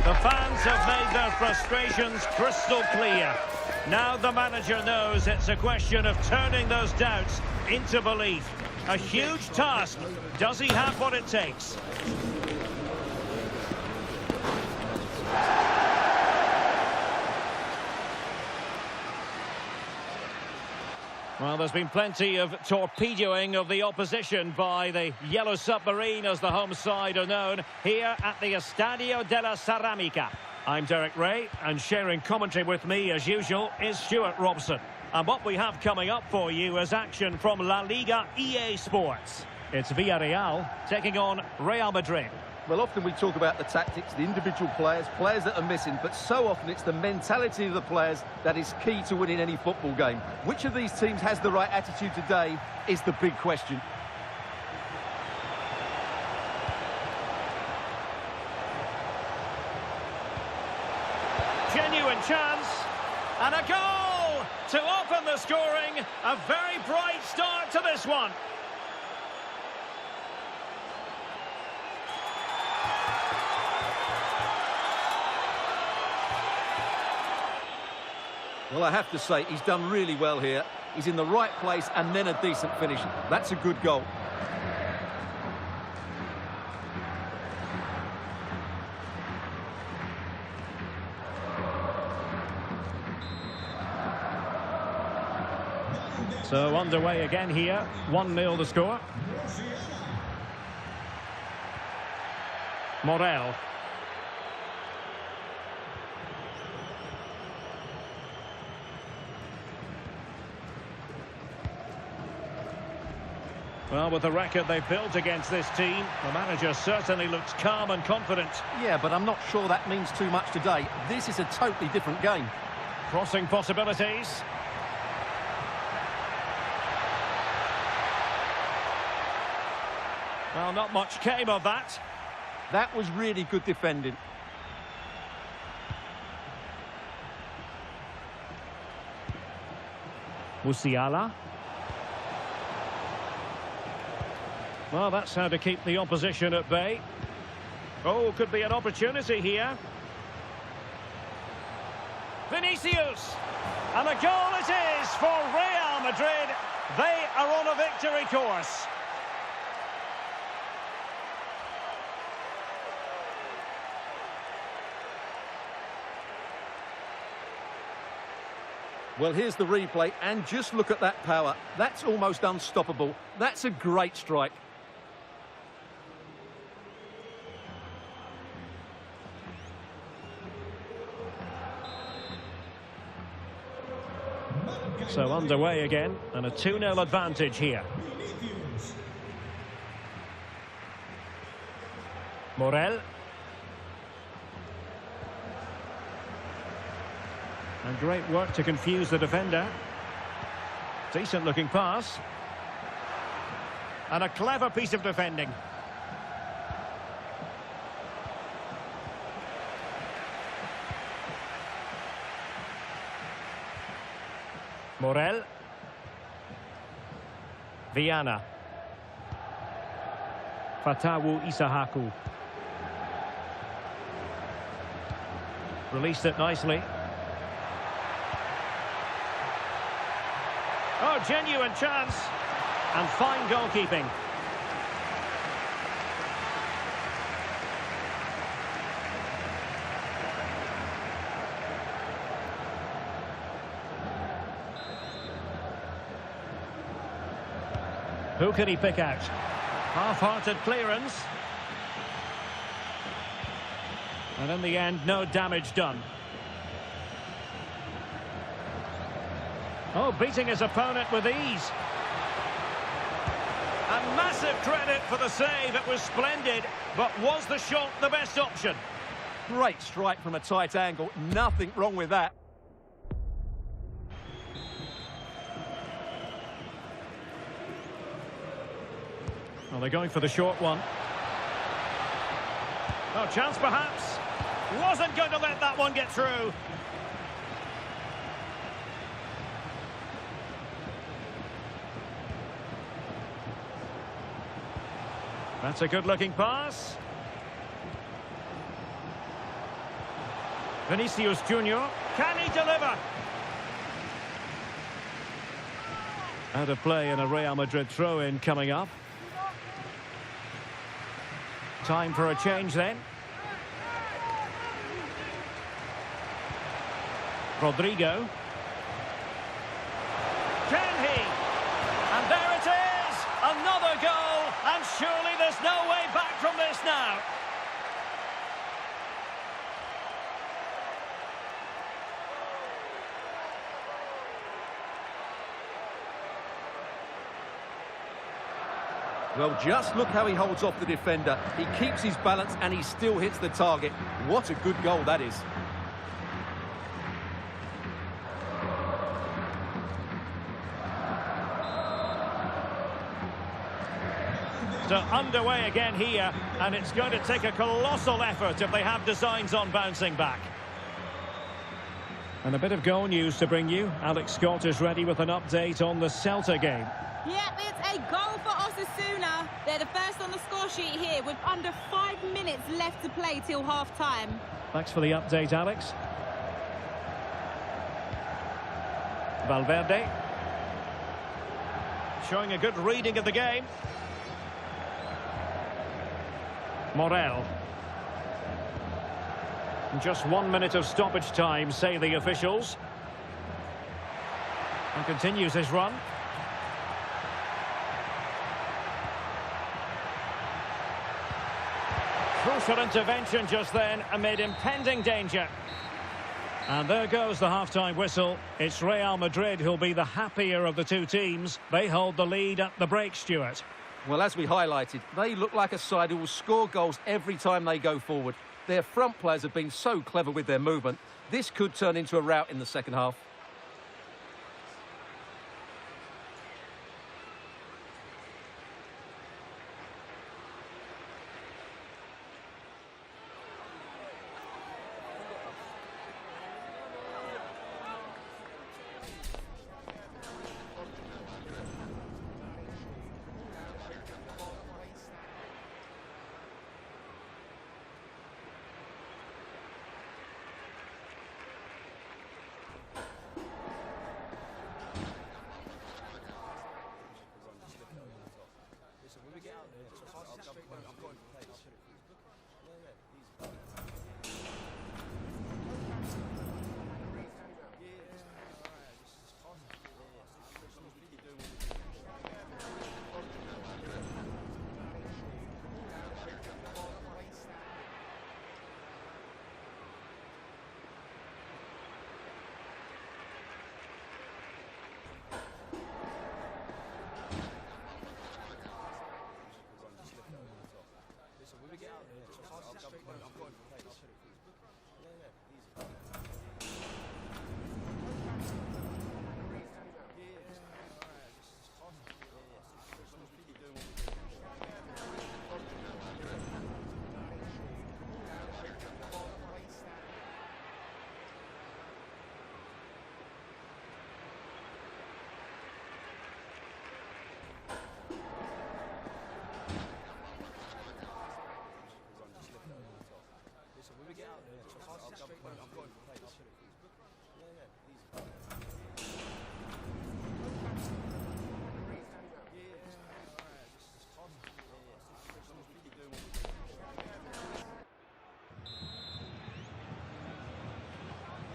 The fans have made their frustrations crystal clear. Now the manager knows it's a question of turning those doubts into belief. A huge task. Does he have what it takes? Well, there's been plenty of torpedoing of the opposition by the Yellow Submarine, as the home side are known, here at the Estadio de la Ceramica. I'm Derek Ray, and sharing commentary with me, as usual, is Stuart Robson. And what we have coming up for you is action from La Liga EA Sports. It's Villarreal taking on Real Madrid. Well, often we talk about the tactics, the individual players that are missing, but so often it's the mentality of the players that is key to winning any football game. Which of these teams has the right attitude today is the big question. Genuine chance, and a goal to open the scoring. A very bright start to this one. Well, I have to say, he's done really well here. He's in the right place and then a decent finish. That's a good goal. So underway again here. 1-0 the score. Morel. Well, with the record they've built against this team, the manager certainly looks calm and confident. Yeah, but I'm not sure that means too much today. This is a totally different game. Crossing possibilities. Well, not much came of that. That was really good defending. Musiala. Well, that's how to keep the opposition at bay. Oh, could be an opportunity here. Vinicius! And a goal it is for Real Madrid. They are on a victory course. Well, here's the replay, and just look at that power. That's almost unstoppable. That's a great strike. So underway again, and a 2-0 advantage here. Morel. And great work to confuse the defender. Decent looking pass. And a clever piece of defending. Morel. Viana. Fatawu Isahaku. Released it nicely. Oh, genuine chance. And fine goalkeeping. Who can he pick out? Half-hearted clearance. And in the end, no damage done. Oh, beating his opponent with ease. And massive credit for the save. It was splendid, but was the shot the best option? Great strike from a tight angle. Nothing wrong with that. Well, they're going for the short one. Oh, chance perhaps. Wasn't going to let that one get through. That's a good-looking pass. Vinicius Junior. Can he deliver? Out of play and a Real Madrid throw-in coming up. Time for a change then. Rodrigo. Can he? And there it is! Another goal! And surely there's no way back from this now. Well, just look how he holds off the defender. He keeps his balance and he still hits the target. What a good goal that is. So underway again here, and it's going to take a colossal effort if they have designs on bouncing back. And a bit of goal news to bring you. Alex Scott is ready with an update on the Celta game. Yep, it's a goal for Osasuna. They're the first on the score sheet here with under 5 minutes left to play till half-time. Thanks for the update, Alex. Valverde. Showing a good reading of the game. Morel. Just 1 minute of stoppage time, say the officials. And continues his run. Crucial intervention just then amid impending danger. And there goes the half-time whistle. It's Real Madrid who'll be the happier of the two teams. They hold the lead at the break, Stuart. Well, as we highlighted, they look like a side who will score goals every time they go forward. Their front players have been so clever with their movement. This could turn into a rout in the second half.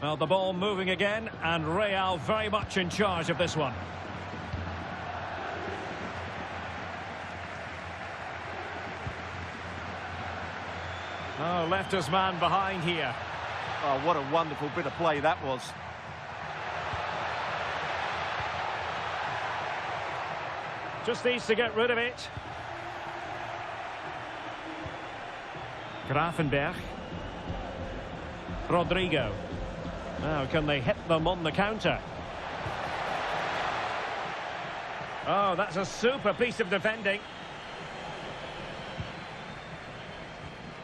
Well, the ball moving again, and Real very much in charge of this one. Oh, left his man behind here. Oh, what a wonderful bit of play that was. Just needs to get rid of it. Grafenberg. Rodrigo. Now, can they hit them on the counter? Oh, that's a super piece of defending.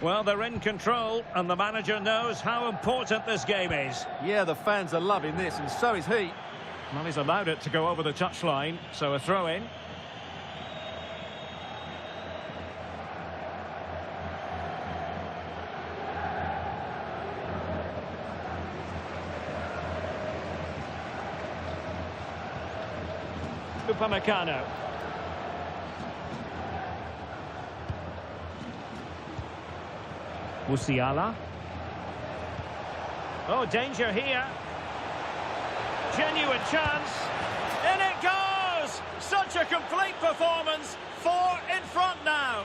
Well, they're in control, and the manager knows how important this game is. Yeah, the fans are loving this, and so is he. Well, he's allowed it to go over the touchline, so a throw-in. Upamecano. Musiala. Oh, danger here. Genuine chance. In it goes! Such a complete performance. 4 in front now.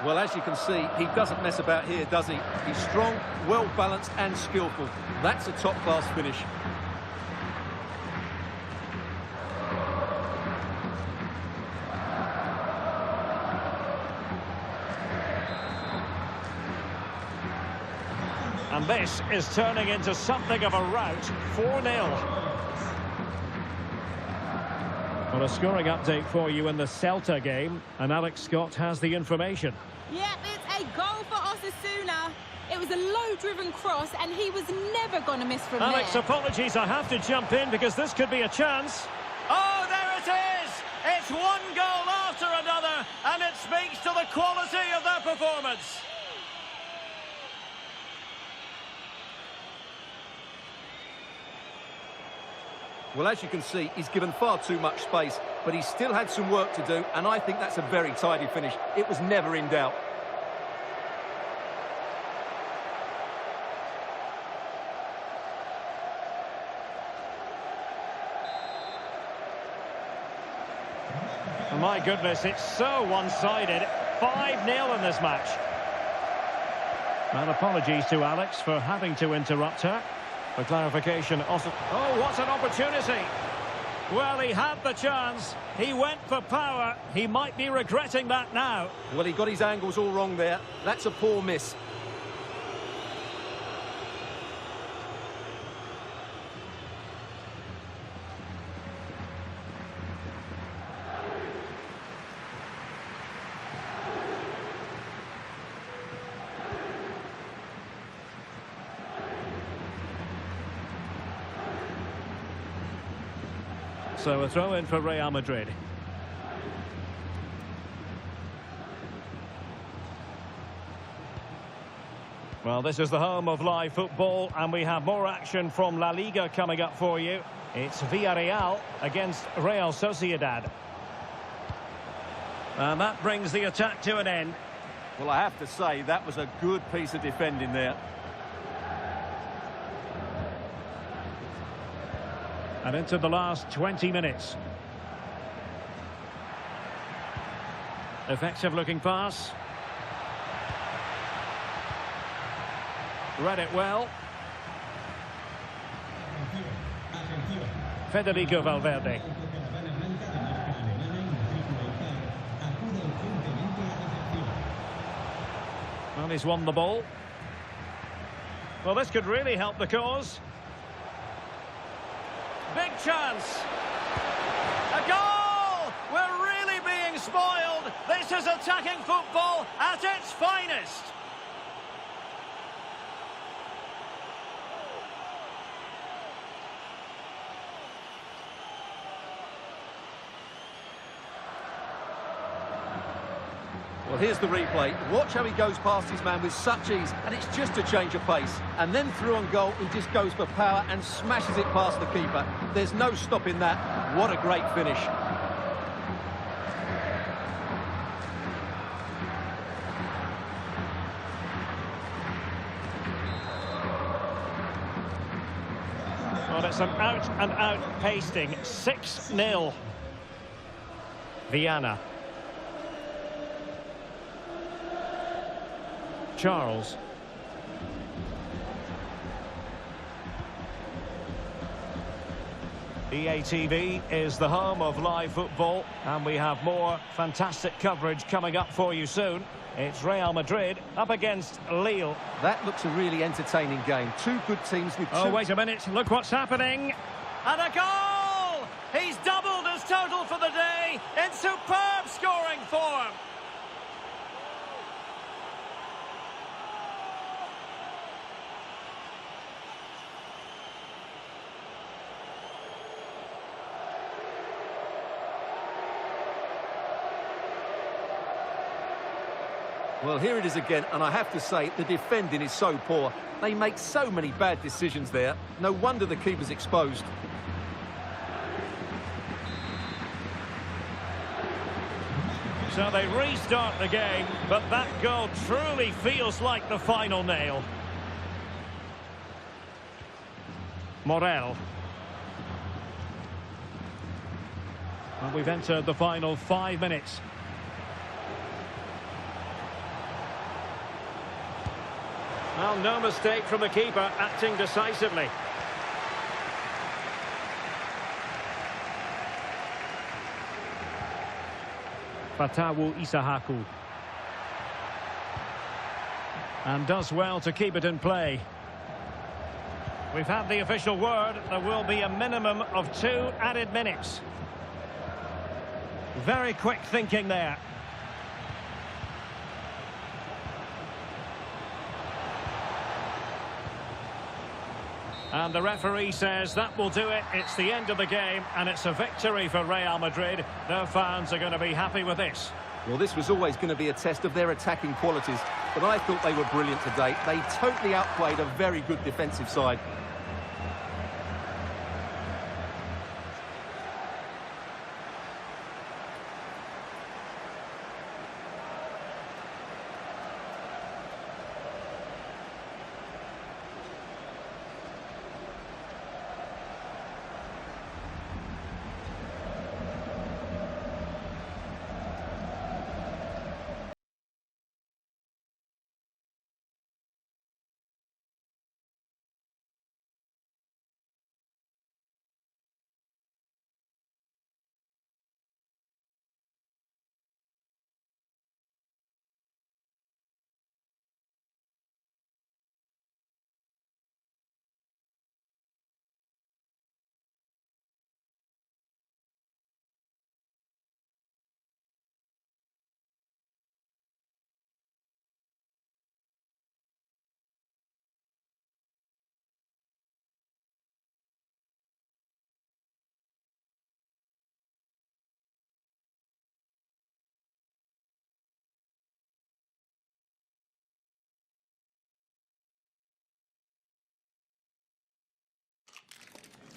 Well, as you can see, he doesn't mess about here, does he? He's strong, well-balanced and skillful. That's a top-class finish. And this is turning into something of a rout. 4-0. Well, a scoring update for you in the Celta game. And Alex Scott has the information. Yep, it's a goal for Osasuna. It was a low-driven cross, and he was never going to miss from Alex, there. apologies, I have to jump in because this could be a chance. Oh, there it is! It's one goal after another, and it speaks to the quality of their performance. Well, as you can see, he's given far too much space, but he still had some work to do, and I think that's a very tidy finish. It was never in doubt. Oh, my goodness, it's so one-sided. 5-0 in this match. And apologies to Alex for having to interrupt her. For clarification, also... Oh, what an opportunity! Well, he had the chance. He went for power. He might be regretting that now. Well, he got his angles all wrong there. That's a poor miss. So a throw in for Real Madrid. Well, this is the home of live football, and we have more action from La Liga coming up for you. It's Villarreal against Real Sociedad. And that brings the attack to an end. Well, I have to say, that was a good piece of defending there. And into the last 20 minutes. Effective looking pass. Read it well. Federico Valverde. Well, he's won the ball. Well, this could really help the cause. Big chance. A goal! We're really being spoiled. This is attacking football at its finest. Well, here's the replay. Watch how he goes past his man with such ease, and it's just a change of pace. And then through on goal, he just goes for power and smashes it past the keeper. There's no stopping that. What a great finish. Well, it's an out-and-out pasting. 6-0. Viana. Charles. EATV is the home of live football, and we have more fantastic coverage coming up for you soon. It's Real Madrid up against Lille. That looks a really entertaining game. Two good teams with two... Oh, wait a minute. Look what's happening. And a goal! He's doubled his total for the day in superb scoring form. Well, here it is again, and I have to say, the defending is so poor. They make so many bad decisions there. No wonder the keeper's exposed. So they restart the game, but that goal truly feels like the final nail. Morel. And we've entered the final 5 minutes. Well, no mistake from the keeper, acting decisively. Fatawu Isahaku. And does well to keep it in play. We've had the official word. There will be a minimum of 2 added minutes. Very quick thinking there. And the referee says that will do it. It's the end of the game, and it's a victory for Real Madrid. Their fans are going to be happy with this. Well, this was always going to be a test of their attacking qualities, but I thought they were brilliant today. They totally outplayed a very good defensive side.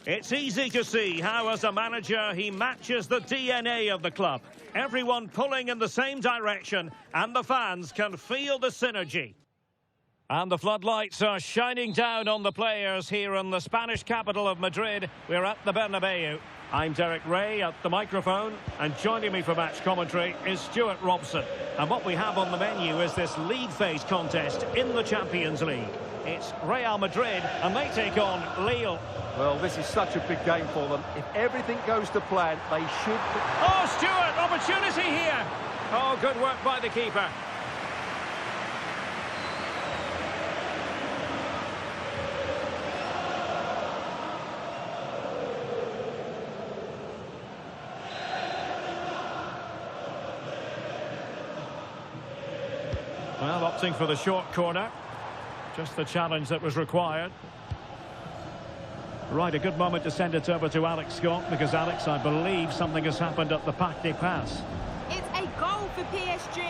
It's easy to see how, as a manager, he matches the DNA of the club. Everyone pulling in the same direction, and the fans can feel the synergy. And the floodlights are shining down on the players here in the Spanish capital of Madrid. We're at the Bernabeu. I'm Derek Ray at the microphone, and joining me for match commentary is Stuart Robson. And what we have on the menu is this league phase contest in the Champions League. It's Real Madrid, and they take on Lille. Well, this is such a big game for them. If everything goes to plan, they should... Oh, Stuart, opportunity here. Oh, good work by the keeper. Well, opting for the short corner. Just the challenge that was required. Right, a good moment to send it over to Alex Scott, because, Alex, I believe something has happened at the Parc des Princes. It's a goal for PSG.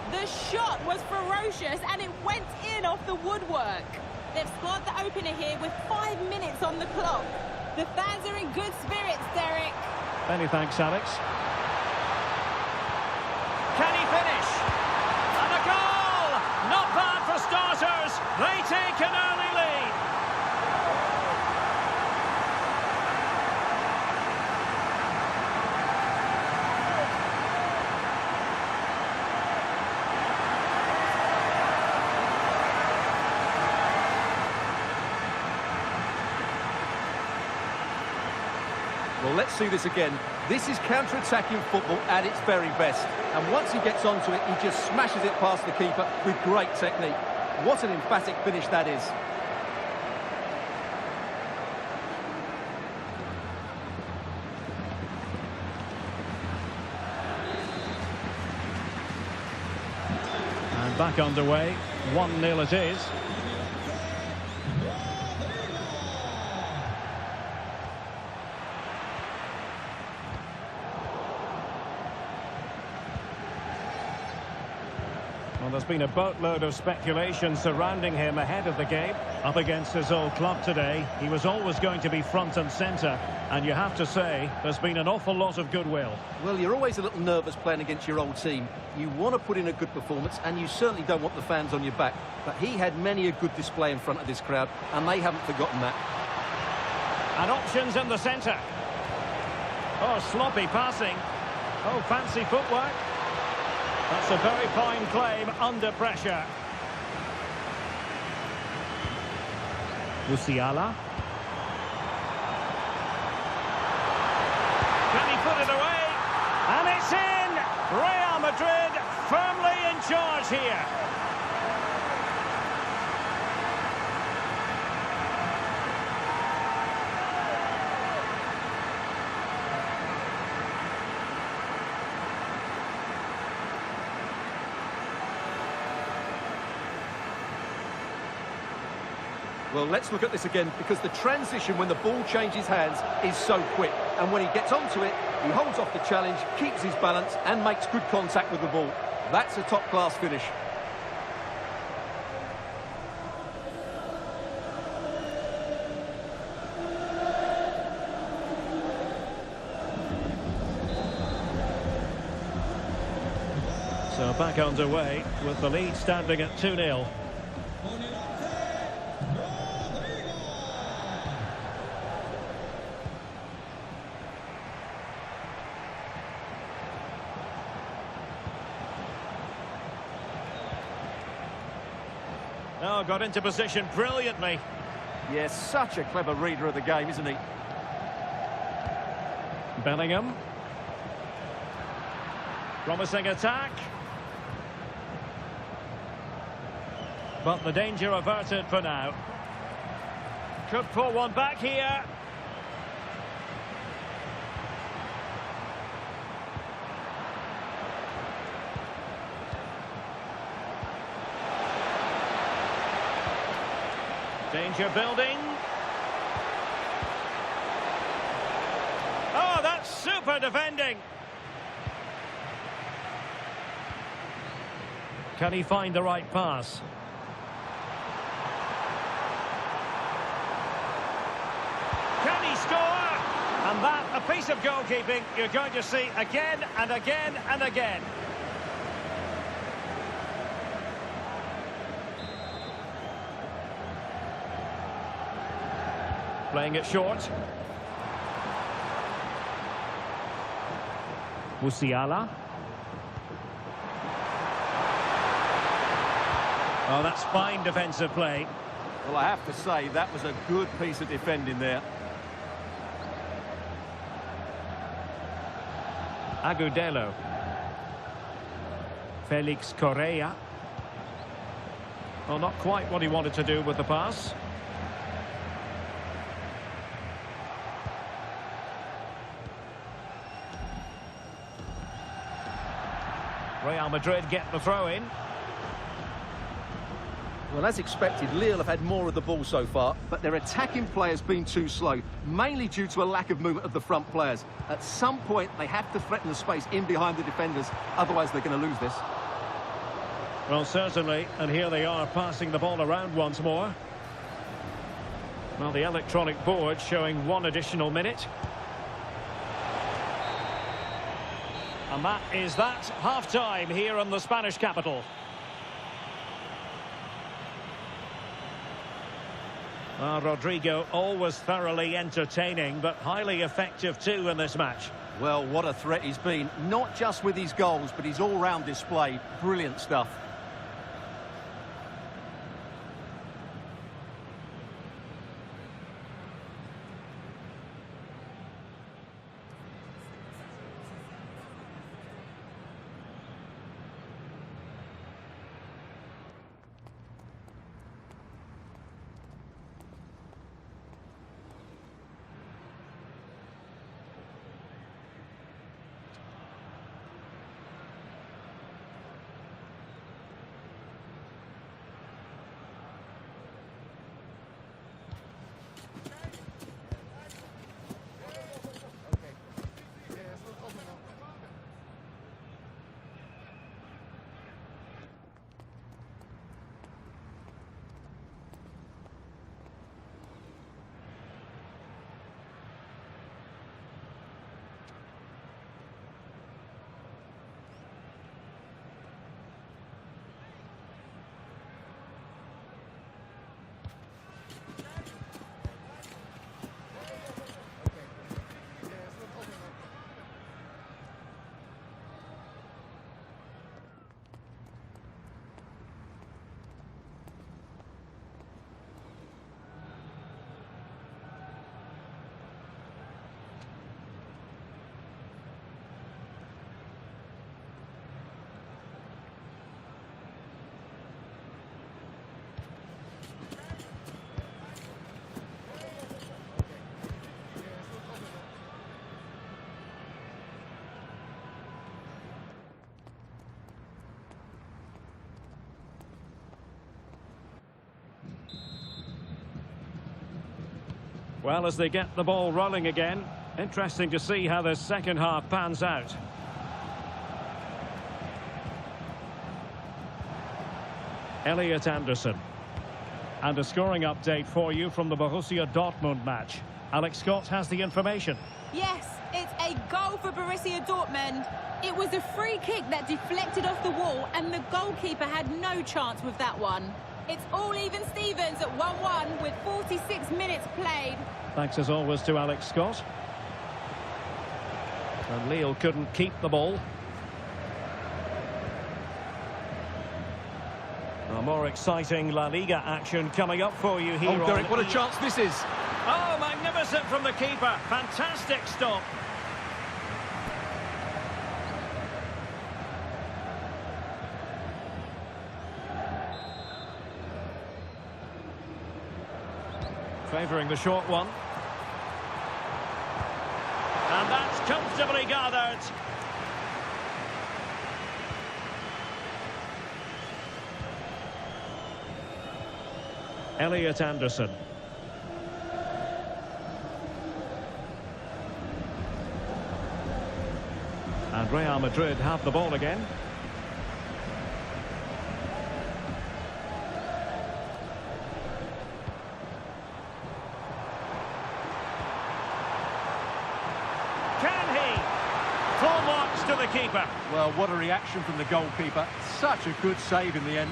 The shot was ferocious, and it went in off the woodwork. They've scored the opener here with 5 minutes on the clock. The fans are in good spirits, Derek. Many thanks, Alex. Can he finish? And a goal! Not bad for starters. They take an early lead. Well, let's see this again. This is counter-attacking football at its very best. And once he gets onto it, he just smashes it past the keeper with great technique. What an emphatic finish that is. And back underway. 1-0 it is. Well, there's been a boatload of speculation surrounding him ahead of the game. Up against his old club today, he was always going to be front and centre. And you have to say, there's been an awful lot of goodwill. Well, you're always a little nervous playing against your old team. You want to put in a good performance, and you certainly don't want the fans on your back. But he had many a good display in front of this crowd, and they haven't forgotten that. And options in the centre. Oh, sloppy passing. Oh, fancy footwork. That's a very fine claim under pressure. Musiala. Can he put it away? And it's in! Real Madrid firmly in charge here. Well, let's look at this again, because the transition when the ball changes hands is so quick. And when he gets onto it, he holds off the challenge, keeps his balance, and makes good contact with the ball. That's a top-class finish. So back underway with the lead standing at 2-0. Oh, got into position brilliantly. Yes, such a clever reader of the game, isn't he? Bellingham. Promising attack. But the danger averted for now. Could pull one back here. Danger building. Oh, that's super defending. Can he find the right pass? Can he score? And that, a piece of goalkeeping you're going to see again and again and again. Playing it short. Musiala. Oh, that's fine defensive play. Well, I have to say, that was a good piece of defending there. Agudelo. Felix Correa. Well, not quite what he wanted to do with the pass. Real Madrid get the throw in. Well, as expected, Lille have had more of the ball so far, but their attacking players been too slow, mainly due to a lack of movement of the front players. At some point, they have to threaten the space in behind the defenders, otherwise they're going to lose this. Well, certainly, and here they are passing the ball around once more. Well, the electronic board showing one additional minute. And that is that, half-time here in the Spanish capital. Rodrigo, always thoroughly entertaining, but highly effective too in this match. Well, what a threat he's been, not just with his goals, but his all-round display. Brilliant stuff. Well, as they get the ball rolling again, interesting to see how the second half pans out. Elliot Anderson. And a scoring update for you from the Borussia Dortmund match. Alex Scott has the information. Yes, it's a goal for Borussia Dortmund. It was a free kick that deflected off the wall and the goalkeeper had no chance with that one. It's all even Stevens at 1-1 with 46 minutes played. Thanks as always to Alex Scott. And Lille couldn't keep the ball. A more exciting La Liga action coming up for you here. Oh, Derek, what a chance this is. Oh, magnificent from the keeper. Fantastic stop. Favouring the short one. And that's comfortably gathered. Elliot Anderson. And Real Madrid have the ball again. Can he? Full marks to the keeper. Well, what a reaction from the goalkeeper. Such a good save in the end.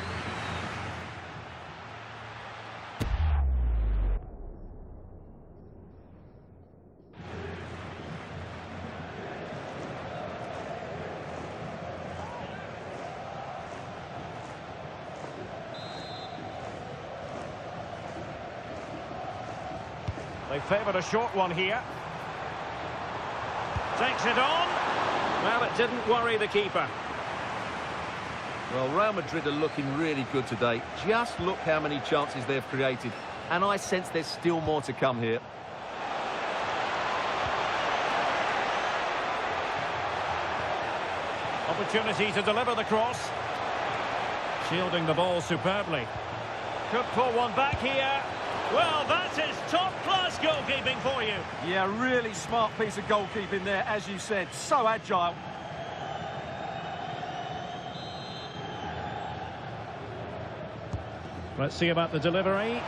They favoured a short one here. Takes it on. Well, it didn't worry the keeper. Well, Real Madrid are looking really good today. Just look how many chances they've created. And I sense there's still more to come here. Opportunity to deliver the cross. Shielding the ball superbly. Could pull one back here. Well, that is top-class goalkeeping for you. Yeah, really smart piece of goalkeeping there, as you said. So agile. Let's see about the delivery.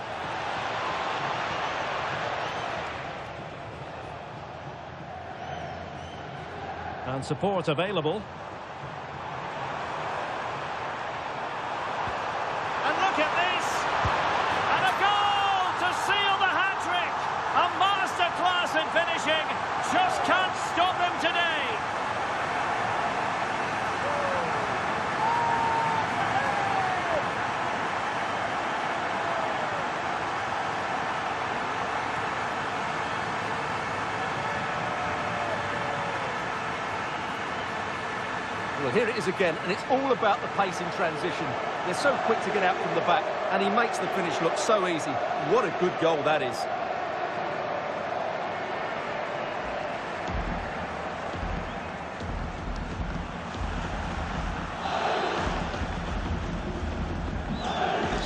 And support available. And look at this! And a goal to seal the hat-trick! A masterclass in finishing. Just can't stop him today. Well, here it is again, and it's all about the pace in transition. They're so quick to get out from the back, and he makes the finish look so easy. What a good goal that is.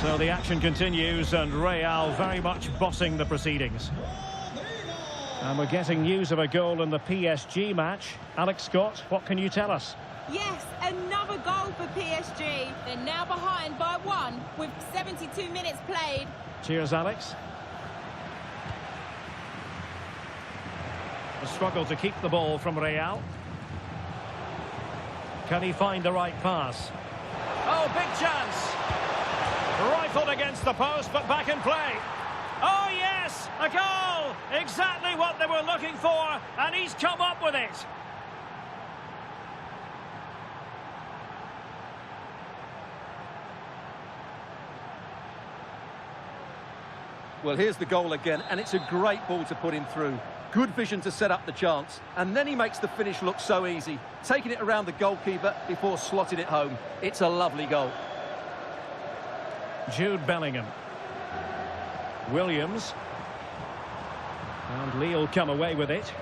So the action continues, and Real very much bossing the proceedings. And we're getting news of a goal in the PSG match. Alex Scott, what can you tell us? Yes, another goal for PSG. They're now behind by 1 with 72 minutes played. Cheers, Alex. A struggle to keep the ball from Real. Can he find the right pass? Oh, big chance. Rifled against the post, but back in play. Oh, yes, a goal. Exactly what they were looking for, and he's come up with it. Well, here's the goal again, and it's a great ball to put him through. Good vision to set up the chance, and then he makes the finish look so easy, taking it around the goalkeeper before slotting it home. It's a lovely goal. Jude Bellingham. Williams. And Lille come away with it.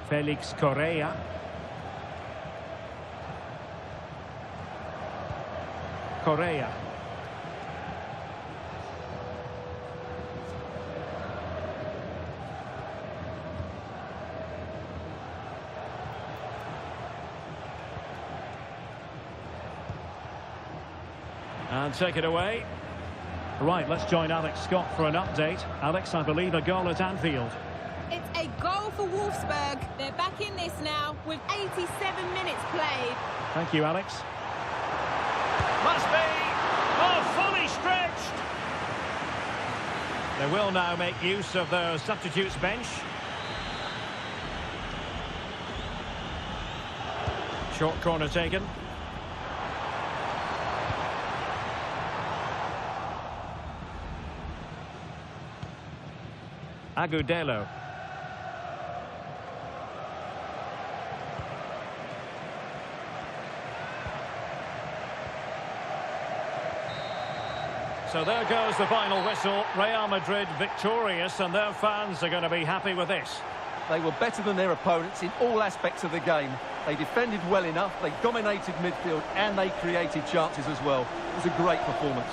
Felix Correa. Correa. And take it away. Right, let's join Alex Scott for an update. Alex, I believe a goal at Anfield. It's a goal for Wolfsburg. They're back in this now with 87 minutes played. Thank you, Alex. Must be! Oh, fully stretched! They will now make use of their substitutes bench. Short corner taken. Agudelo. So there goes the final whistle. Real Madrid victorious, and their fans are going to be happy with this. They were better than their opponents in all aspects of the game. They defended well enough, they dominated midfield, and they created chances as well. It was a great performance.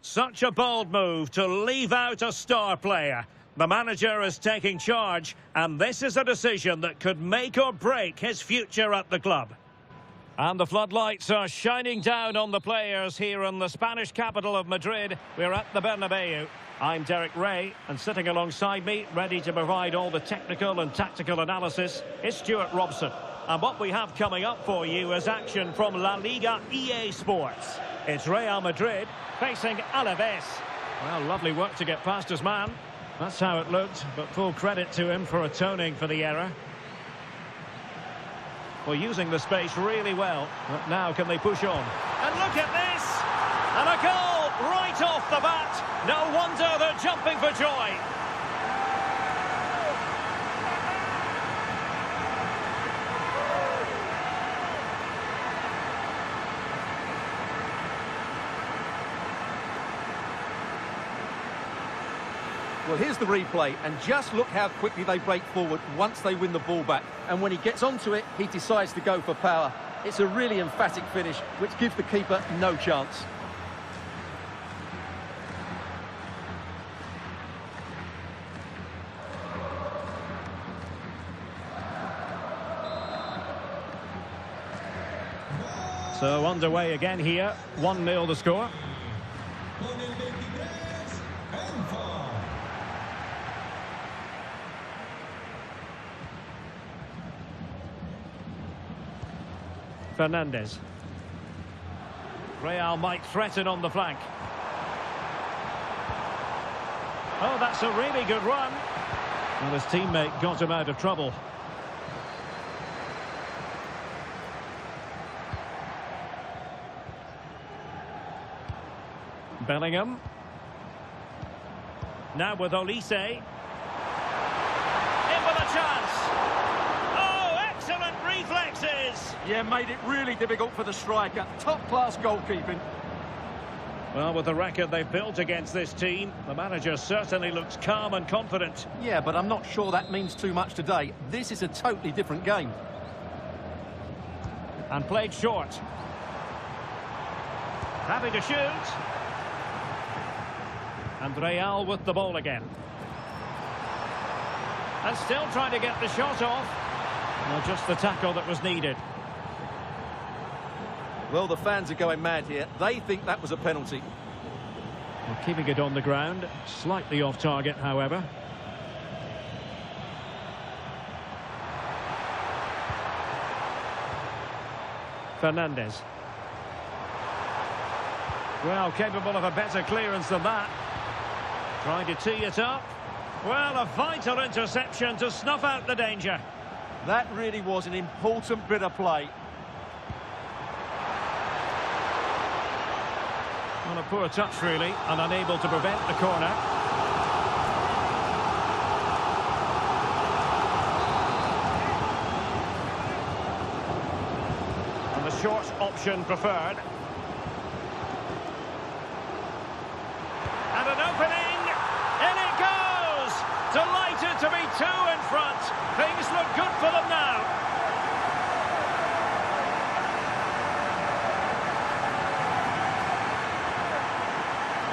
Such a bold move to leave out a star player. The manager is taking charge, and this is a decision that could make or break his future at the club. And the floodlights are shining down on the players here in the Spanish capital of Madrid. We're at the Bernabeu. I'm Derek Ray, and sitting alongside me, ready to provide all the technical and tactical analysis, is Stuart Robson. And what we have coming up for you is action from La Liga EA Sports. It's Real Madrid facing Alavés. Well, lovely work to get past his man. That's how it looked, but full credit to him for atoning for the error. Well, using the space really well. But now can they push on? And look at this! And a goal right off the bat. No wonder they're jumping for joy. Well, here's the replay, and just look how quickly they break forward once they win the ball back. And when he gets onto it, he decides to go for power. It's a really emphatic finish, which gives the keeper no chance. So underway again here, 1-0 the score. Fernandez. Real might threaten on the flank. Oh, that's a really good run. Well, his teammate got him out of trouble. Bellingham. Now with Elchce. In with a chance. Oh, excellent reflexes. Yeah, made it really difficult for the striker. Top-class goalkeeping. Well, with the record they've built against this team, the manager certainly looks calm and confident. Yeah, but I'm not sure that means too much today. This is a totally different game. And played short. Happy to shoot. And Real with the ball again. And still trying to get the shot off. Well, just the tackle that was needed. Well, the fans are going mad here. They think that was a penalty. Well, keeping it on the ground. Slightly off target, however. Fernandez. Well, capable of a better clearance than that. Trying to tee it up. Well, a vital interception to snuff out the danger. That really was an important bit of play. Well, a poor touch, really, and unable to prevent the corner. short option preferred. And an opening! In it goes! Delighted to be two in front. Things look good for them now.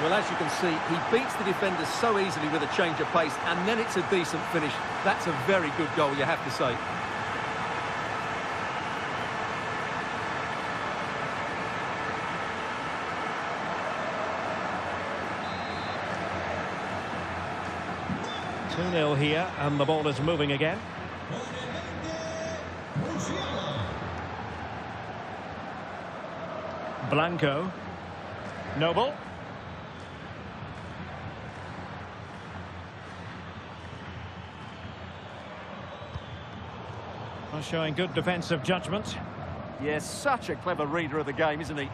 Well, as you can see, he beats the defenders so easily with a change of pace, and then it's a decent finish. That's a very good goal, you have to say. Two 0 here, and the ball is moving again. Blanco. Noble. Showing good defensive judgment. Yes, such a clever reader of the game, isn't he?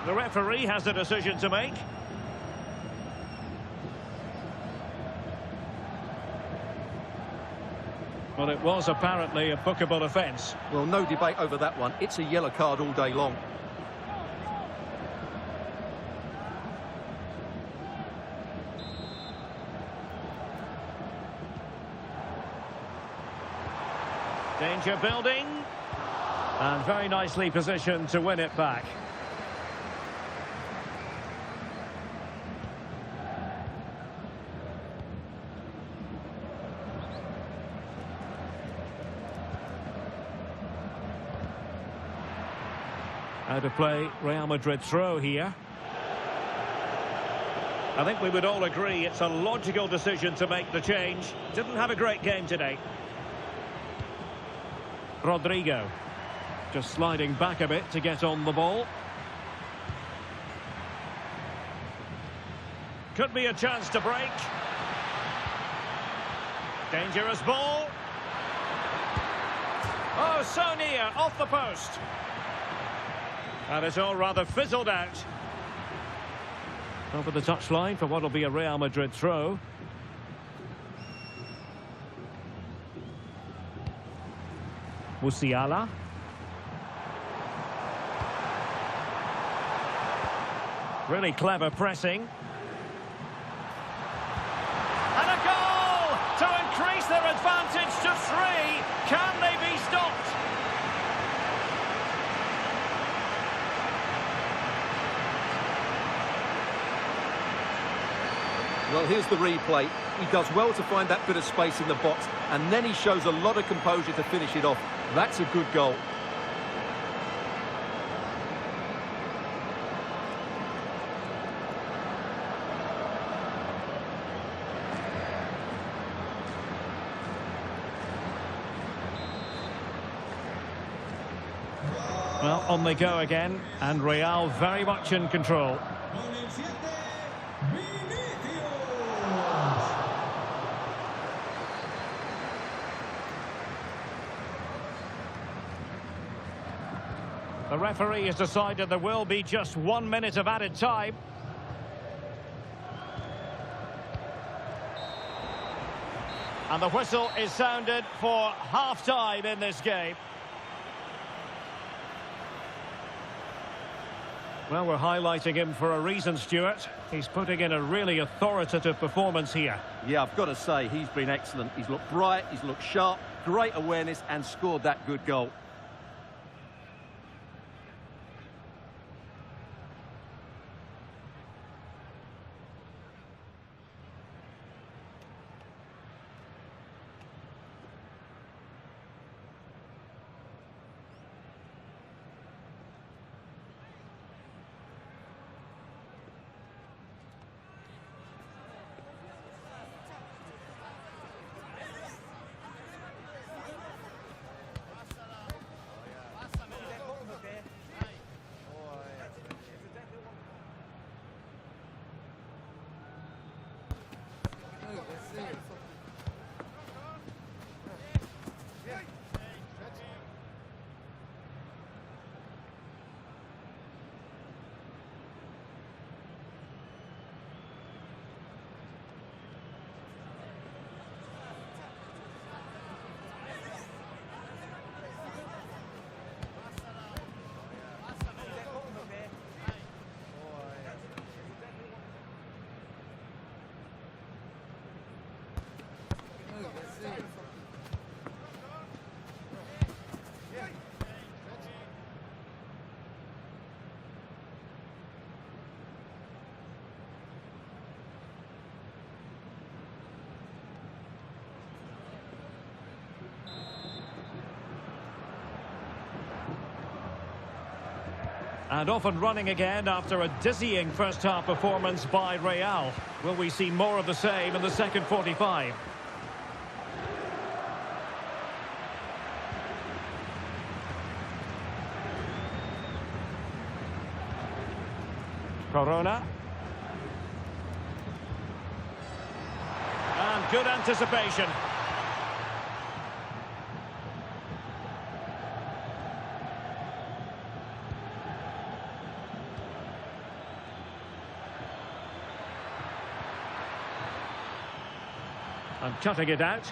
The referee has a decision to make. Well, it was apparently a bookable offence. Well, no debate over that one. It's a yellow card all day long. Danger building. And very nicely positioned to win it back. Out of play, Real Madrid throw here. I think we would all agree it's a logical decision to make the change. Didn't have a great game today. Rodrigo just sliding back a bit to get on the ball. Could be a chance to break. Dangerous ball. Oh, so near, off the post. And it's all rather fizzled out. Over the touchline for what will be a Real Madrid throw. Musiala. Really clever pressing. And a goal to increase their advantage to 3. Can they be stopped? Well, here's the replay. He does well to find that bit of space in the box, and then he shows a lot of composure to finish it off. That's a good goal. Well, on they go again, and Real very much in control. The referee has decided there will be just 1 minute of added time. And the whistle is sounded for half-time in this game. Well, we're highlighting him for a reason, Stuart. He's putting in a really authoritative performance here. Yeah, I've got to say, he's been excellent. He's looked bright, he's looked sharp, great awareness, and scored that good goal. And off and running again after a dizzying first-half performance by Real. Will we see more of the same in the second 45? Corona. And good anticipation. And cutting it out.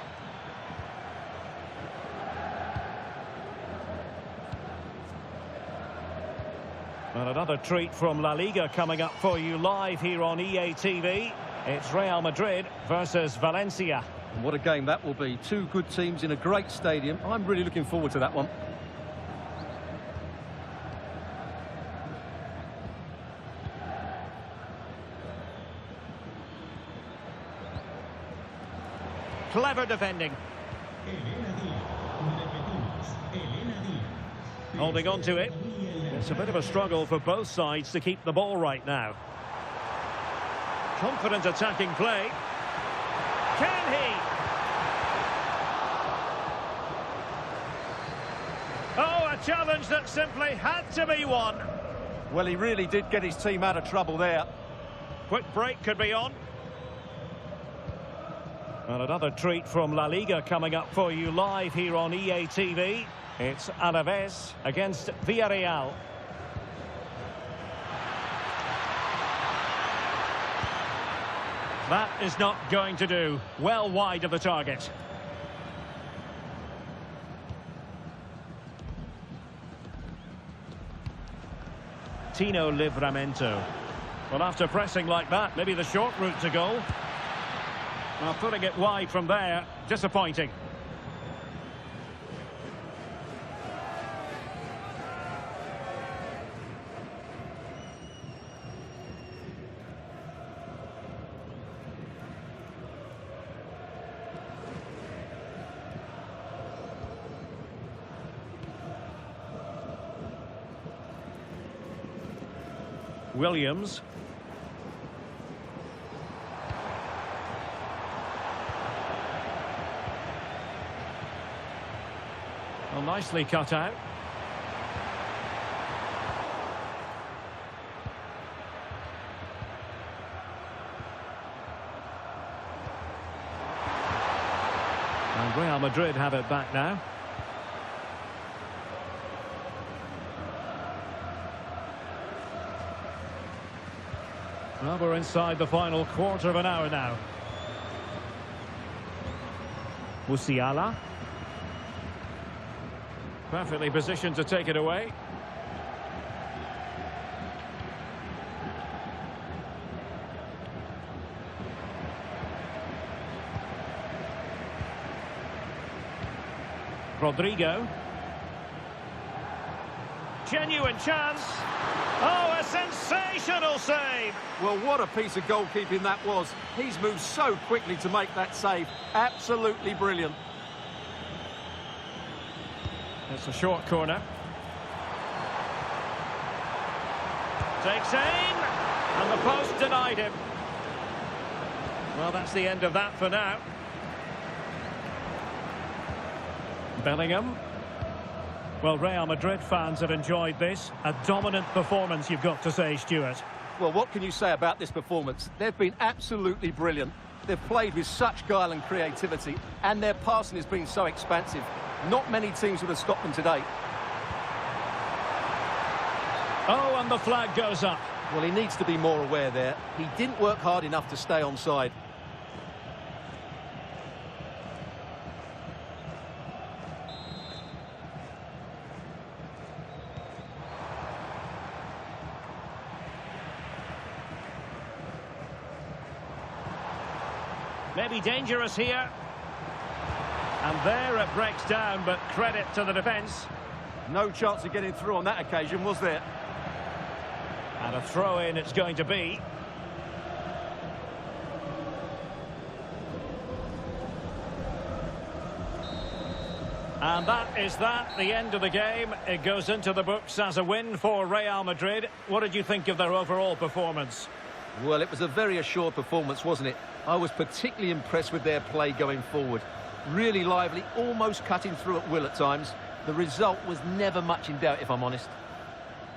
And another treat from La Liga coming up for you live here on EA TV. It's Real Madrid versus Valencia. And what a game that will be. Two good teams in a great stadium. I'm really looking forward to that one. Clever defending. Holding on to it. It's a bit of a struggle for both sides to keep the ball right now. Confident attacking play. Can he? Oh, a challenge that simply had to be won. Well, he really did get his team out of trouble there. Quick break could be on. And another treat from La Liga coming up for you live here on EA TV. It's Alavés against Villarreal. That is not going to do. Well wide of the target. Tino Livramento. Well, after pressing like that, maybe the short route to goal. Well, putting it wide from there, disappointing. Williams. Well, nicely cut out. And Real Madrid have it back now. Well, we're inside the final quarter of an hour now. Musiala. Perfectly positioned to take it away. Rodrigo. Genuine chance. Oh, a sensational save. Well, what a piece of goalkeeping that was. He's moved so quickly to make that save. Absolutely brilliant. It's a short corner. Takes aim, and the post denied him. Well, that's the end of that for now. Bellingham. Well, Real Madrid fans have enjoyed this. A dominant performance, you've got to say, Stuart. Well, what can you say about this performance? They've been absolutely brilliant. They've played with such guile and creativity, and their passing has been so expansive. Not many teams would have stopped them today. Oh, and the flag goes up. Well, he needs to be more aware there. He didn't work hard enough to stay onside. Maybe dangerous here. And there it breaks down, but credit to the defence. No chance of getting through on that occasion, was there? And a throw-in it's going to be. And that is the end of the game. It goes into the books as a win for Real Madrid. What did you think of their overall performance? Well, it was a very assured performance, wasn't it? I was particularly impressed with their play going forward. Really lively, almost cutting through at will at times. The result was never much in doubt, if I'm honest.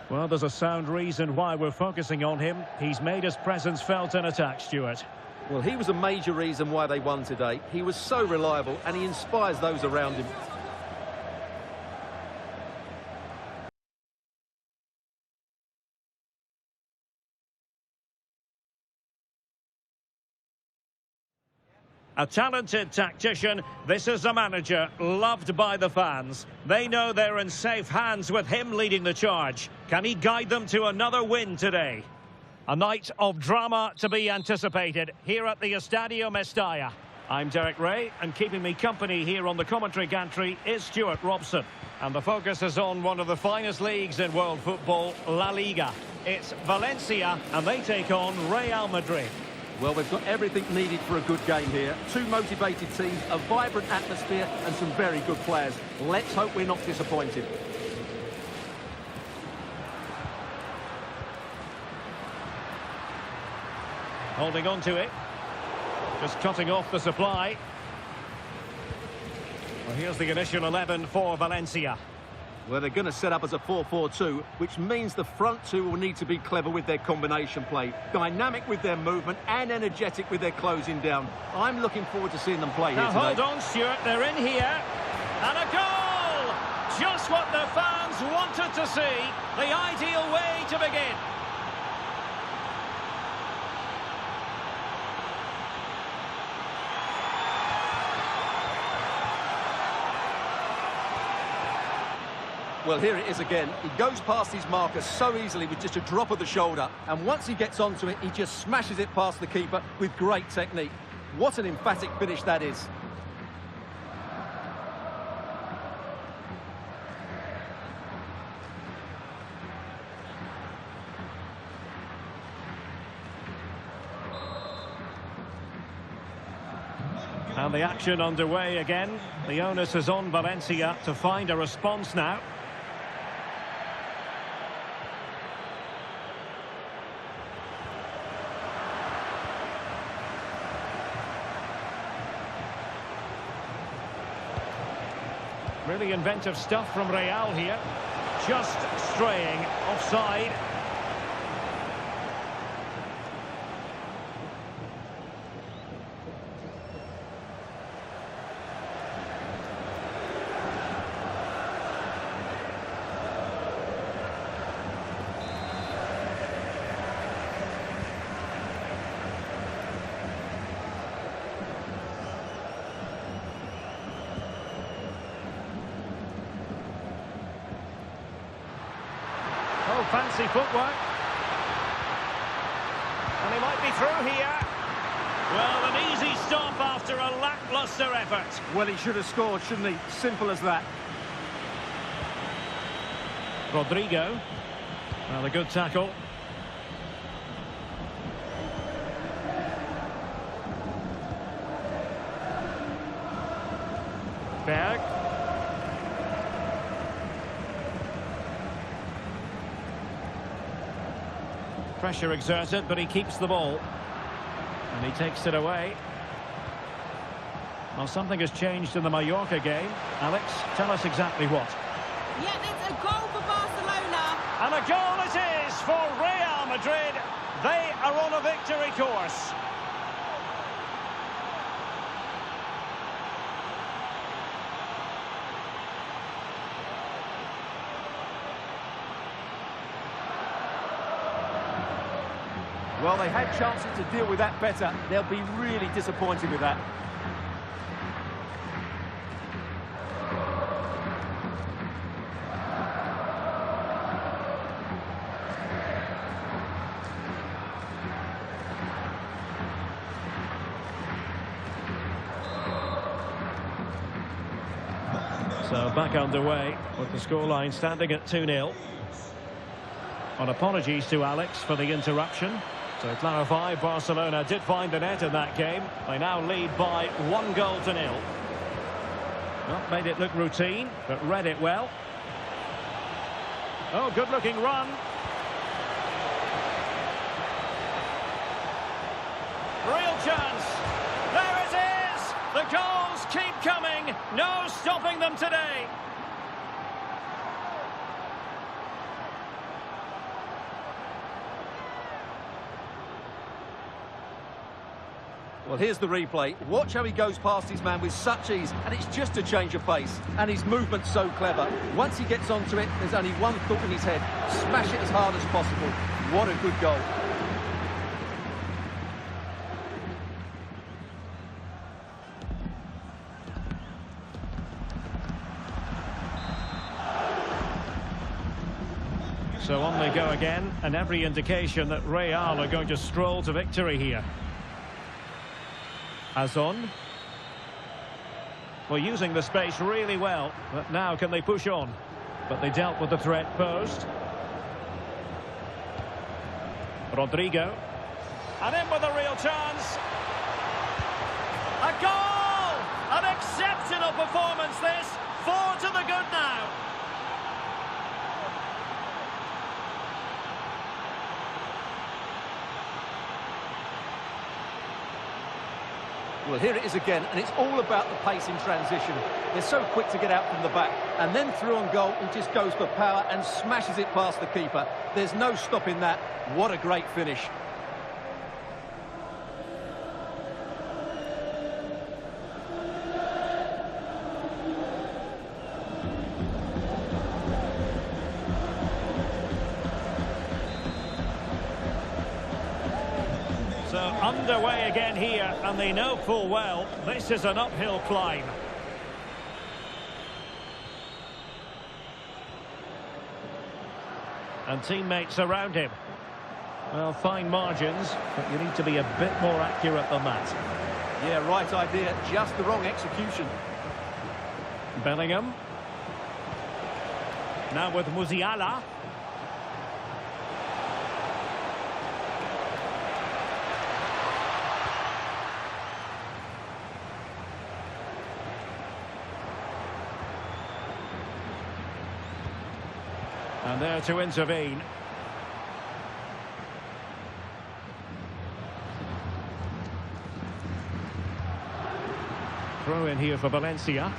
Well, there's a sound reason why we're focusing on him. He's made his presence felt in attack, Stuart. Well, he was a major reason why they won today. He was so reliable and he inspires those around him. A talented tactician, this is a manager loved by the fans. They know they're in safe hands with him leading the charge. Can he guide them to another win today? A night of drama to be anticipated here at the Estadio Mestalla. I'm Derek Ray, and keeping me company here on the commentary gantry is Stuart Robson. And the focus is on one of the finest leagues in world football, La Liga. It's Valencia, and they take on Real Madrid. Well, we've got everything needed for a good game here. Two motivated teams, a vibrant atmosphere and some very good players. Let's hope we're not disappointed. Holding on to it. Just cutting off the supply. Well, here's the initial 11 for Valencia. Well, they're going to set up as a 4-4-2, which means the front two will need to be clever with their combination play, dynamic with their movement and energetic with their closing down. I'm looking forward to seeing them play here today. Now hold on, Stuart, they're in here. And a goal! Just what the fans wanted to see. The ideal way to begin. Well, here it is again. He goes past his marker so easily with just a drop of the shoulder. And once he gets onto it, he just smashes it past the keeper with great technique. What an emphatic finish that is. And the action underway again. The onus is on Valencia to find a response now. Really inventive stuff from Real here. Just straying offside. Fancy footwork. And he might be through here. Well, an easy stop after a lacklustre effort. Well, he should have scored, shouldn't he? Simple as that. Rodrigo. Well, a good tackle. Berg. Pressure exerted, but he keeps the ball. And he takes it away. Well, something has changed in the Mallorca game. Alex, tell us exactly what. Yeah, it's a goal for Barcelona. And a goal it is for Real Madrid. They are on a victory course. Well, they had chances to deal with that better. They'll be really disappointed with that. So back underway with the scoreline standing at 2-0. And apologies to Alex for the interruption. To clarify, Barcelona did find the net in that game. They now lead by 1-0. Well, made it look routine, but read it well. Oh, good-looking run. Real chance. There it is! The goals keep coming. No stopping them today. Well, here's the replay. Watch how he goes past his man with such ease, and it's just a change of pace. And his movement's so clever. Once he gets onto it, there's only one thought in his head. Smash it as hard as possible. What a good goal. So on they go again, and every indication that Real are going to stroll to victory here. Azon. Well, using the space really well, but now can they push on? But they dealt with the threat posed. Rodrigo. And in with a real chance. A goal! An exceptional performance this. 4 to the good now. Well, here it is again, and it's all about the pace in transition. They're so quick to get out from the back, and then through on goal, he just goes for power and smashes it past the keeper. There's no stopping that. What a great finish. So underway again here, and they know full well this is an uphill climb. And teammates around him. Well, fine margins, but you need to be a bit more accurate than that. Yeah, right idea, just the wrong execution. Bellingham. Now with Musiala. And there to intervene. Throw in here for Valencia.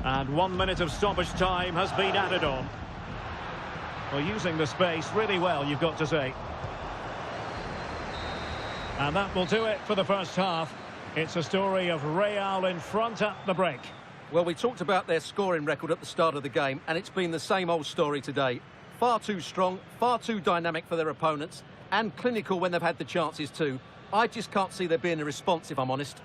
And 1 minute of stoppage time has been added on. Well, using the space really well, you've got to say. And that will do it for the first half. It's a story of Real in front at the break. Well, we talked about their scoring record at the start of the game, and it's been the same old story today. Far too strong, far too dynamic for their opponents, and clinical when they've had the chances too. I just can't see there being a response, if I'm honest.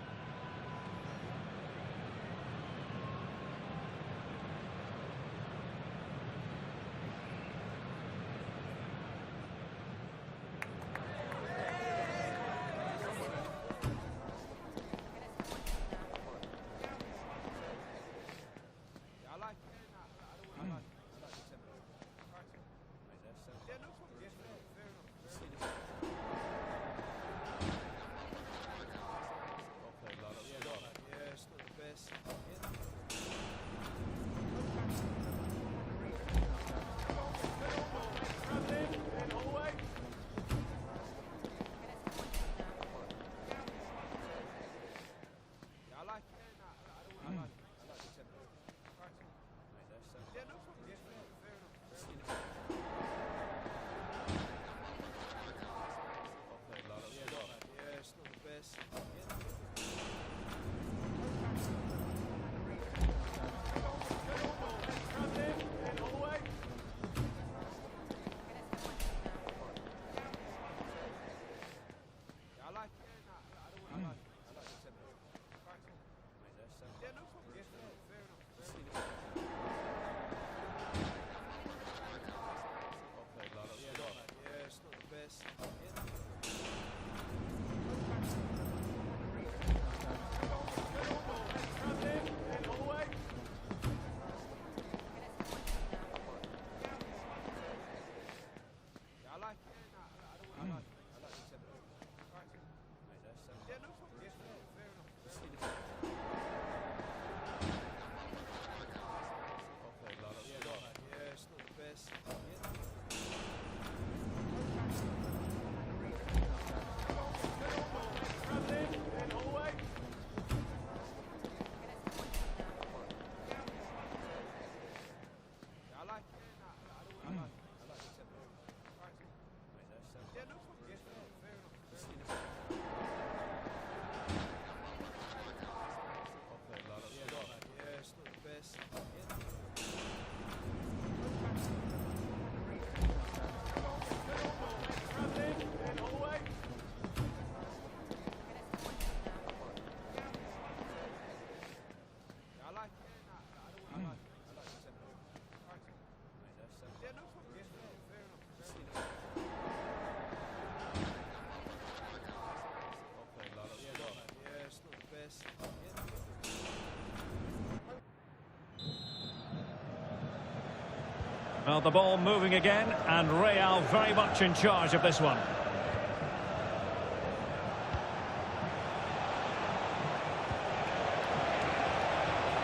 Well, the ball moving again, and Real very much in charge of this one.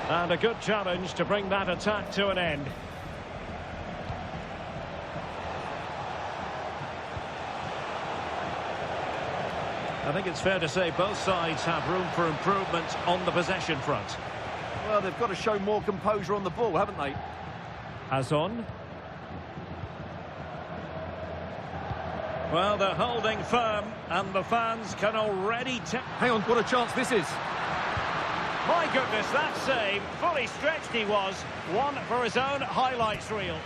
And a good challenge to bring that attack to an end. I think it's fair to say both sides have room for improvement on the possession front. Well, they've got to show more composure on the ball, haven't they? Azon. Well, they're holding firm, and the fans can already tell. Hang on, what a chance this is. My goodness, that save, fully stretched he was. One for his own highlights reel.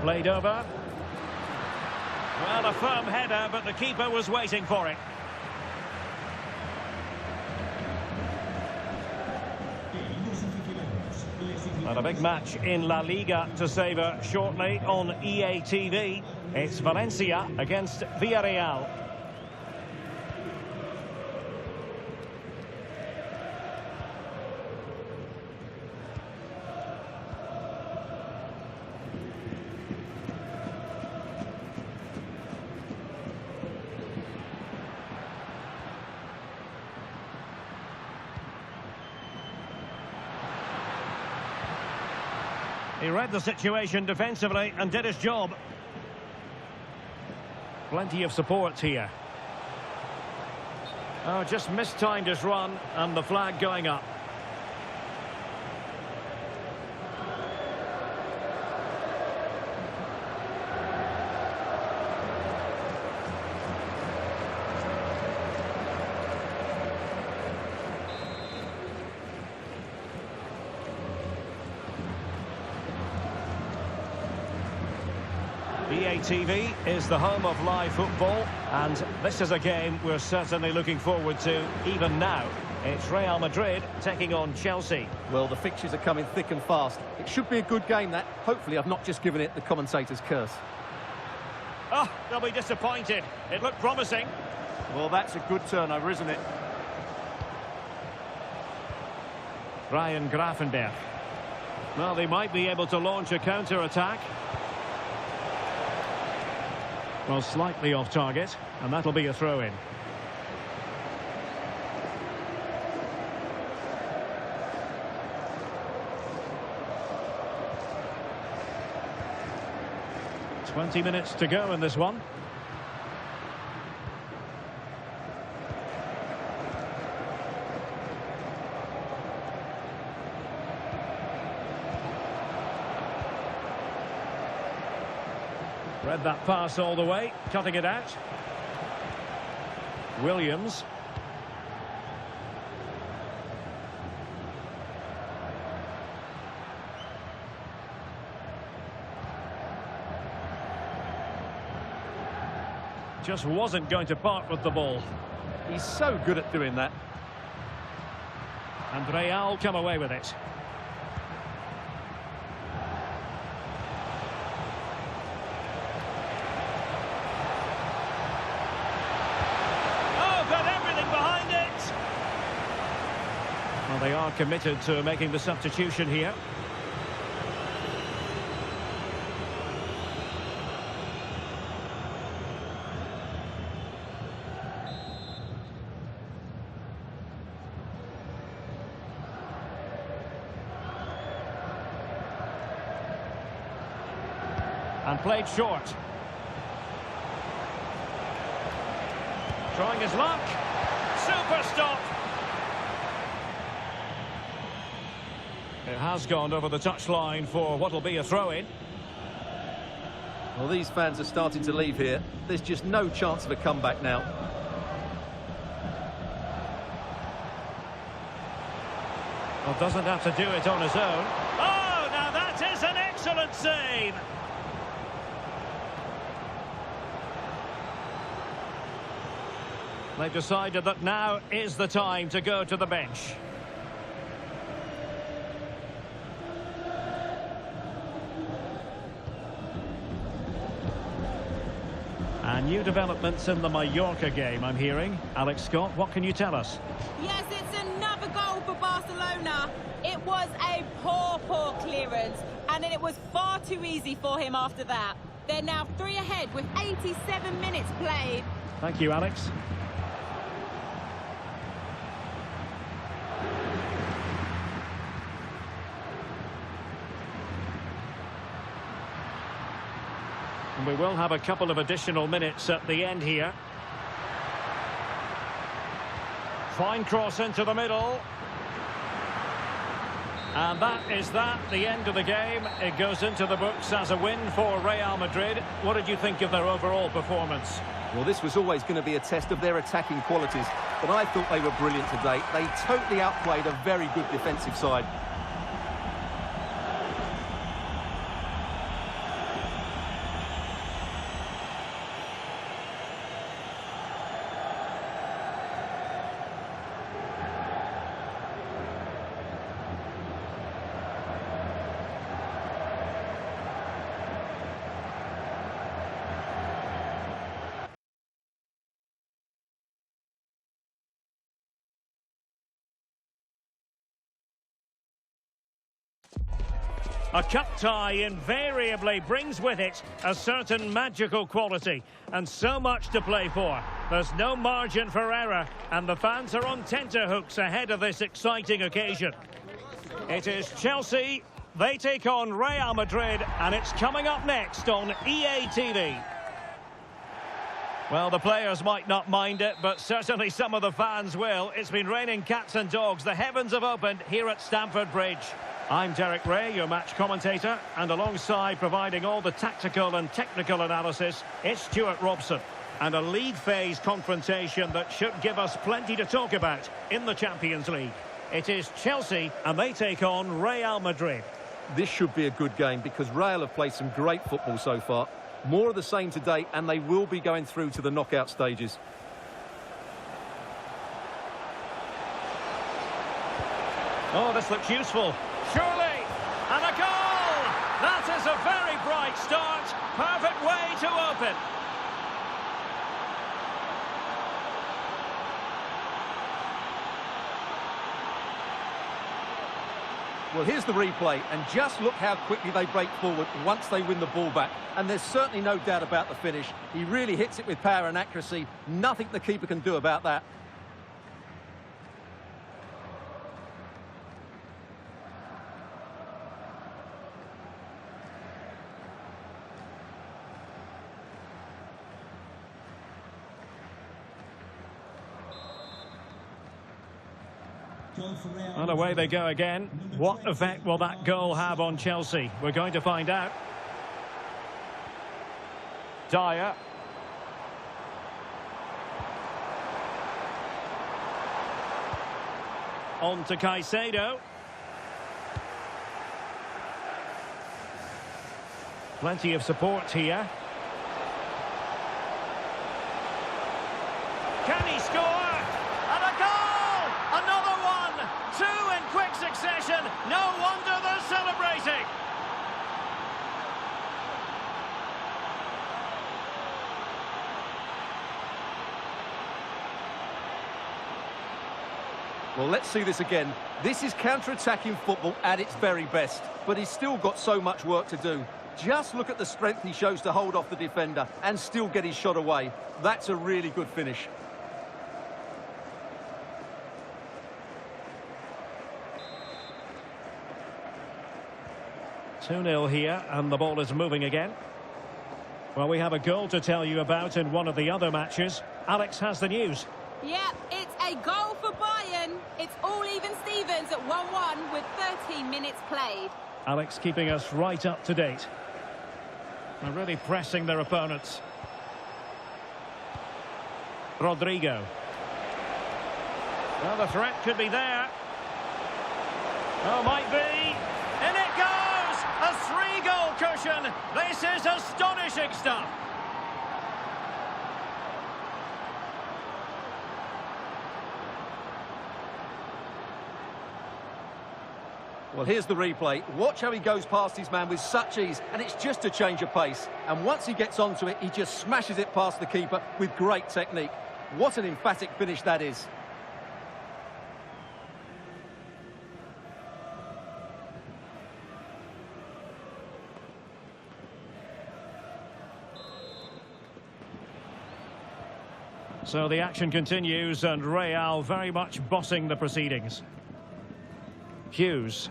Played over. Well, a firm header, but the keeper was waiting for it. And a big match in La Liga to savour shortly on EA-TV. It's Valencia against Villarreal. He read the situation defensively and did his job. Plenty of support here. Oh, just mistimed his run, and the flag going up. EA-TV is the home of live football, and this is a game we're certainly looking forward to even now. It's Real Madrid taking on Chelsea. Well, the fixtures are coming thick and fast. It should be a good game, that. Hopefully I've not just given it the commentator's curse. Oh, they'll be disappointed. It looked promising. Well, that's a good turnover, isn't it? Ryan Gravenberch. Well, they might be able to launch a counter-attack. Well, slightly off target, and that'll be a throw-in. "20 minutes to go in this one. Read that pass all the way, cutting it out. Williams. Just wasn't going to part with the ball. He's so good at doing that. And Real come away with it. Well, they are committed to making the substitution here. And played short. Trying his luck. Super stop. It has gone over the touchline for what will be a throw-in. Well, these fans are starting to leave here. There's just no chance of a comeback now. Well, doesn't have to do it on his own. Oh, now that is an excellent save. They've decided that now is the time to go to the bench. And new developments in the Mallorca game, I'm hearing. Alex Scott, what can you tell us? Yes, it's another goal for Barcelona. It was a poor clearance, and then it was far too easy for him after that. They're now 3 ahead with 87 minutes played. Thank you, Alex. And we will have a couple of additional minutes at the end here. Fine cross into the middle. And that is the end of the game. It goes into the books as a win for Real Madrid. What did you think of their overall performance? Well, this was always going to be a test of their attacking qualities, but I thought they were brilliant today. They totally outplayed a very good defensive side. A cup tie invariably brings with it a certain magical quality and so much to play for. There's no margin for error and the fans are on tenterhooks ahead of this exciting occasion. It is Chelsea, they take on Real Madrid, and it's coming up next on EA TV. Well, the players might not mind it, but certainly some of the fans will. It's been raining cats and dogs. The heavens have opened here at Stamford Bridge. I'm Derek Ray, your match commentator, and alongside providing all the tactical and technical analysis, it's Stuart Robson. And a league phase confrontation that should give us plenty to talk about in the Champions League. It is Chelsea, and they take on Real Madrid. This should be a good game because Real have played some great football so far. More of the same today, and they will be going through to the knockout stages. Oh, this looks useful. Surely, and a goal! That is a very bright start. Perfect way to open. Well, here's the replay, and just look how quickly they break forward once they win the ball back. And there's certainly no doubt about the finish. He really hits it with power and accuracy. Nothing the keeper can do about that. And away they go again. What effect will that goal have on Chelsea? We're going to find out. Dyer. On to Caicedo. Plenty of support here. Can he score? And a goal! Another one! Two in quick succession. No wonder they're celebrating. Well, let's see this again. This is counter-attacking football at its very best, but he's still got so much work to do. Just look at the strength he shows to hold off the defender and still get his shot away. That's a really good finish. Two-nil here, and the ball is moving again. Well, we have a goal to tell you about in one of the other matches. Alex has the news. Yeah, it's a goal for Bayern. It's all even Stevens at 1-1 with 13 minutes played. Alex keeping us right up to date. They're really pressing their opponents. Rodrigo. Well, the threat could be there. Oh, might be. In it goes! A 3-goal cushion. This is astonishing stuff. Well, here's the replay. Watch how he goes past his man with such ease, and it's just a change of pace. And once he gets onto it, he just smashes it past the keeper with great technique. What an emphatic finish that is. So the action continues, and Real very much bossing the proceedings. Hughes.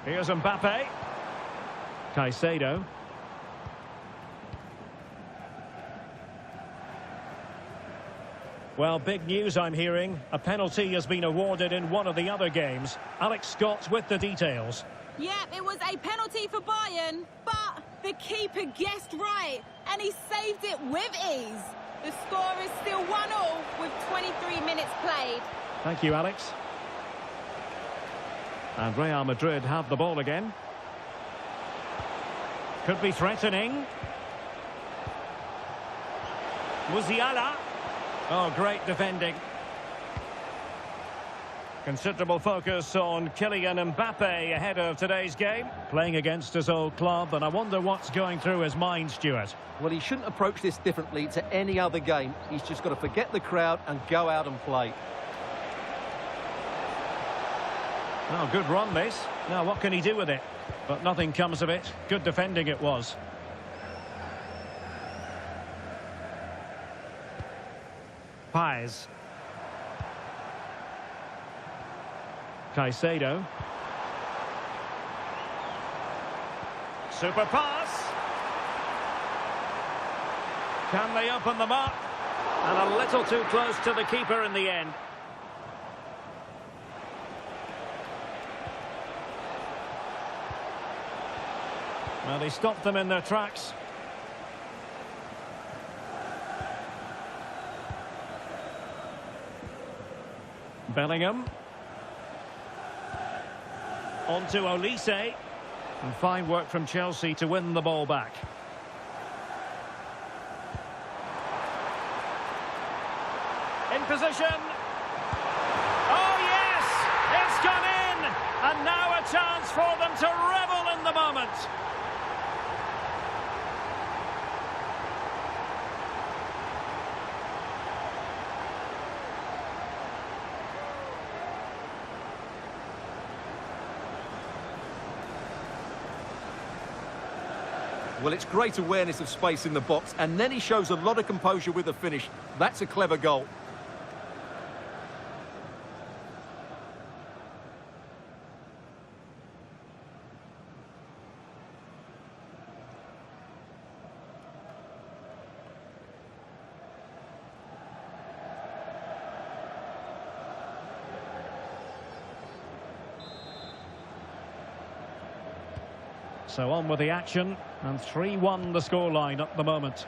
Here's Mbappe. Caicedo. Well, big news I'm hearing. A penalty has been awarded in one of the other games. Alex Scott with the details. Yeah, it was a penalty for Bayern, but the keeper guessed right, and he saved it with ease. The score is still 1-1 with 23 minutes played. Thank you, Alex. And Real Madrid have the ball again. Could be threatening. Musiala. Oh, great defending. Considerable focus on Kylian Mbappe ahead of today's game. Playing against his old club, and I wonder what's going through his mind, Stuart. Well, he shouldn't approach this differently to any other game. He's just got to forget the crowd and go out and play. Oh, good run, this. Now, what can he do with it? But nothing comes of it. Good defending it was. Pais. Caicedo. Super pass. Can they open them up? And a little too close to the keeper in the end. Well, they stopped them in their tracks. Bellingham. On to Elchce. And fine work from Chelsea to win the ball back. In position. Oh, yes! It's gone in! And now a chance for them to revel in the moment. Well, it's great awareness of space in the box, and then he shows a lot of composure with the finish. That's a clever goal. So on with the action, and 3-1 the scoreline at the moment.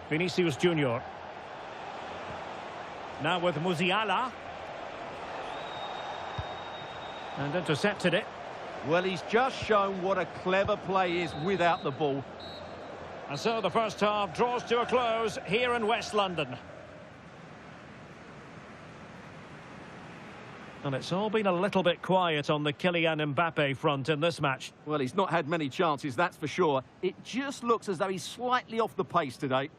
Vinicius Junior. Now with Musiala. And intercepted it. Well, he's just shown what a clever play is without the ball. And so the first half draws to a close here in West London. And it's all been a little bit quiet on the Kylian Mbappe front in this match. Well, he's not had many chances, that's for sure. It just looks as though he's slightly off the pace today.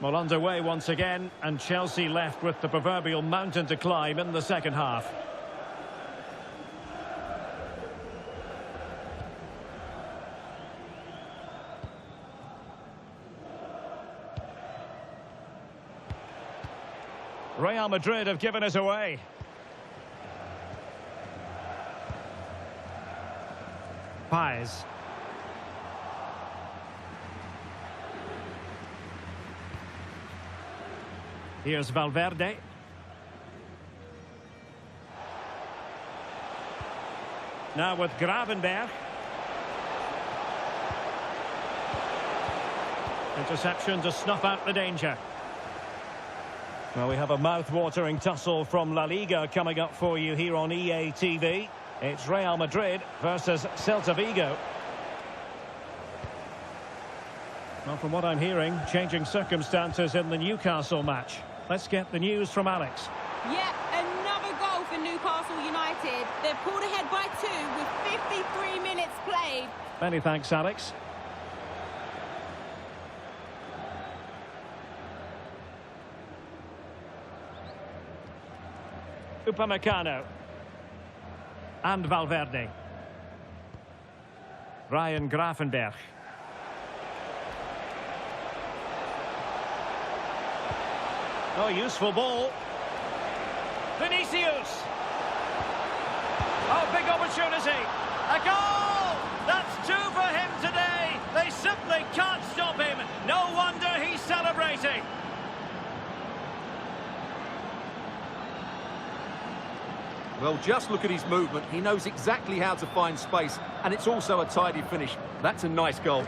Well, underway once again, and Chelsea left with the proverbial mountain to climb in the second half. Real Madrid have given us away. Paez. Here's Valverde. Now with Gravenberch. Interception to snuff out the danger. Well, we have a mouth-watering tussle from La Liga coming up for you here on EA TV. It's Real Madrid versus Celta Vigo. Well, from what I'm hearing, changing circumstances in the Newcastle match. Let's get the news from Alex. Yeah, another goal for Newcastle United. They're pulled ahead by 2 with 53 minutes played. Many thanks, Alex. Upamecano. And Valverde. Ryan Gravenberch. Oh, useful ball. Vinicius. Oh, big opportunity. A goal! That's 2 for him today. They simply can't stop him. No wonder he's celebrating. Well, just look at his movement. He knows exactly how to find space, and it's also a tidy finish. That's a nice goal.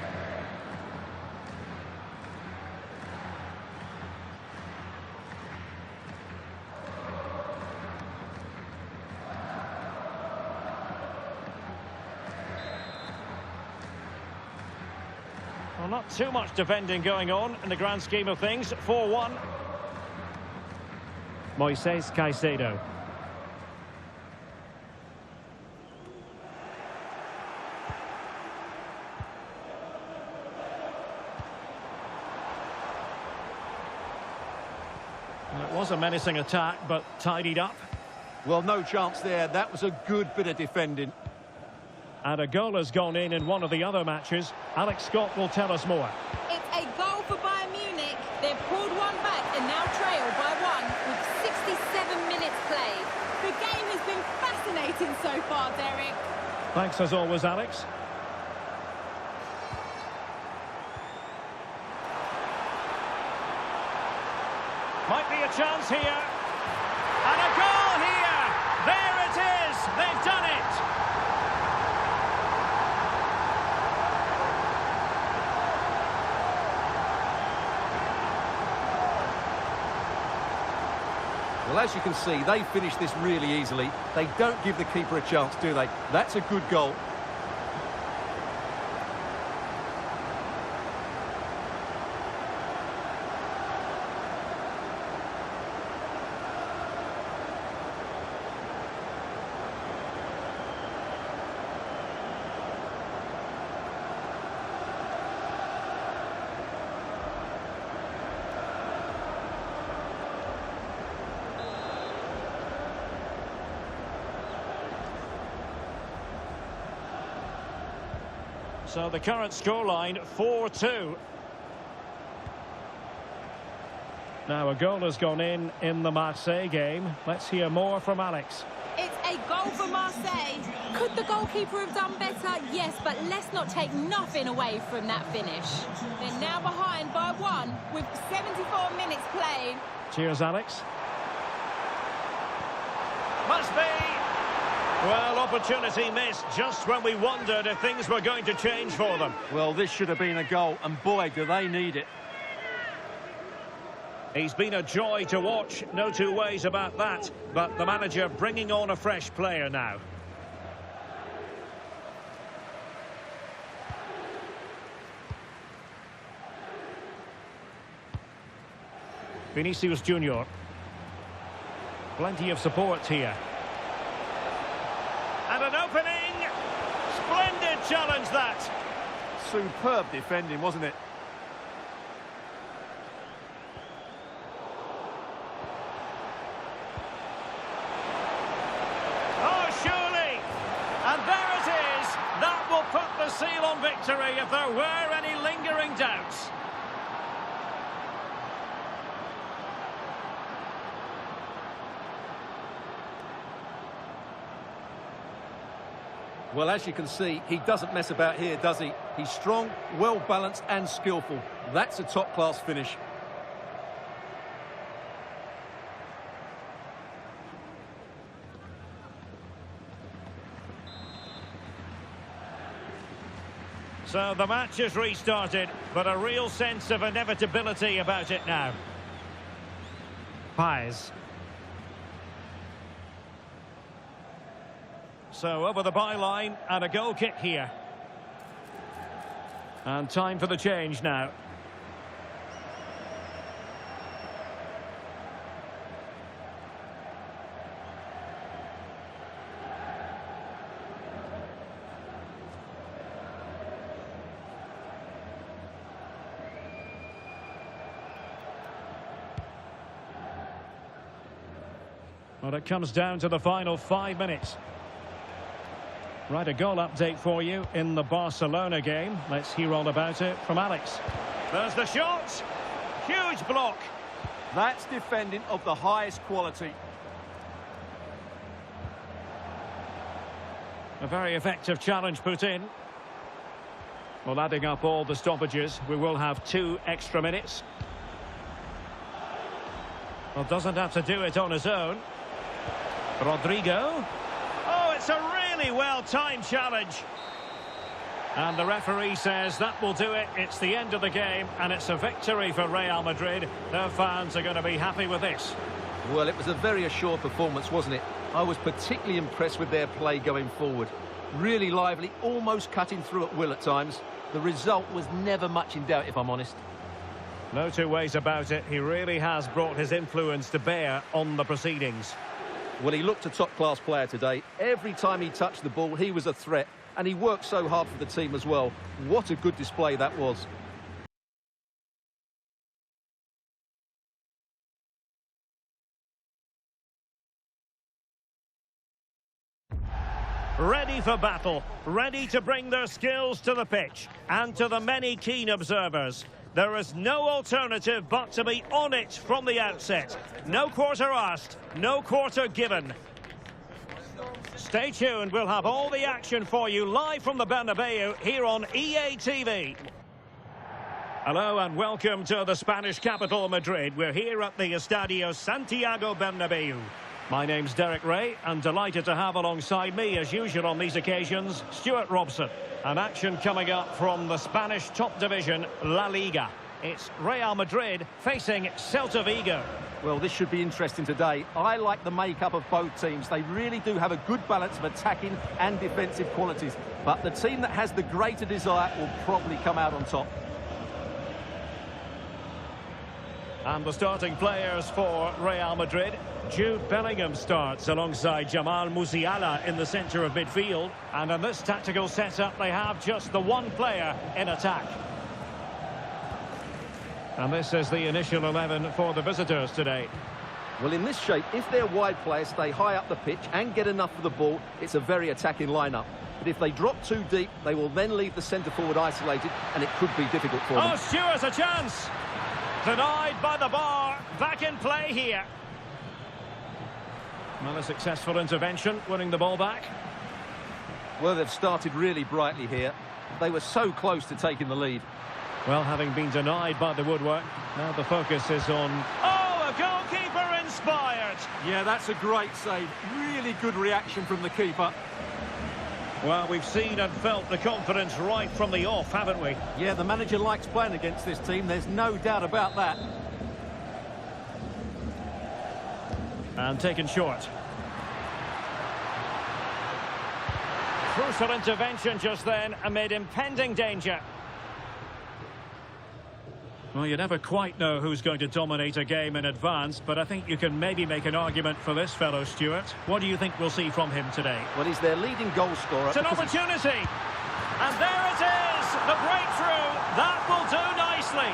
Well, not too much defending going on in the grand scheme of things. 4-1. Moises Caicedo. It was a menacing attack, but tidied up. Well, no chance there. That was a good bit of defending. And a goal has gone in one of the other matches. Alex Scott will tell us more. It's a goal for Bayern Munich. They've pulled one back and now trail by 1 with 67 minutes played. The game has been fascinating so far, Derek. Thanks as always, Alex. Might be a chance here. And a goal here. There it is. They've done it. Well, as you can see, they finish this really easily. They don't give the keeper a chance, do they? That's a good goal. So the current scoreline, 4-2. Now a goal has gone in the Marseille game. Let's hear more from Alex. It's a goal for Marseille. Could the goalkeeper have done better? Yes, but let's not take nothing away from that finish. They're now behind by 1 with 74 minutes played. Cheers, Alex. Must be. Well, opportunity missed just when we wondered if things were going to change for them. Well, this should have been a goal, and boy, do they need it. He's been a joy to watch, no two ways about that. But the manager bringing on a fresh player now. Vinicius Junior. Plenty of support here. And an opening. Splendid challenge, that. Superb defending, wasn't it? Oh, surely. And there it is. That will put the seal on victory if there were any lingering doubts. Well, as you can see, he doesn't mess about here, does he? He's strong, well-balanced and skillful. That's a top-class finish. So the match has restarted, but a real sense of inevitability about it now. Paez. So over the byline and a goal kick here. And time for the change now. Well, it comes down to the final 5 minutes. Right, a goal update for you in the Barcelona game. Let's hear all about it from Alex. There's the shot. Huge block. That's defending of the highest quality. A very effective challenge put in. Well, adding up all the stoppages, we will have 2 extra minutes. Well, doesn't have to do it on his own. Rodrigo. Oh, it's a really well-timed challenge. And the referee says that will do it. It's the end of the game, and it's a victory for Real Madrid. Their fans are going to be happy with this. Well, it was a very assured performance, wasn't it? I was particularly impressed with their play going forward. Really lively, almost cutting through at will at times. The result was never much in doubt, if I'm honest. No two ways about it. He really has brought his influence to bear on the proceedings. Well, he looked a top-class player today. Every time he touched the ball, he was a threat. And he worked so hard for the team as well. What a good display that was. Ready for battle, ready to bring their skills to the pitch. And to the many keen observers, there is no alternative but to be on it from the outset. No quarter asked, no quarter given. Stay tuned, we'll have all the action for you live from the Bernabeu here on EA TV. Hello and welcome to the Spanish capital, Madrid. We're here at the Estadio Santiago Bernabeu. My name's Derek Ray, and delighted to have alongside me, as usual on these occasions, Stuart Robson. An action coming up from the Spanish top division, La-Liga. It's Real Madrid facing Celta Vigo. Well, this should be interesting today. I like the makeup of both teams. They really do have a good balance of attacking and defensive qualities. But the team that has the greater desire will probably come out on top. And the starting players for Real Madrid. Jude Bellingham starts alongside Jamal Musiala in the centre of midfield. And in this tactical setup, they have just the one player in attack. And this is the initial 11 for the visitors today. Well, in this shape, if their wide players stay high up the pitch and get enough of the ball, it's a very attacking lineup. But if they drop too deep, they will then leave the centre-forward isolated, and it could be difficult for them. Oh, Stewart's a chance! Denied by the bar. Back in play here. Well, a successful intervention, winning the ball back. Well, they've started really brightly here. They were so close to taking the lead. Well, having been denied by the woodwork, now the focus is on... Oh, a goalkeeper inspired! Yeah, that's a great save. Really good reaction from the keeper. Well, we've seen and felt the confidence right from the off, haven't we? Yeah, the manager likes playing against this team. There's no doubt about that. And taken short. Crucial intervention just then amid impending danger. Well, you never quite know who's going to dominate a game in advance, but I think you can maybe make an argument for this fellow, Stuart. What do you think we'll see from him today? Well, he's their leading goal scorer. It's an opportunity! And there it is! The breakthrough! That will do nicely!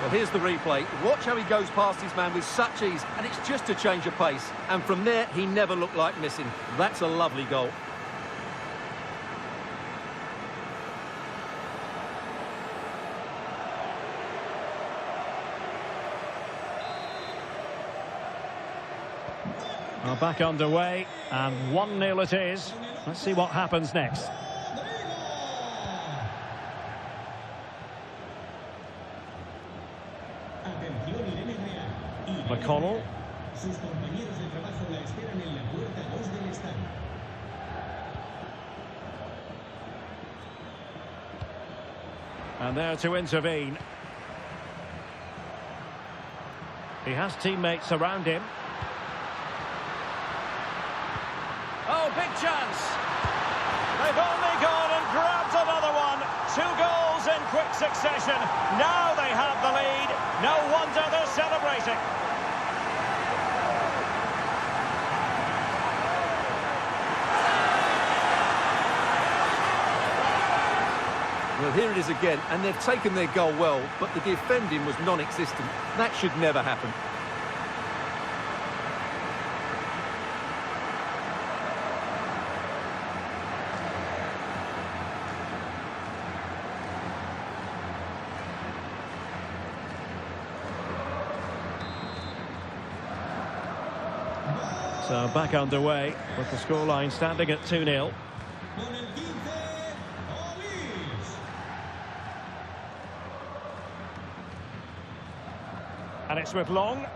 Well, here's the replay. Watch how he goes past his man with such ease, and it's just a change of pace. And from there, he never looked like missing. That's a lovely goal. Well, back underway, and 1-0 it is. Let's see what happens next. McConnell. And there to intervene. He has teammates around him. Oh, big chance. They've only gone and grabbed another one. 2 goals in quick succession. Now they have the lead. No wonder they're celebrating. Well, here it is again, and they've taken their goal well, but the defending was non-existent. That should never happen. So back underway with the scoreline standing at 2-0. And it's with Long.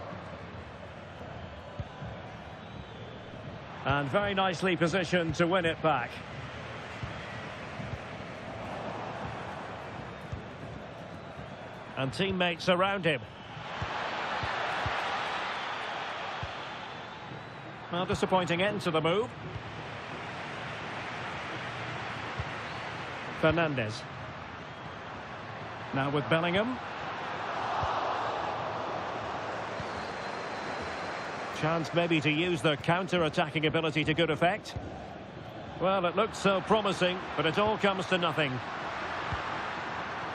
And very nicely positioned to win it back. And teammates around him. Well, disappointing end to the move. Fernandez. Now with Bellingham. Chance maybe to use their counter-attacking ability to good effect. Well, it looked so promising, but it all comes to nothing.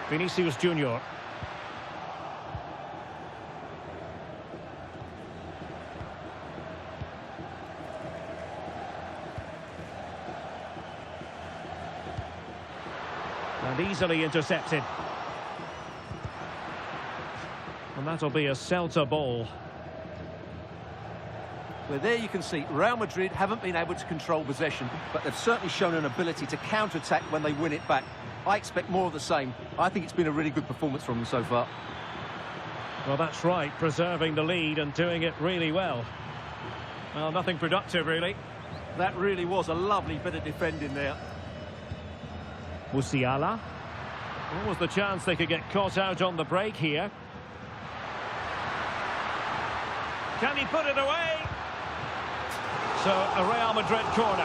Vinicius Junior. And easily intercepted. And that'll be a Celta ball. Well, there you can see Real Madrid haven't been able to control possession, but they've certainly shown an ability to counter-attack when they win it back. I expect more of the same. I think it's been a really good performance from them so far. Well, that's right, preserving the lead and doing it really well. Well, nothing productive, really. That really was a lovely bit of defending there. Musiala. What was the chance they could get caught out on the break here? Can he put it away? So, a Real Madrid corner.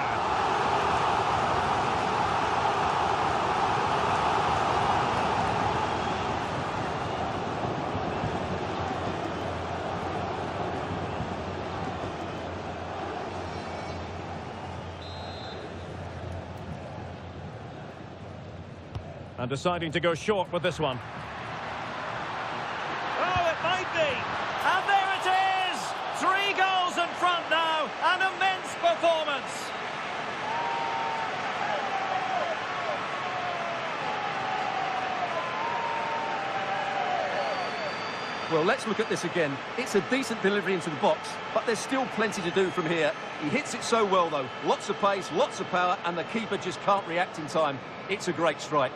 And deciding to go short with this one. Oh, it might be. And there it is! 3 goals in front now. An immense performance. Well, let's look at this again. It's a decent delivery into the box, but there's still plenty to do from here. He hits it so well, though. Lots of pace, lots of power, and the keeper just can't react in time. It's a great strike.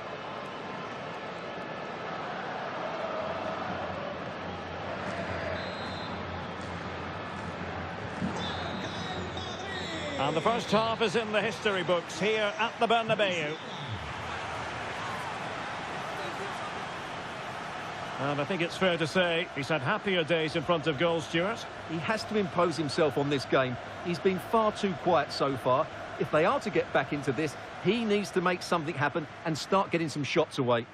And the first half is in the history books here at the Bernabeu. And I think it's fair to say he's had happier days in front of goal, Stuart. He has to impose himself on this game. He's been far too quiet so far. If they are to get back into this, he needs to make something happen and start getting some shots away.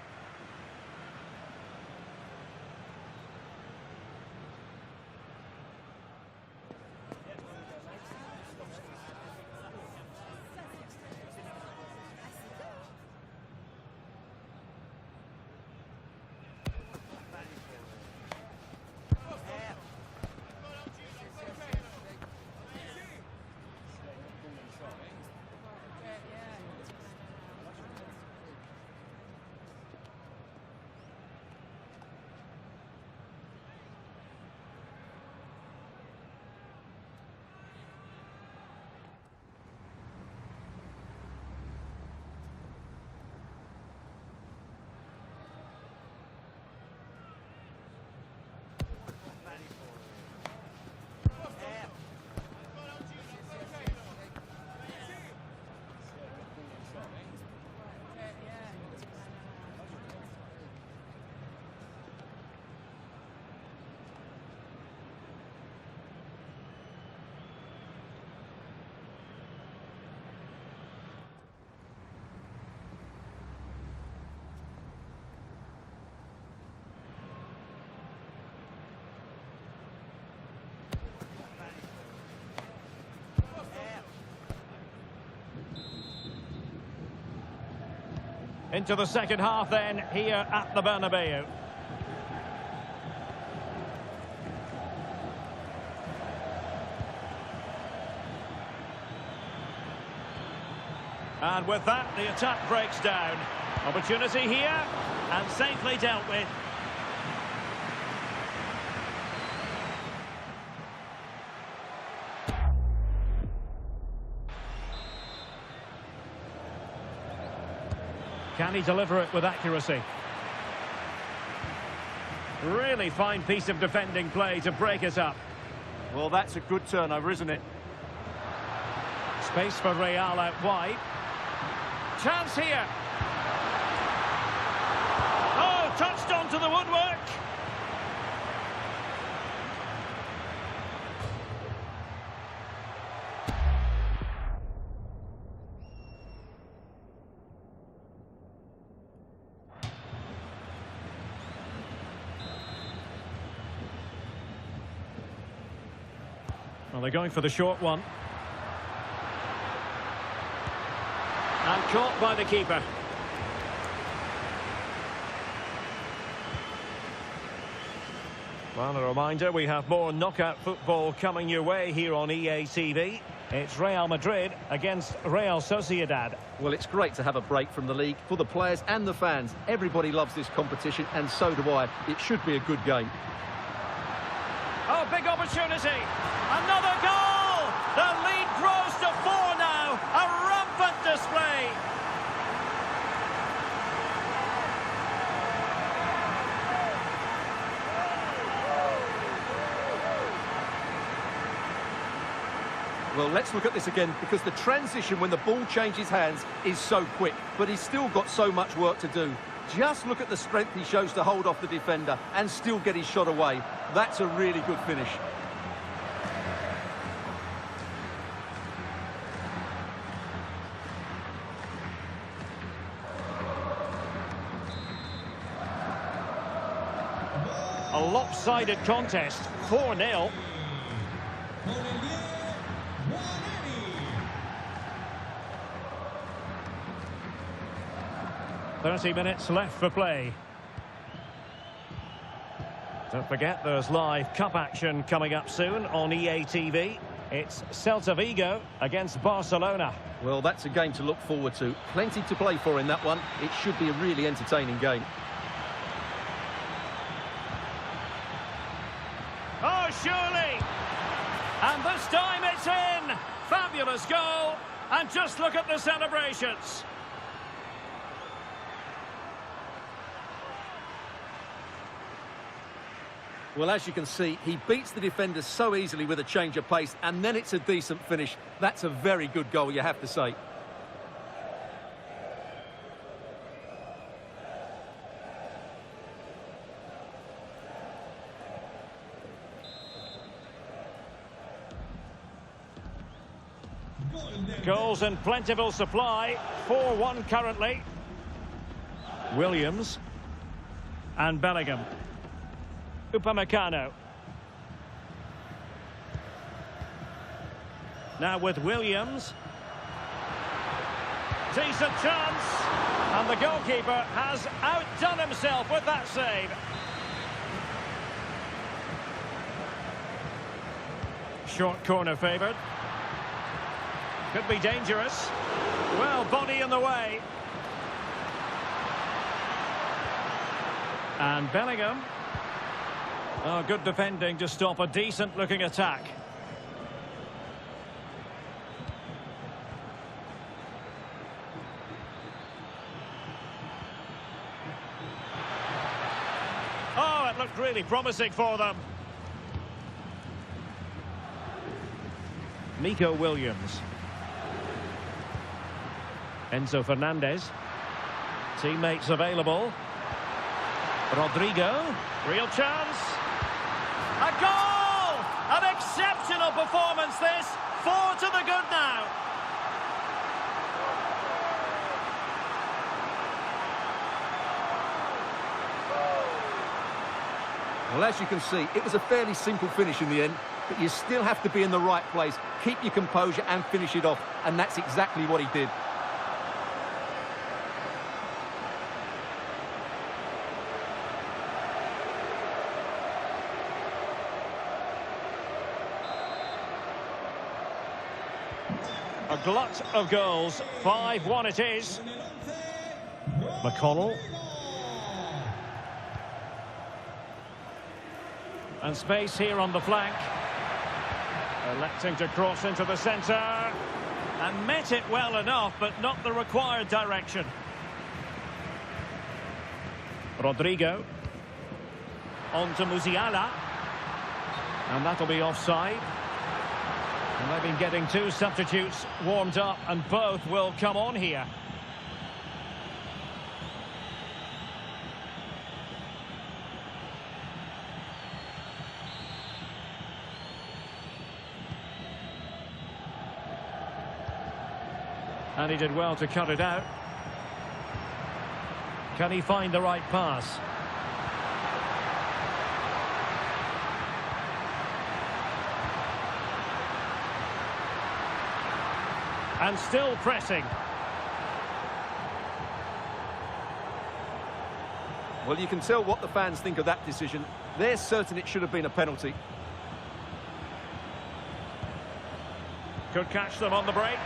Into the second half then, here at the Bernabeu. And with that, the attack breaks down. Opportunity here, and safely dealt with. Can he deliver it with accuracy? Really fine piece of defending play to break it up. Well, that's a good turnover, isn't it? Space for Real out wide. Chance here. Oh, touched onto the woodwork. Well, they're going for the short one. And caught by the keeper. Well, a reminder, we have more knockout football coming your way here on EA TV. It's Real Madrid against Real Sociedad. Well, it's great to have a break from the league for the players and the fans. Everybody loves this competition, and so do I. It should be a good game. Oh, big opportunity. Another goal! The lead grows to 4 now. A rampant display. Well, let's look at this again, because the transition when the ball changes hands is so quick, but he's still got so much work to do. Just look at the strength he shows to hold off the defender and still get his shot away. That's a really good finish. A lopsided contest, 4-0. 30 minutes left for play. Don't forget, there's live cup action coming up soon on EA TV. It's Seltaigo against Barcelona. Well, that's a game to look forward to. Plenty to play for in that one. It should be a really entertaining game. Oh, surely! And this time it's in! Fabulous goal! And just look at the celebrations. Well, as you can see, he beats the defender so easily with a change of pace, and then it's a decent finish. That's a very good goal, you have to say. Goals in plentiful supply. 4-1 currently. Williams. And Bellingham. Upamecano. Now with Williams. Decent chance. And the goalkeeper has outdone himself with that save. Short corner favoured. Could be dangerous. Well, body in the way. And Bellingham. Oh, good defending to stop a decent-looking attack. Oh, it looked really promising for them. Nico Williams. Enzo Fernandez. Teammates available. Rodrigo. Real chance. A goal! An exceptional performance this. 4 to the good now. Well, as you can see, it was a fairly simple finish in the end, but you still have to be in the right place, keep your composure and finish it off, and that's exactly what he did. A glut of goals. 5-1 it is. McConnell. And space here on the flank. Electing to cross into the centre. And met it well enough, but not the required direction. Rodrigo. On to Musiala. And that'll be offside. And they've been getting two substitutes warmed up, and both will come on here. And he did well to cut it out. Can he find the right pass? And still pressing. Well, you can tell what the fans think of that decision. They're certain it should have been a penalty. Could catch them on the break.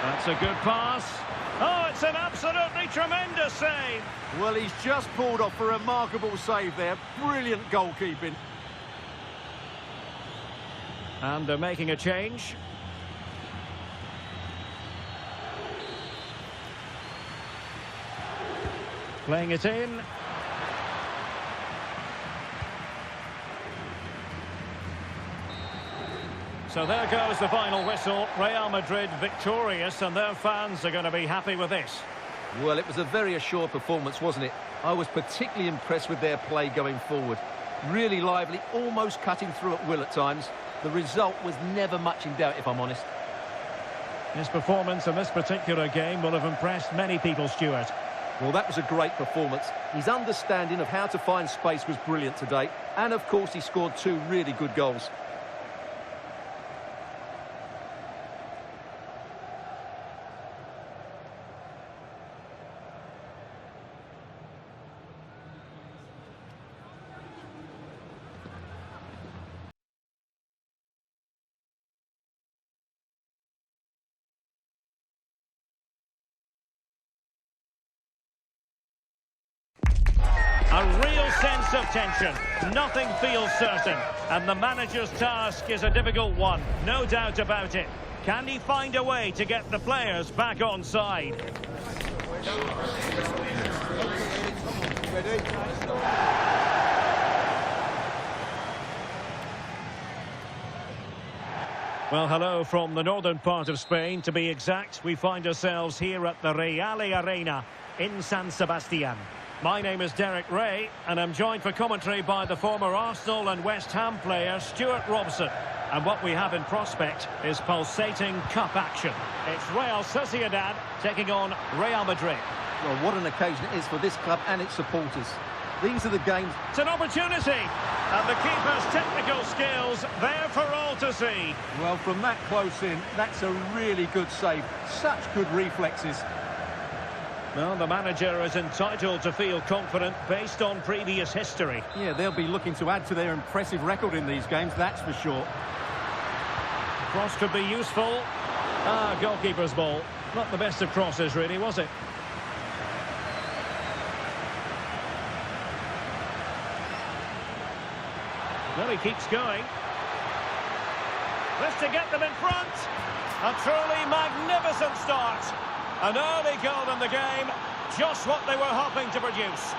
That's a good pass. Oh, it's an absolutely tremendous save. Well, he's just pulled off a remarkable save there. Brilliant goalkeeping. And they're making a change. Playing it in. So there goes the final whistle. Real Madrid victorious, and their fans are going to be happy with this. Well, it was a very assured performance, wasn't it? I was particularly impressed with their play going forward. Really lively, almost cutting through at will at times. The result was never much in doubt, if I'm honest. His performance in this particular game will have impressed many people, Stuart. Well, that was a great performance. His understanding of how to find space was brilliant today. And, of course, he scored two really good goals. A real sense of tension. Nothing feels certain. And the manager's task is a difficult one. No doubt about it. Can he find a way to get the players back on side? Well, hello from the northern part of Spain. To be exact, we find ourselves here at the Real Arena in San Sebastian. My name is Derek Ray, and I'm joined for commentary by the former Arsenal and West Ham player Stuart Robson. And what we have in prospect is pulsating cup action. It's Real Sociedad taking on Real Madrid. Well, what an occasion it is for this club and its supporters. These are the games. It's an opportunity, and the keeper's technical skills there for all to see. Well, from that close in, that's a really good save. Such good reflexes. Well, the manager is entitled to feel confident based on previous history. Yeah, they'll be looking to add to their impressive record in these games, that's for sure. Cross could be useful. Goalkeeper's ball. Not the best of crosses, really, was it? Well, he keeps going. This to get them in front. A truly magnificent start. An early goal in the game, just what they were hoping to produce.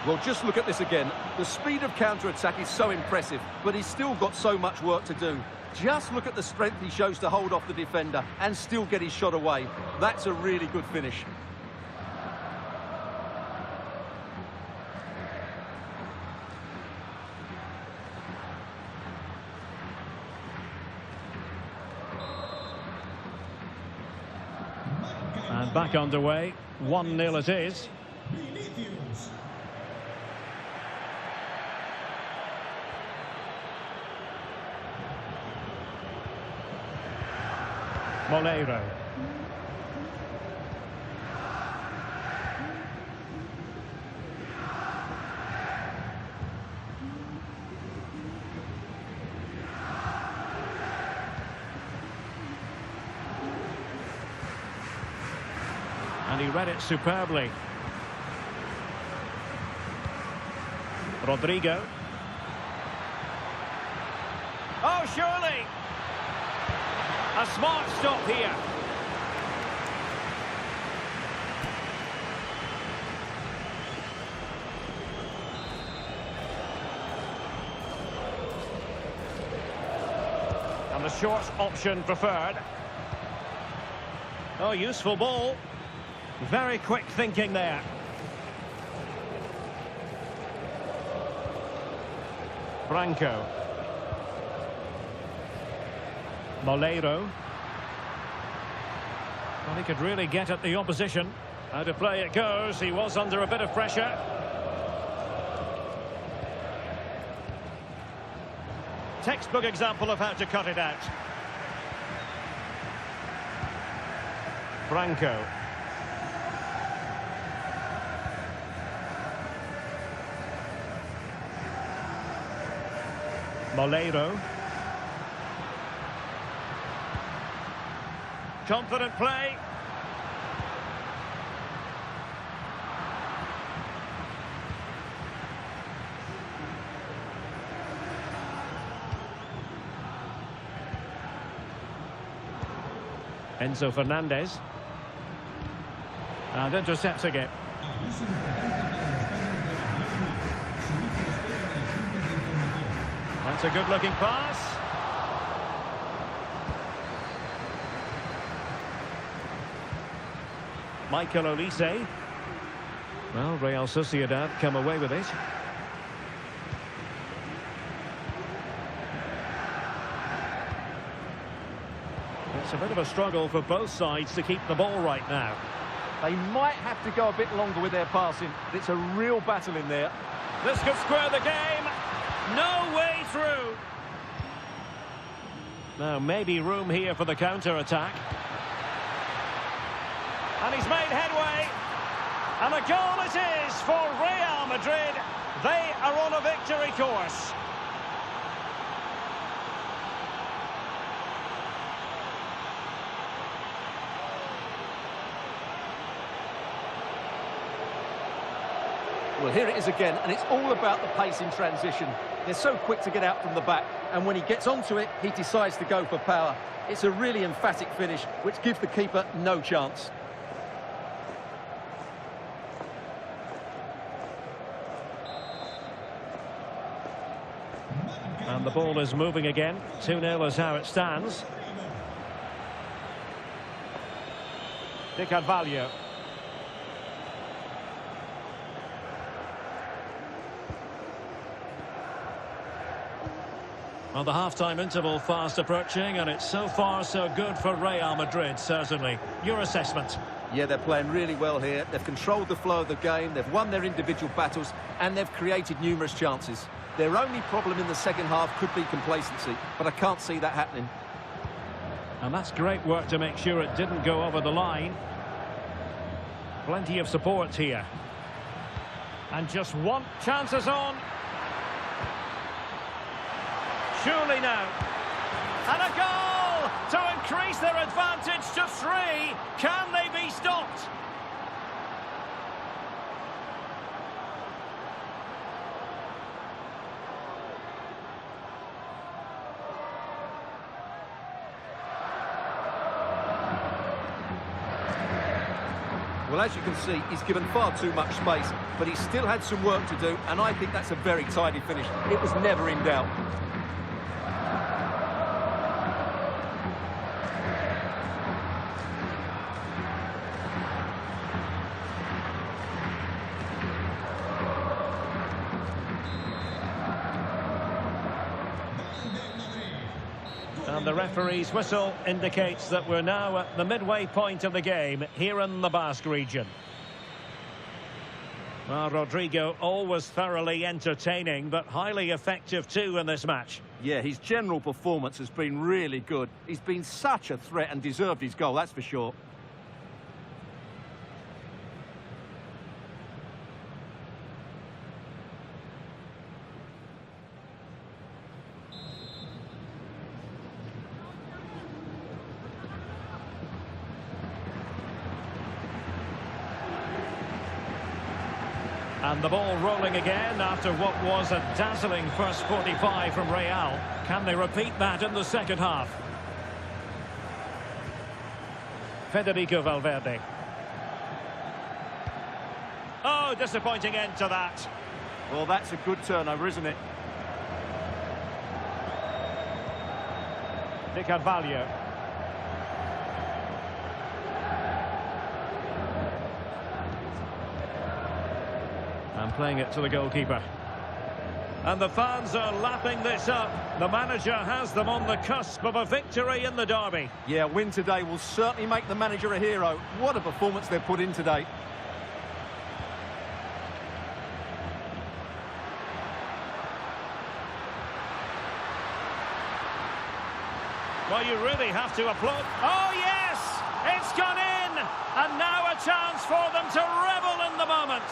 Well, just look at this again. The speed of counter-attack is so impressive, but he's still got so much work to do. Just look at the strength he shows to hold off the defender and still get his shot away. That's a really good finish. And back underway, 1-0 it is. Moleiro. And he read it superbly. Rodrigo. Oh, surely! A smart stop here. And the short option preferred. Oh, useful ball. Very quick thinking there. Franco. Moleiro. Well, he could really get at the opposition. How to play it goes. He was under a bit of pressure. Textbook example of how to cut it out. Franco. Moleiro. Confident play. Enzo Fernandez. And intercepting it. That's a good-looking pass. Michael Elchce. Well, Real Sociedad come away with it. It's a bit of a struggle for both sides to keep the ball right now. They might have to go a bit longer with their passing. It's a real battle in there. This could square the game. No way through. Now, maybe room here for the counter-attack. And he's made headway. And a goal it is for Real Madrid. They are on a victory course. Well, here it is again, and it's all about the pace in transition. They're so quick to get out from the back, and when he gets onto it, he decides to go for power. It's a really emphatic finish, which gives the keeper no chance. And the ball is moving again. 2-0 is how it stands. De Carvalho. Well, the half-time interval fast approaching, and it's so far so good for Real Madrid, certainly. Your assessment? Yeah, they're playing really well here. They've controlled the flow of the game, they've won their individual battles, and they've created numerous chances. Their only problem in the second half could be complacency, but I can't see that happening. And that's great work to make sure it didn't go over the line. Plenty of support here. And just one chances on. Surely now. And a goal to increase their advantage to 3. Can they be stopped? Well, as you can see, he's given far too much space, but he still had some work to do, and I think that's a very tidy finish. It was never in doubt. And the referee's whistle indicates that we're now at the midway point of the game here in the Basque region. Well, Rodrigo always thoroughly entertaining, but highly effective too in this match. Yeah, his general performance has been really good. He's been such a threat and deserved his goal, that's for sure. And the ball rolling again after what was a dazzling first 45 from Real. Can they repeat that in the second half? Federico Valverde. Oh, disappointing end to that. Well, that's a good turnover, isn't it? De Carvalho. And playing it to the goalkeeper. And the fans are lapping this up. The manager has them on the cusp of a victory in the derby. Yeah, win today will certainly make the manager a hero. What a performance they've put in today. Well, you really have to applaud. Oh, yes! It's gone in! And now a chance for them to revel in the moment.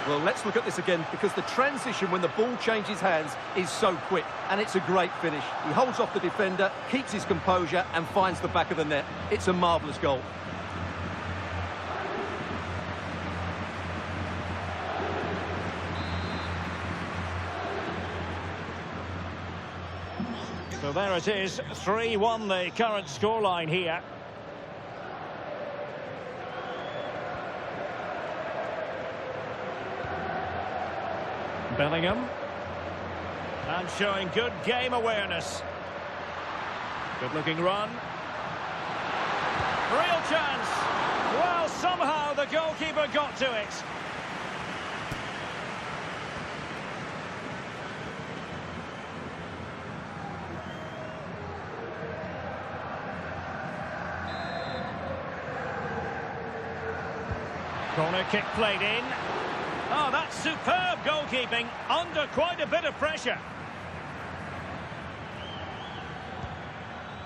Well, let's look at this again, because the transition when the ball changes hands is so quick, and it's a great finish. He holds off the defender, keeps his composure, and finds the back of the net. It's a marvellous goal. So there it is, 3-1 the current scoreline here. Bellingham. And showing good game awareness. Good looking run. Real chance. Well, somehow the goalkeeper got to it. Corner kick played in. Oh, that's superb goalkeeping under quite a bit of pressure.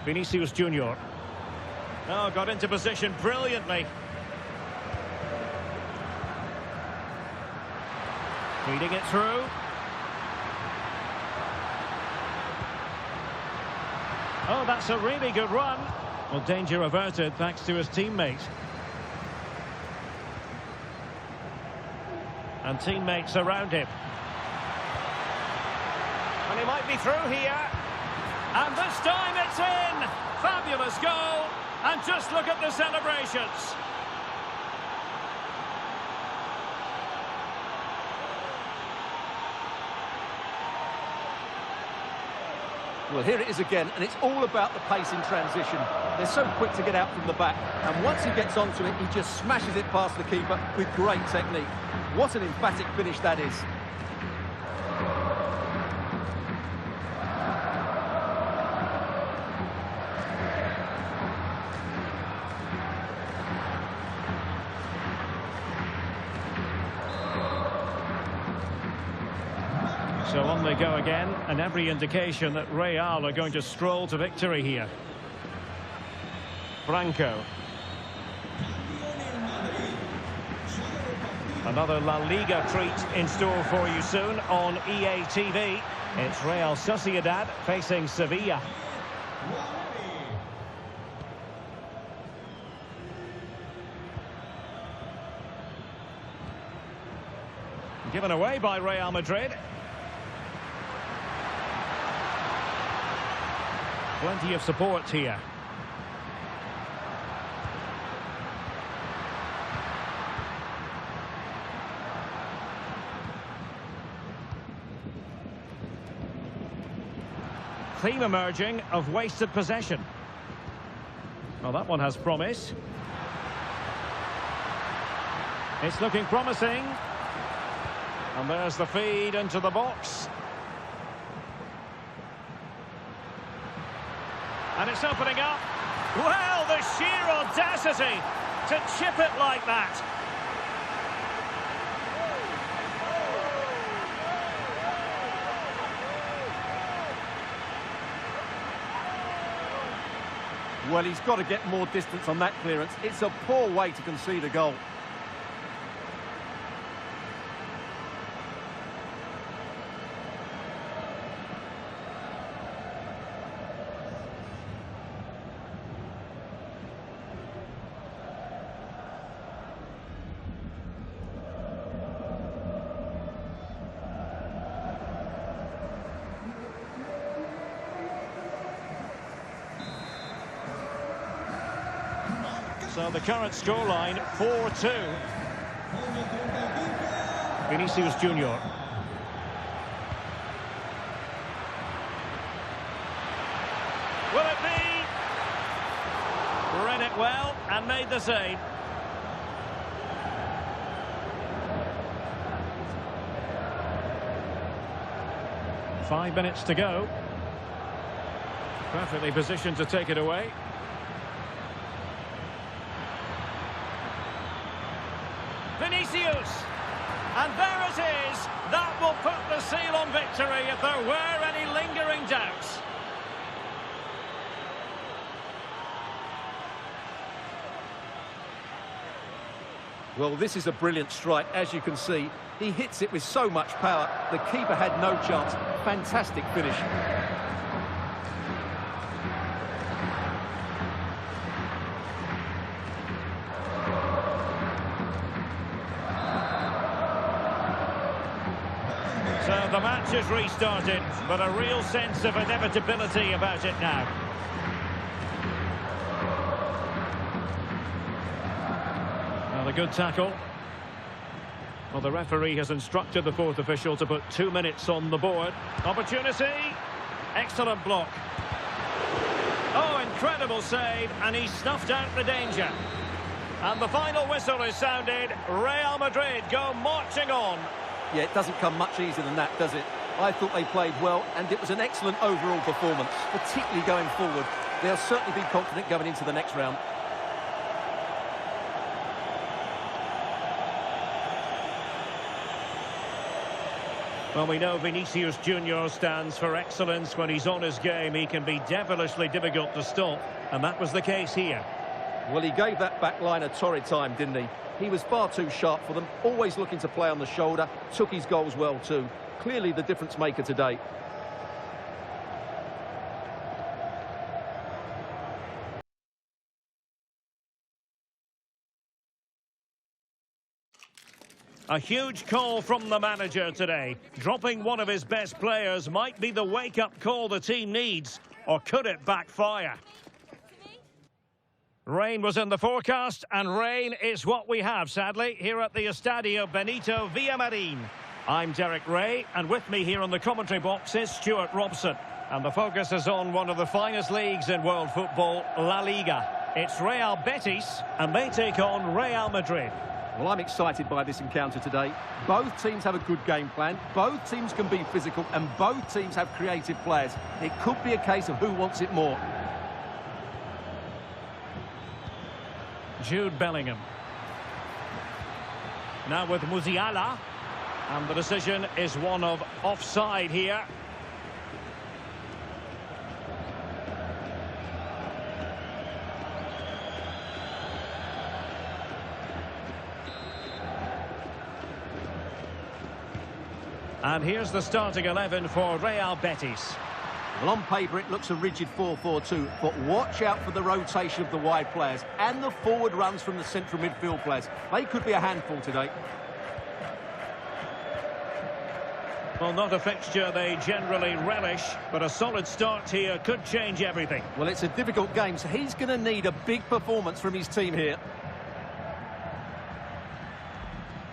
Vinicius Junior. Oh, got into position brilliantly. Feeding it through. Oh, that's a really good run. Well, danger averted thanks to his teammate. And teammates around him. And he might be through here. And this time it's in! Fabulous goal! And just look at the celebrations. Well, here it is again, and it's all about the pace in transition. They're so quick to get out from the back, and once he gets onto it, he just smashes it past the keeper with great technique. What an emphatic finish that is. So on they go again, and every indication that Real are going to stroll to victory here. Franco. Another La Liga treat in store for you soon on EA TV. It's Real Sociedad facing Sevilla. Given away by Real Madrid. Plenty of support here. Theme emerging of wasted possession. Well, that one has promise. It's looking promising. And there's the feed into the box. And it's opening up. Well, the sheer audacity to chip it like that. Well, he's got to get more distance on that clearance. It's a poor way to concede a goal. So the current scoreline, 4-2. Vinicius Junior. Will it be? Read it well and made the save. Five minutes to go. Perfectly positioned to take it away. Vinicius, and there it is. That will put the seal on victory if there were any lingering doubts. Well, this is a brilliant strike. As you can see, he hits it with so much power. The keeper had no chance. Fantastic finish. So the match has restarted, but a real sense of inevitability about it now. Well, a good tackle. Well, the referee has instructed the fourth official to put 2 minutes on the board. Opportunity. Excellent block. Oh, incredible save, and he snuffed out the danger. And the final whistle is sounded. Real Madrid go marching on. Yeah, it doesn't come much easier than that, does it? I thought they played well, and it was an excellent overall performance, particularly going forward. They'll certainly be confident going into the next round. Well, we know Vinicius Junior stands for excellence. When he's on his game, he can be devilishly difficult to stop, and that was the case here. Well, he gave that back line a torrid time, didn't he? He was far too sharp for them, always looking to play on the shoulder, took his goals well too. Clearly the difference maker today. A huge call from the manager today. Dropping one of his best players might be the wake-up call the team needs, or could it backfire? Rain was in the forecast, and rain is what we have, sadly, here at the Estadio Benito Villamarín. I'm Derek Ray, and with me here on the commentary box is Stuart Robson. And the focus is on one of the finest leagues in world football, La Liga. It's Real Betis, and they take on Real Madrid. Well, I'm excited by this encounter today. Both teams have a good game plan, both teams can be physical, and both teams have creative players. It could be a case of who wants it more. Jude Bellingham. Now with Musiala. And the decision is one of offside here. And here's the starting 11 for Real Betis. Well, on paper, it looks a rigid 4-4-2, but watch out for the rotation of the wide players and the forward runs from the central midfield players. They could be a handful today. Well, not a fixture they generally relish, but a solid start here could change everything. Well, it's a difficult game, so he's going to need a big performance from his team here.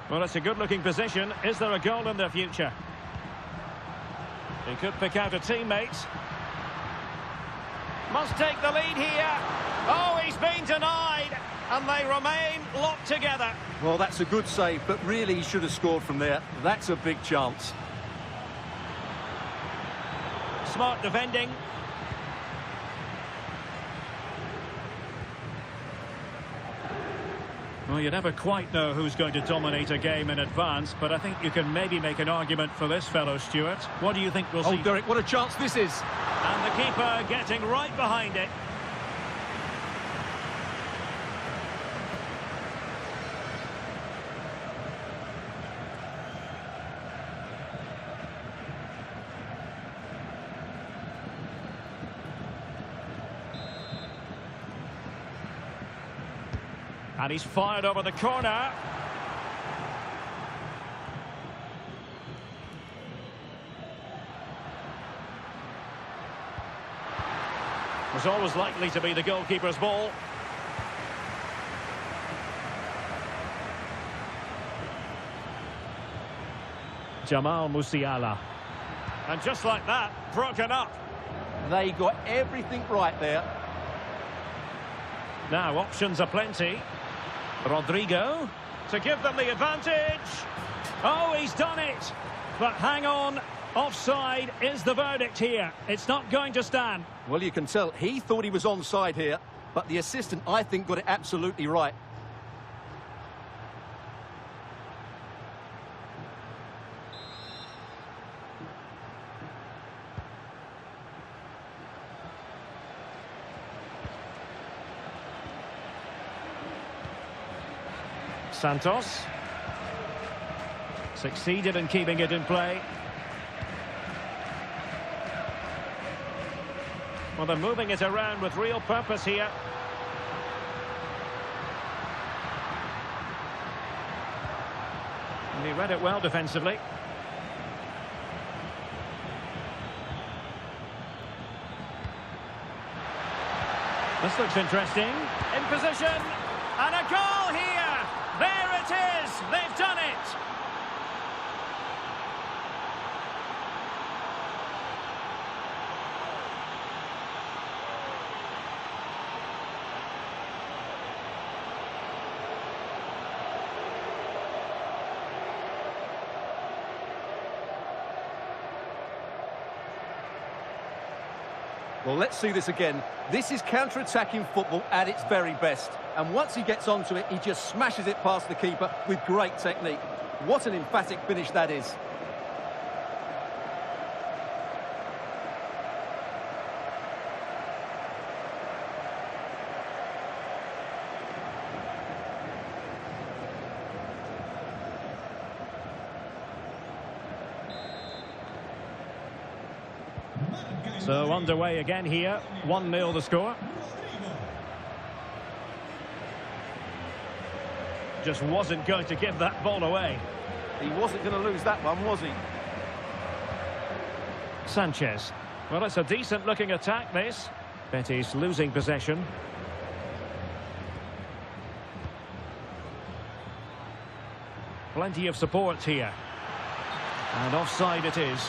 Well, it's a good-looking position. Is there a goal in their future? He could pick out a teammate. Must take the lead here. Oh, he's been denied. And they remain locked together. Well, that's a good save, but really he should have scored from there. That's a big chance. Smart defending. Well, you never quite know who's going to dominate a game in advance, but I think you can maybe make an argument for this fellow, Stuart. What do you think we'll see? Oh, Derek, what a chance this is. And the keeper getting right behind it. And he's fired over the corner. Was always likely to be the goalkeeper's ball. Jamal Musiala. And just like that, broken up. They got everything right there. Now, options are plenty. Rodrigo to give them the advantage. Oh, he's done it. But hang on, offside is the verdict here. It's not going to stand. Well, you can tell he thought he was onside here, but the assistant, I think, got it absolutely right. Santos succeeded in keeping it in play. Well, they're moving it around with real purpose here. And he read it well defensively. This looks interesting. In position. And a goal here. There it is! They've done it! Well, let's see this again. This is counter-attacking football at its very best. And once he gets onto it, he just smashes it past the keeper with great technique. What an emphatic finish that is. So underway again here, 1-0 the score. Just wasn't going to give that ball away. He wasn't going to lose that one, was he? Sanchez. Well, it's a decent looking attack, this. Betis losing possession. Plenty of support here. And offside it is.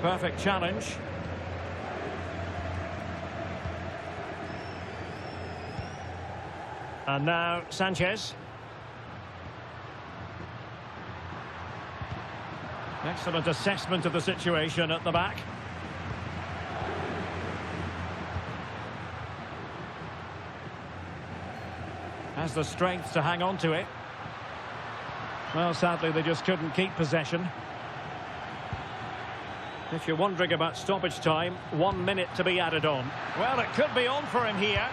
Perfect challenge. And now Sanchez. Excellent assessment of the situation at the back. Has the strength to hang on to it. Well, sadly, they just couldn't keep possession. If you're wondering about stoppage time, 1 minute to be added on. Well, it could be on for him here.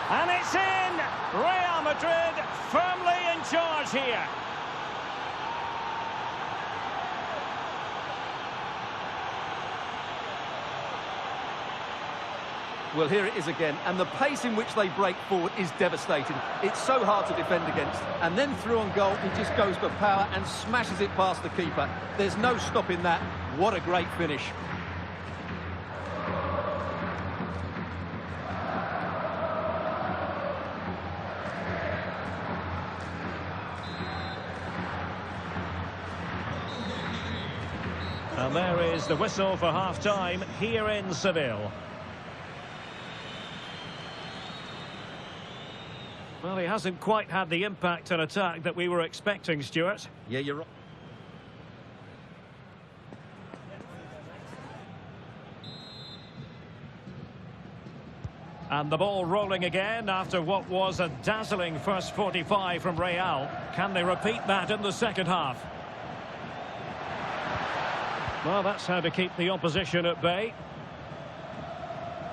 And it's in! Real Madrid firmly in charge here. Well, here it is again, and the pace in which they break forward is devastating. It's so hard to defend against. And then through on goal, he just goes for power and smashes it past the keeper. There's no stopping that. What a great finish. And there is the whistle for half-time here in Seville. Well, he hasn't quite had the impact and attack that we were expecting, Stuart. Yeah, you're right. And the ball rolling again after what was a dazzling first 45 from Real. Can they repeat that in the second half? Well, that's how to keep the opposition at bay.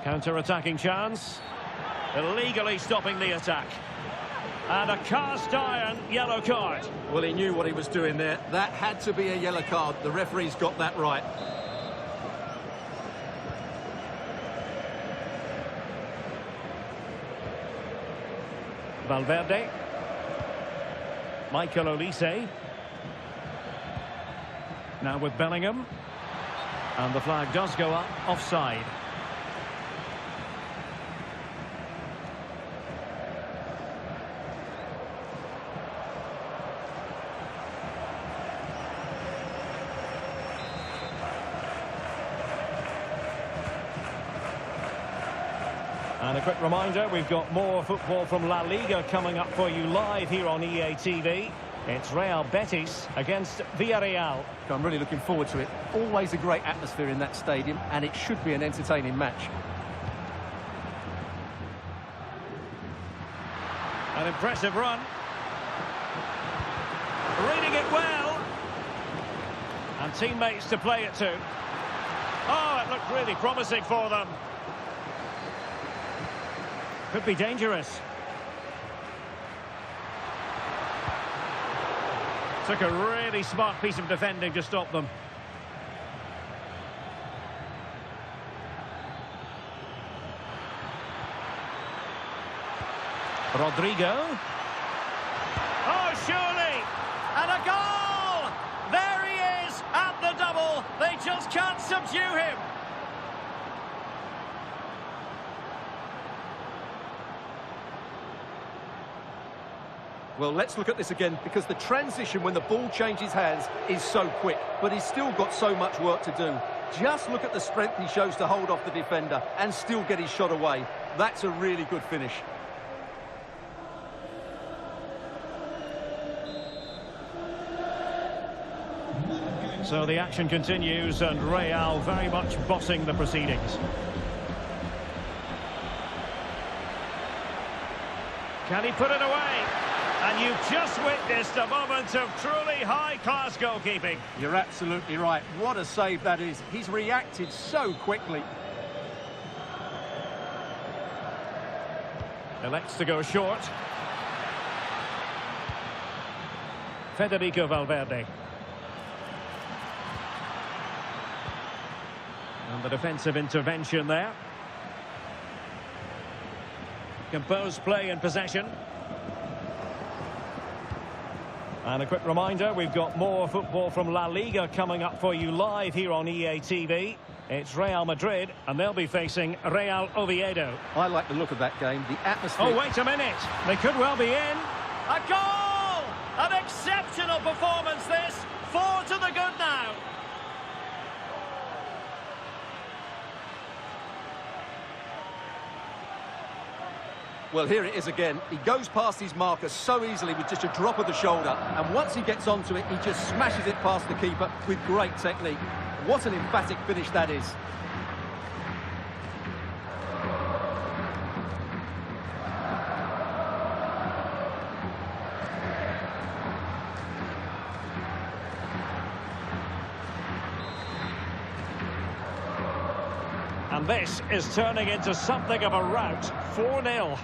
Counter-attacking chance. Illegally stopping the attack. And a cast-iron yellow card. Well, he knew what he was doing there. That had to be a yellow card. The referee's got that right. Valverde. Michael Elchce. Now with Bellingham. And the flag does go up, offside. And a quick reminder, we've got more football from La Liga coming up for you live here on EA TV. It's Real Betis against Villarreal. I'm really looking forward to it. Always a great atmosphere in that stadium, and it should be an entertaining match. An impressive run. Reading it well. And teammates to play it to. Oh, it looked really promising for them. Could be dangerous. Took a really smart piece of defending to stop them. Rodrigo. Oh, surely! And a goal! There he is at the double. They just can't subdue him. Well, let's look at this again, because the transition when the ball changes hands is so quick, but he's still got so much work to do. Just look at the strength he shows to hold off the defender and still get his shot away. That's a really good finish. So the action continues and Real very much bossing the proceedings. Can he put it away? And you've just witnessed a moment of truly high-class goalkeeping. You're absolutely right. What a save that is. He's reacted so quickly. Elects to go short. Federico Valverde. And the defensive intervention there. Composed play in possession. And a quick reminder, we've got more football from La Liga coming up for you live here on EA TV. It's Real Madrid, and they'll be facing Real Oviedo. I like the look of that game, the atmosphere. Oh, wait a minute. They could well be in. A goal! An exceptional performance, this. 4 to the good now. Well, here it is again. He goes past his marker so easily with just a drop of the shoulder. And once he gets onto it, he just smashes it past the keeper with great technique. What an emphatic finish that is. And this is turning into something of a rout. 4-0.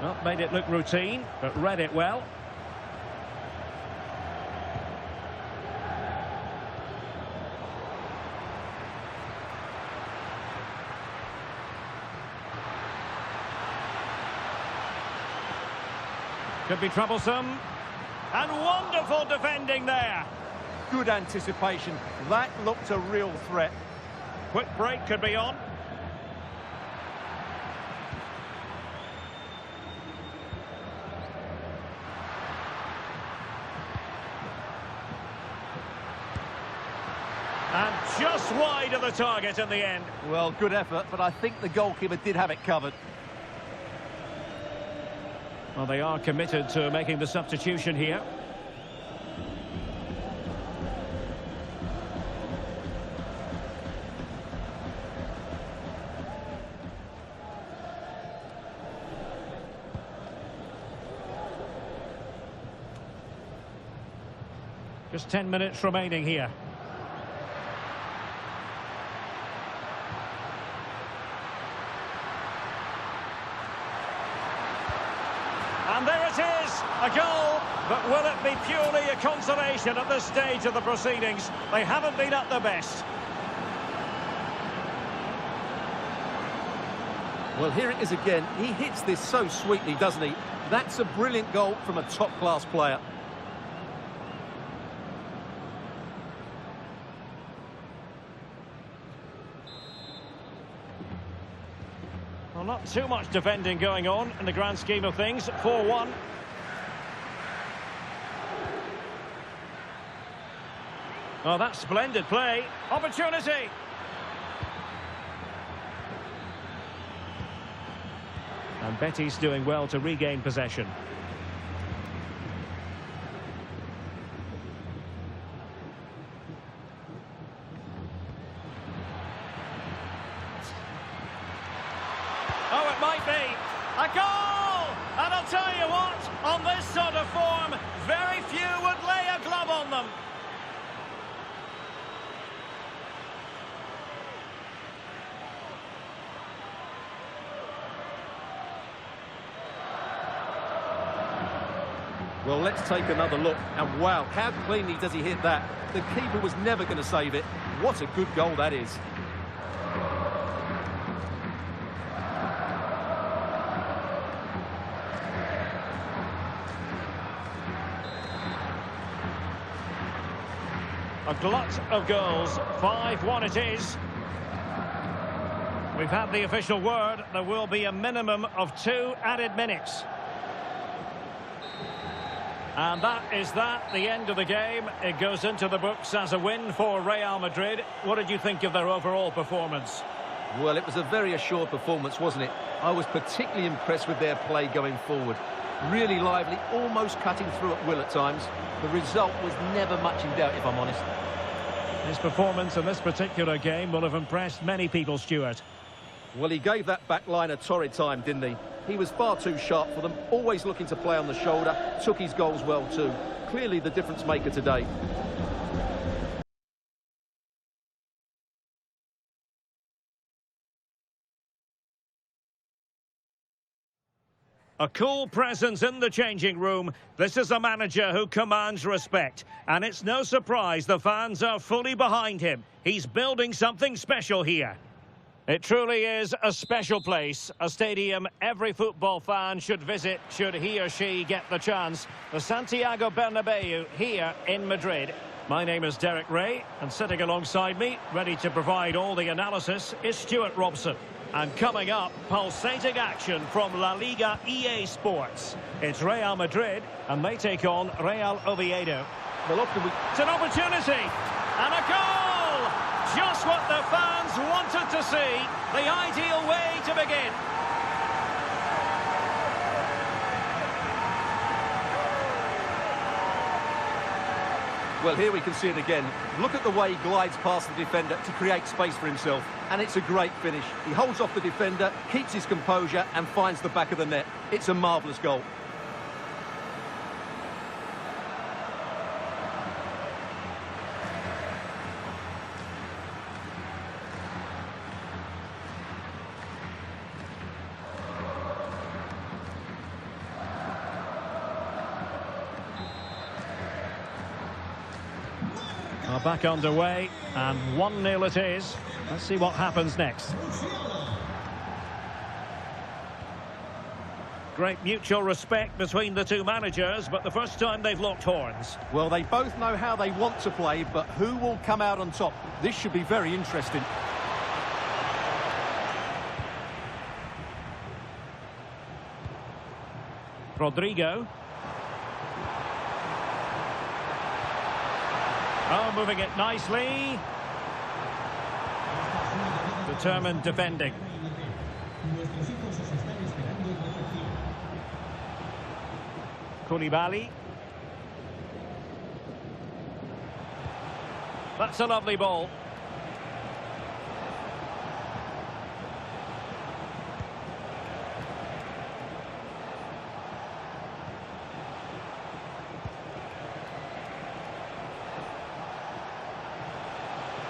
Well, made it look routine, but read it well. Could be troublesome. And wonderful defending there. Good anticipation. That looked a real threat. Quick break could be on. And just wide of the target in the end. Well, good effort, but I think the goalkeeper did have it covered. Well, they are committed to making the substitution here. Just 10 minutes remaining here. And there it is, a goal, but will it be purely a consolation at this stage of the proceedings? They haven't been at their best. Well, here it is again. He hits this so sweetly, doesn't he? That's a brilliant goal from a top-class player. Well, not too much defending going on in the grand scheme of things. 4-1. Oh, that's splendid play. Opportunity. And Betis doing well to regain possession. Oh, it might be a goal! And I'll tell you what, on this sort of form, very few would lay a glove on them. Well, let's take another look. And wow, how cleanly does he hit that? The keeper was never going to save it. What a good goal that is. A glut of goals. 5-1 it is. We've had the official word. There will be a minimum of 2 added minutes. And that is that, the end of the game. It goes into the books as a win for Real Madrid. What did you think of their overall performance? Well, it was a very assured performance, wasn't it? I was particularly impressed with their play going forward. Really lively, almost cutting through at will at times. The result was never much in doubt, if I'm honest. His performance in this particular game will have impressed many people, Stuart. Well, he gave that back line a torrid time, didn't he? He was far too sharp for them, always looking to play on the shoulder, took his goals well too. Clearly the difference maker today. A cool presence in the changing room. This is a manager who commands respect. And it's no surprise the fans are fully behind him. He's building something special here. It truly is a special place, a stadium every football fan should visit should he or she get the chance. The Santiago Bernabeu here in Madrid. My name is Derek Ray, and sitting alongside me, ready to provide all the analysis, is Stuart Robson. And coming up, pulsating action from La Liga EA Sports. It's Real Madrid, and they take on Real Oviedo. Well, it's an opportunity, and a goal! Just what the fans wanted to see, the ideal way to begin. Well, here we can see it again. Look at the way he glides past the defender to create space for himself. And it's a great finish. He holds off the defender, keeps his composure and finds the back of the net. It's a marvellous goal. Back underway, and 1-0 it is. Let's see what happens next. Great mutual respect between the two managers, but the first time they've locked horns. Well, they both know how they want to play, but who will come out on top? This should be very interesting. Rodrigo. Oh, moving it nicely. determined defending. Koulibaly. That's a lovely ball.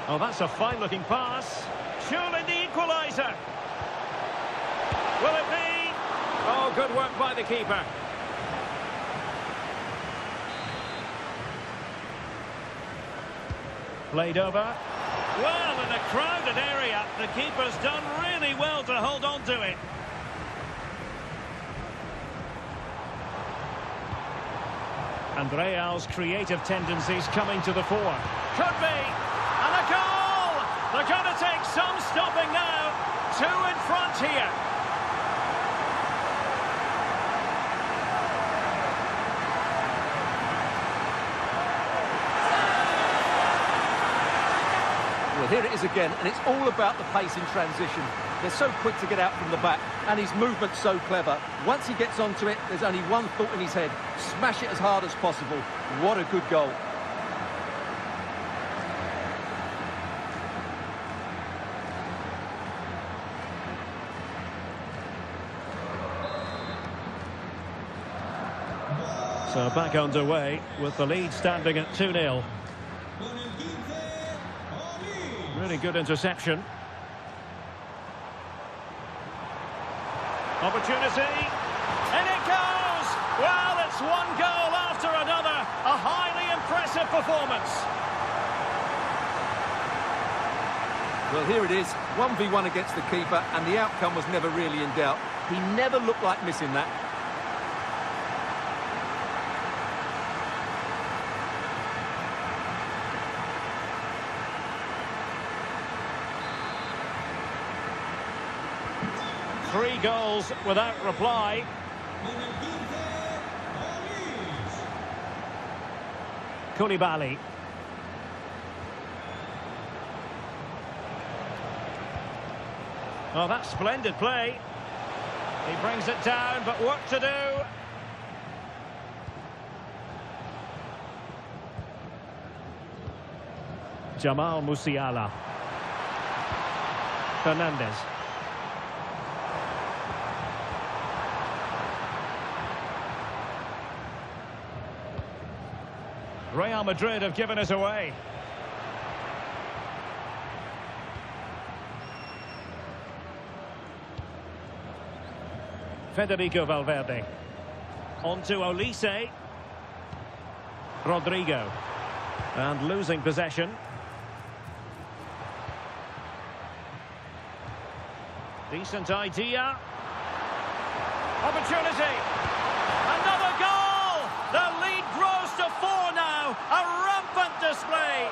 Oh, that's a fine-looking pass. Surely the equaliser. Will it be? Oh, good work by the keeper. Played over. Well, in a crowded area, the keeper's done really well to hold on to it. And Real's creative tendencies coming to the fore. Could be. And a goal! They're going to take some stopping now. 2 in front here. Well, here it is again, and it's all about the pace in transition. They're so quick to get out from the back, and his movement's so clever. Once he gets onto it, there's only one thought in his head. Smash it as hard as possible. What a good goal. So back underway with the lead standing at 2-0. Really good interception. Opportunity. And it goes! Well, it's one goal after another. A highly impressive performance. Well, here it is. 1v1 against the keeper, and the outcome was never really in doubt. He never looked like missing that. Three goals without reply. Koulibaly. Oh, that's splendid play. He brings it down, but work to do. Jamal Musiala. Fernandez. Real Madrid have given us away. Federico Valverde. On to Elchce. Rodrigo. And losing possession. Decent idea. Opportunity. Another goal! The lead grows to 4 now. A rampant display.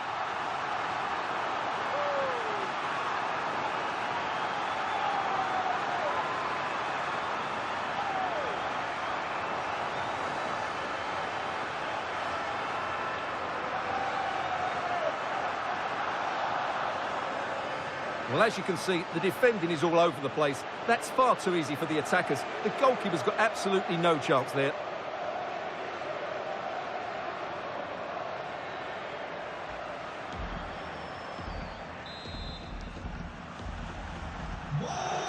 Well, as you can see, the defending is all over the place. That's far too easy for the attackers. The goalkeeper's got absolutely no chance there.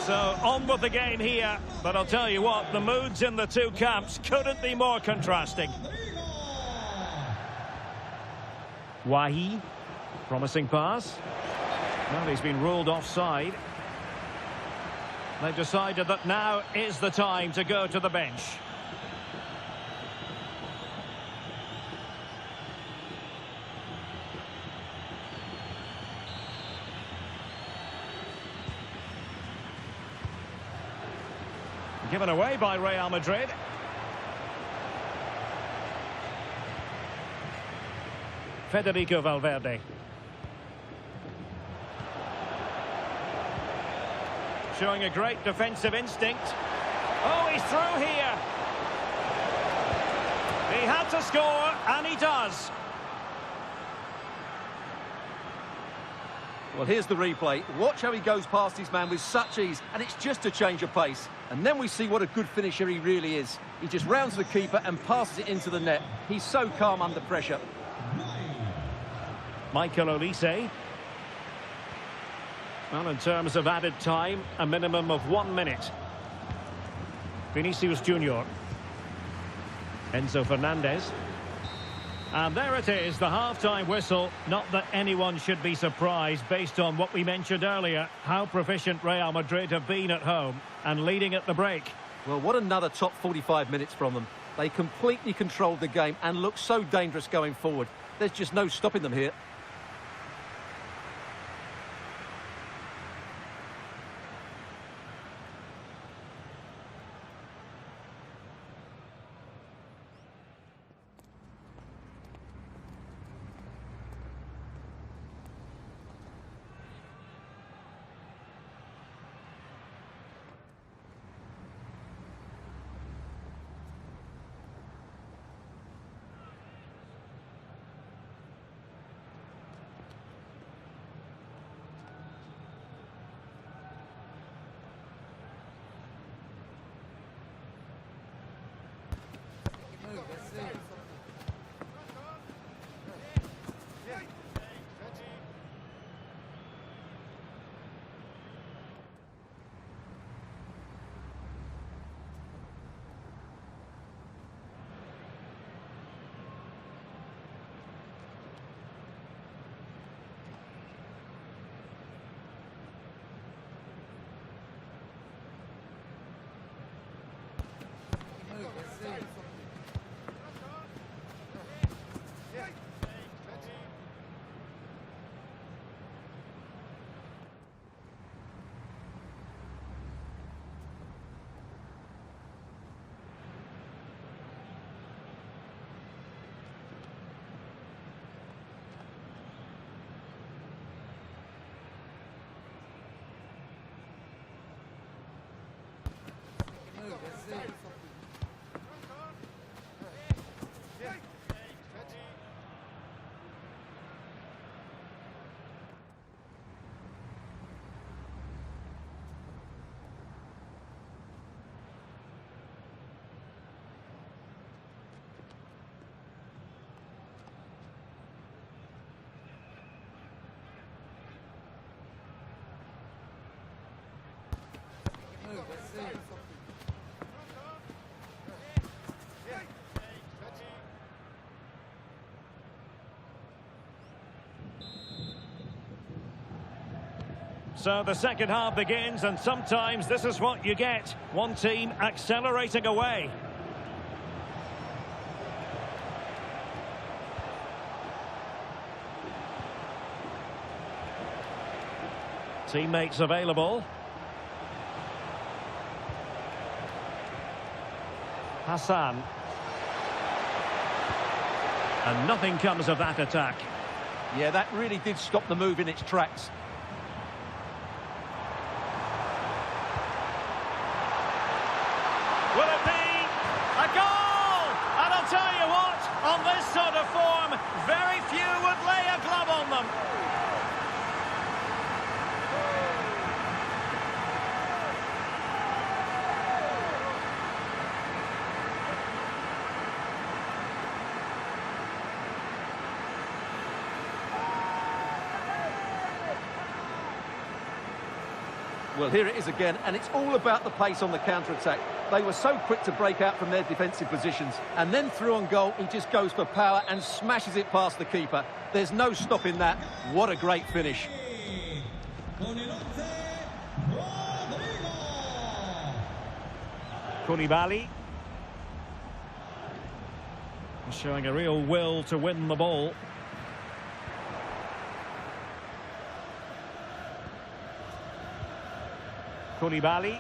So, on with the game here. But I'll tell you what, the moods in the two camps couldn't be more contrasting. Wahi. Promising pass. Well, he's been ruled offside. They've decided that now is the time to go to the bench. Given away by Real Madrid. Federico Valverde. Showing a great defensive instinct. Oh, he's through here. He had to score, and he does. Well, here's the replay. Watch how he goes past his man with such ease, and it's just a change of pace. And then we see what a good finisher he really is. He just rounds the keeper and passes it into the net. He's so calm under pressure. Michael Olise. Well, in terms of added time, a minimum of 1 minute. Vinicius Junior. Enzo Fernandez. And there it is, the half-time whistle. Not that anyone should be surprised based on what we mentioned earlier, how proficient Real Madrid have been at home and leading at the break. Well, what another top 45 minutes from them. They completely controlled the game and look so dangerous going forward. There's just no stopping them here. So the second half begins, and sometimes this is what you get. One team accelerating away. Teammates available. Hassan. And nothing comes of that attack. Yeah, that really did stop the move in its tracks. Will it be a goal? And I'll tell you what, on this sort of form, very few would lay a glove on them. Well, here it is again, and it's all about the pace on the counter-attack. They were so quick to break out from their defensive positions, and then through on goal, he just goes for power and smashes it past the keeper. There's no stopping that. What a great finish. Koulibaly. Showing a real will to win the ball. Koulibaly.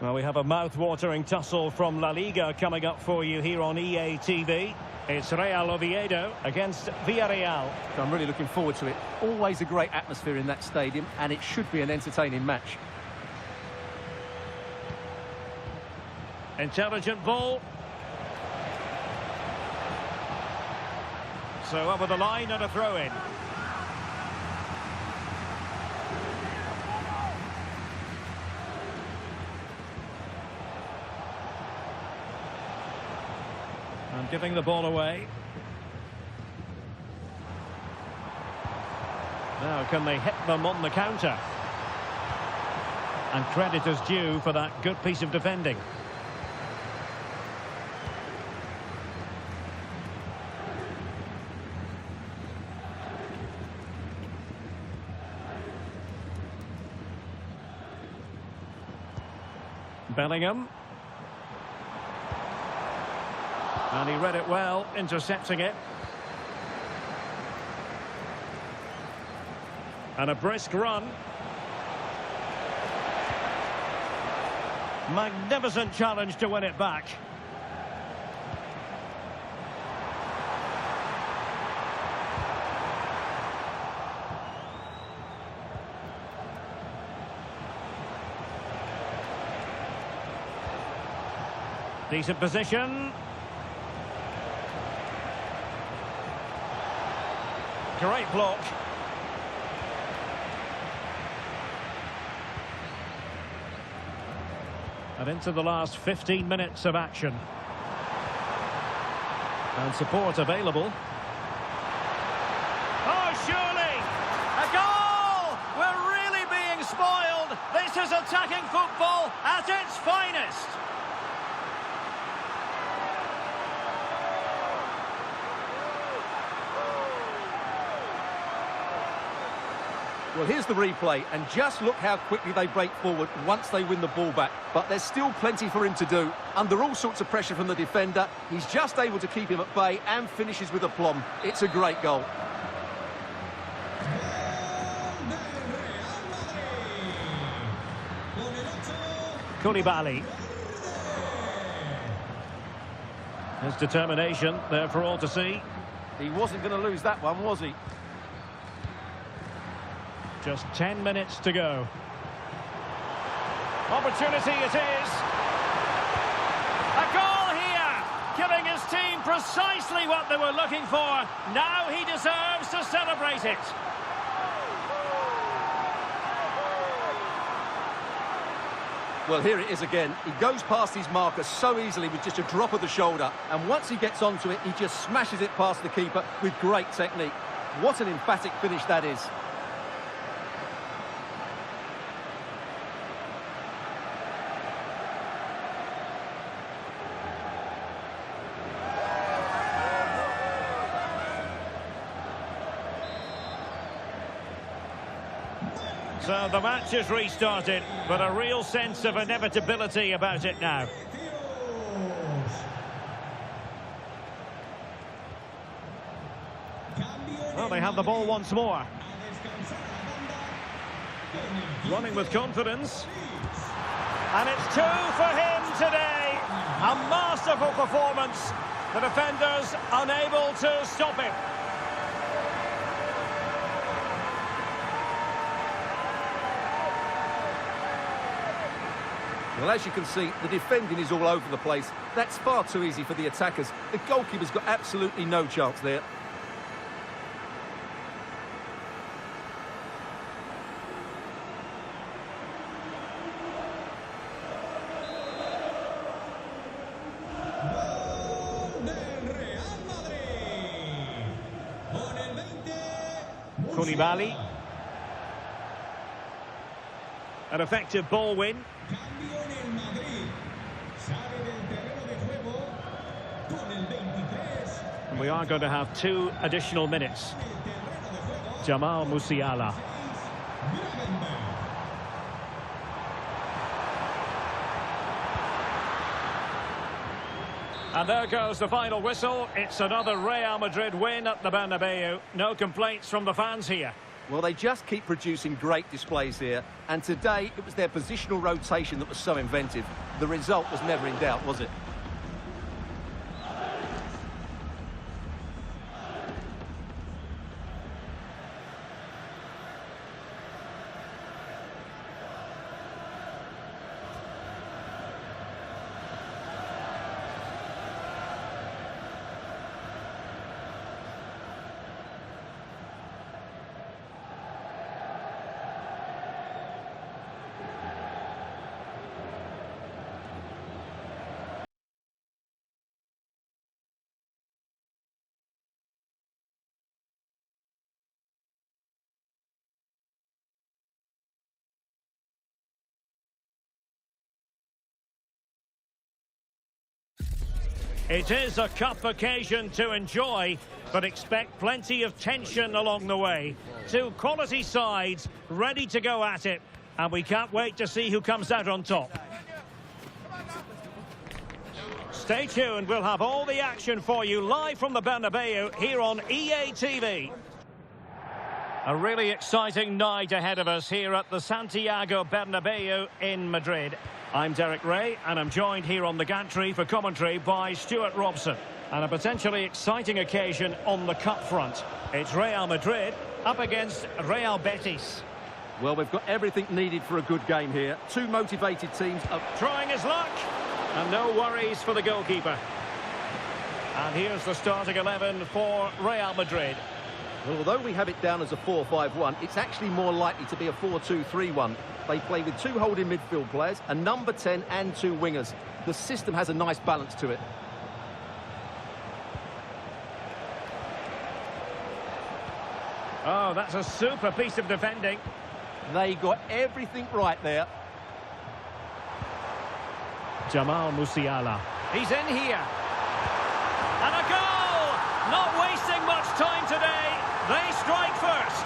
Well, we have a mouth-watering tussle from La Liga coming up for you here on EA TV. It's Real Oviedo against Villarreal. I'm really looking forward to it. Always a great atmosphere in that stadium, and it should be an entertaining match. Intelligent ball. So over the line and a throw-in. And giving the ball away. Now can they hit them on the counter? And credit is due for that good piece of defending. Bellingham. And he read it well, intercepting it. And a brisk run. Magnificent challenge to win it back. Decent position. Great block. And into the last 15 minutes of action. And support available. Oh, surely! A goal! We're really being spoiled. This is attacking football at its finest. Well, here's the replay, and just look how quickly they break forward once they win the ball back. But there's still plenty for him to do. Under all sorts of pressure from the defender, he's just able to keep him at bay and finishes with aplomb. It's a great goal. Koulibaly. His determination there for all to see. He wasn't going to lose that one, was he? Just 10 minutes to go. Opportunity it is. A goal here, giving his team precisely what they were looking for. Now he deserves to celebrate it. Well, here it is again. He goes past his marker so easily with just a drop of the shoulder. And once he gets onto it, he just smashes it past the keeper with great technique. What an emphatic finish that is. So the match is restarted, but a real sense of inevitability about it now. Well, they have the ball once more. Running with confidence. And it's 2 for him today. A masterful performance. The defenders unable to stop him. Well, as you can see, the defending is all over the place. That's far too easy for the attackers. The goalkeeper's got absolutely no chance there. Koulibaly. An effective ball win. And we are going to have 2 additional minutes. Jamal Musiala. And there goes the final whistle. It's another Real Madrid win at the Bernabeu. No complaints from the fans here. Well, they just keep producing great displays here. And today, it was their positional rotation that was so inventive. The result was never in doubt, was it? It is a cup occasion to enjoy, but expect plenty of tension along the way. Two quality sides ready to go at it, and we can't wait to see who comes out on top. Stay tuned, we'll have all the action for you live from the Bernabeu here on EA TV. A really exciting night ahead of us here at the Santiago Bernabeu in Madrid. I'm Derek Ray, and I'm joined here on the gantry for commentary by Stuart Robson. And a potentially exciting occasion on the cup front. It's Real Madrid up against Real Betis. Well, we've got everything needed for a good game here. Two motivated teams up. Trying his luck, and no worries for the goalkeeper. And here's the starting 11 for Real Madrid. Well, although we have it down as a 4-5-1, it's actually more likely to be a 4-2-3-1. They play with two holding midfield players, a number 10 and two wingers. The system has a nice balance to it. Oh, that's a super piece of defending. They got everything right there. Jamal Musiala. He's in here. And a goal! Not wasting much time today. They strike first.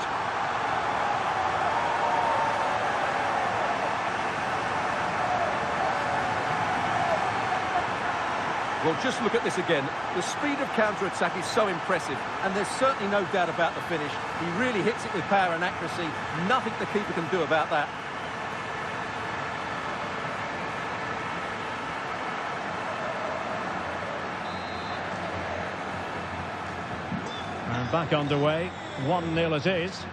Well, just look at this again. The speed of counter-attack is so impressive, and there's certainly no doubt about the finish. He really hits it with power and accuracy. Nothing the keeper can do about that. And back underway. 1-0 it is.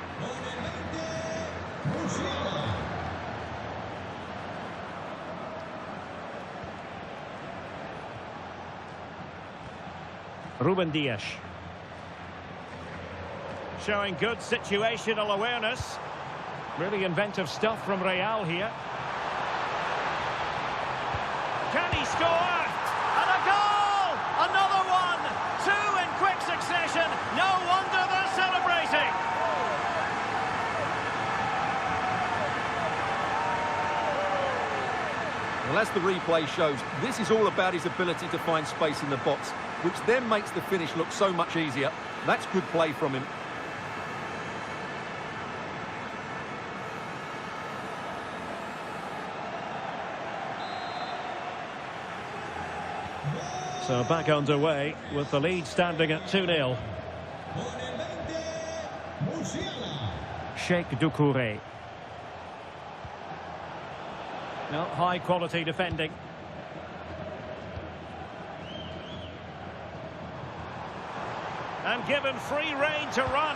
Ruben Dias. Showing good situational awareness. Really inventive stuff from Real here. Can he score? And a goal! Another one! Two in quick succession. No wonder they're celebrating. Well, as the replay shows, this is all about his ability to find space in the box, which then makes the finish look so much easier. That's good play from him. So back underway with the lead standing at 2-0. Sheikh Doucouré. No, high quality defending. And given free rein to run.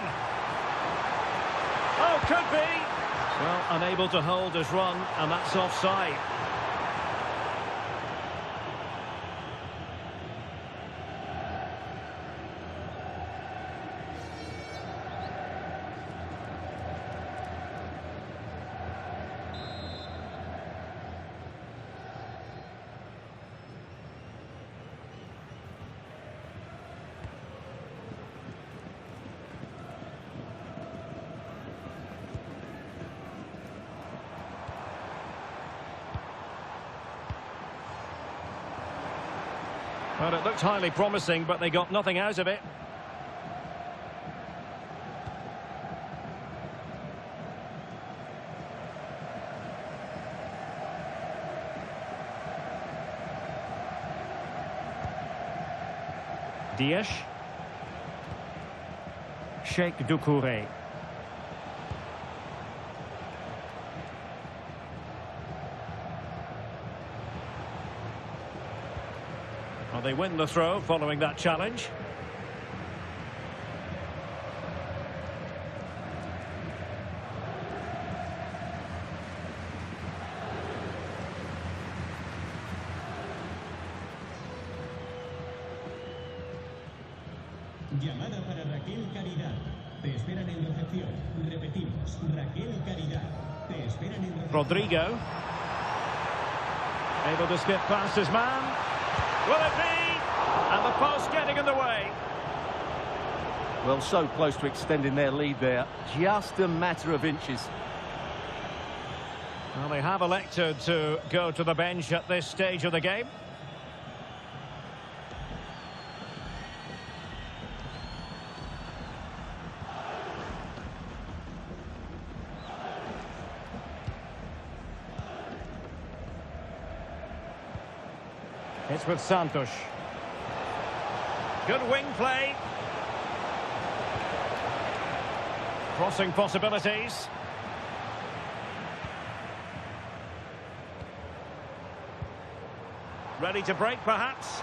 Oh, could be. Well, unable to hold his run, and that's offside. Well, it looked highly promising, but they got nothing out of it. Dias. Sheikh Doucouré. Well, they win the throw following that challenge. Llamada para Raquel Caridad. Te esperan en recepción. Repetimos, Raquel Caridad. Te esperan en recepción. Rodrigo. Able to skip past his man. Will it be? And the post getting in the way. Well, so close to extending their lead there. Just a matter of inches. Well, they have elected to go to the bench at this stage of the game. It's with Santos. Good wing play. Crossing possibilities. Ready to break, perhaps.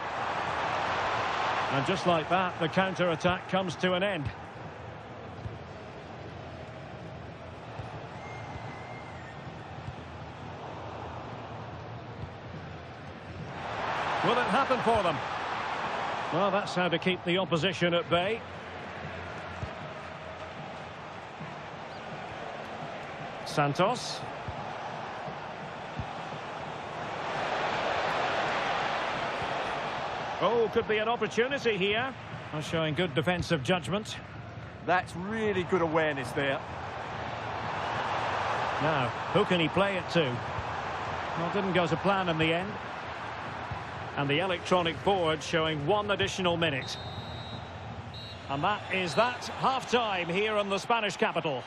And just like that, the counter-attack comes to an end. Will it happen for them? Well, that's how to keep the opposition at bay. Santos. Oh, could be an opportunity here. Showing good defensive judgment. That's really good awareness there. Now, who can he play it to? Well, didn't go to plan in the end. And the electronic board showing 1 additional minute. And that is that. Half-time here in the Spanish capital.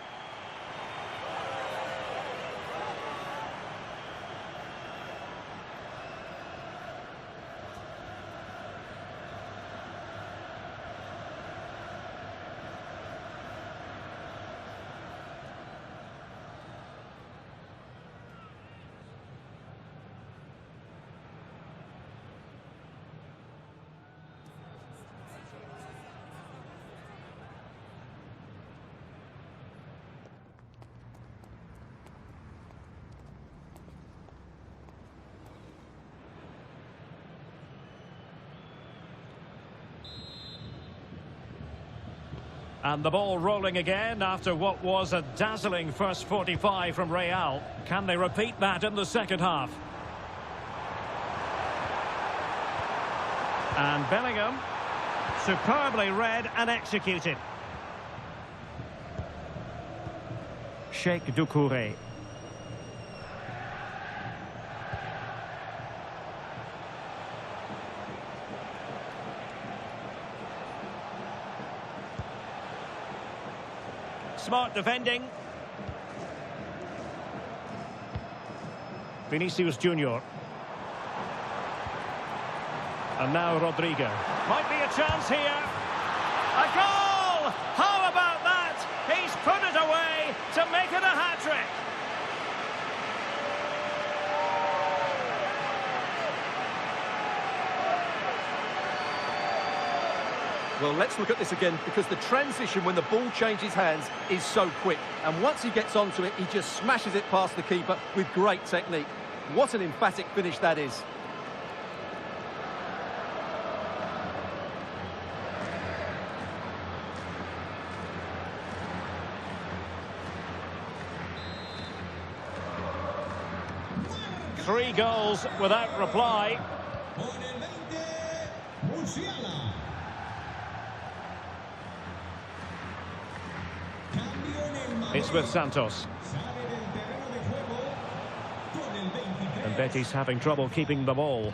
And the ball rolling again after what was a dazzling first 45 from Real. Can they repeat that in the second half? And Bellingham, superbly read and executed. Sheikh Doucouré. Smart defending. Vinicius Junior. And now Rodrigo. Might be a chance here. A goal! How about that? He's put it away to make it a hat-trick. Well, let's look at this again, because the transition when the ball changes hands is so quick. And once he gets onto it, he just smashes it past the keeper with great technique. What an emphatic finish that is. Three goals without reply. It's with Santos. And Betis having trouble keeping the ball.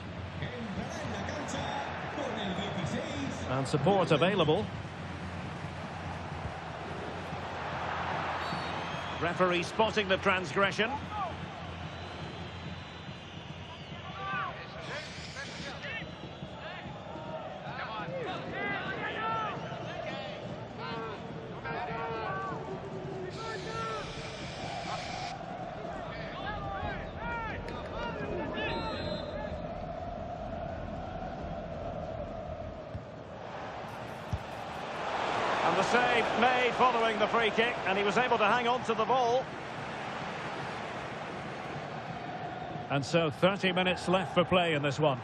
And support available. Referee spotting the transgression. And the save made following the free kick, and he was able to hang on to the ball. And so 30 minutes left for play in this one.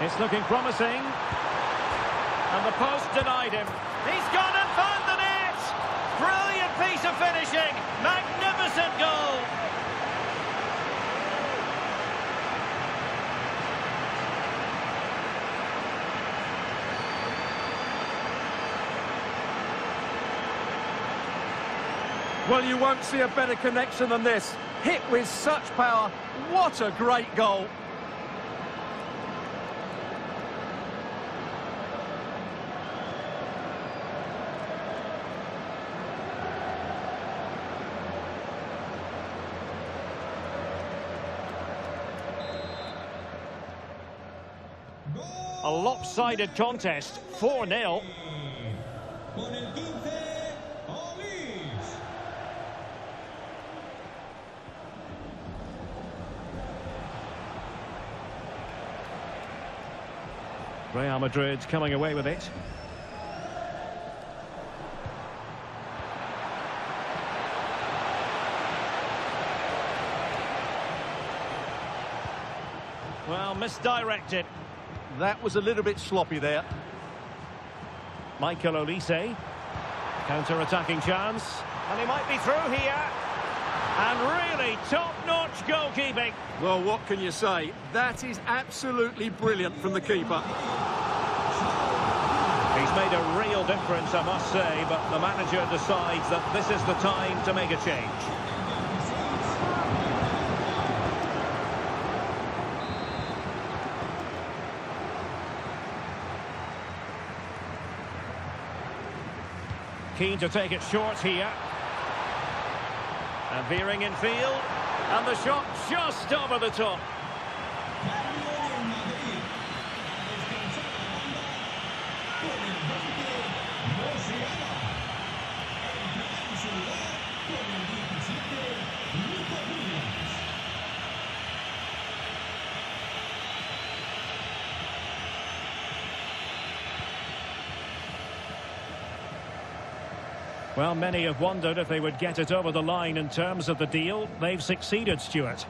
It's looking promising. And the post denied him. He's gone and found the net! Brilliant piece of finishing! Magnificent goal! Well, you won't see a better connection than this. Hit with such power. What a great goal. A lopsided contest, 4-0. Con el 15, Olis. Real Madrid coming away with it. Well, misdirected. That was a little bit sloppy there. Michael Olise. Counter-attacking chance. And he might be through here. And really top-notch goalkeeping. Well, what can you say? That is absolutely brilliant from the keeper. He's made a real difference, I must say, but the manager decides that this is the time to make a change. Keen to take it short here. And veering in field. And the shot just over the top. Well, many have wondered if they would get it over the line in terms of the deal. They've succeeded, Stuart.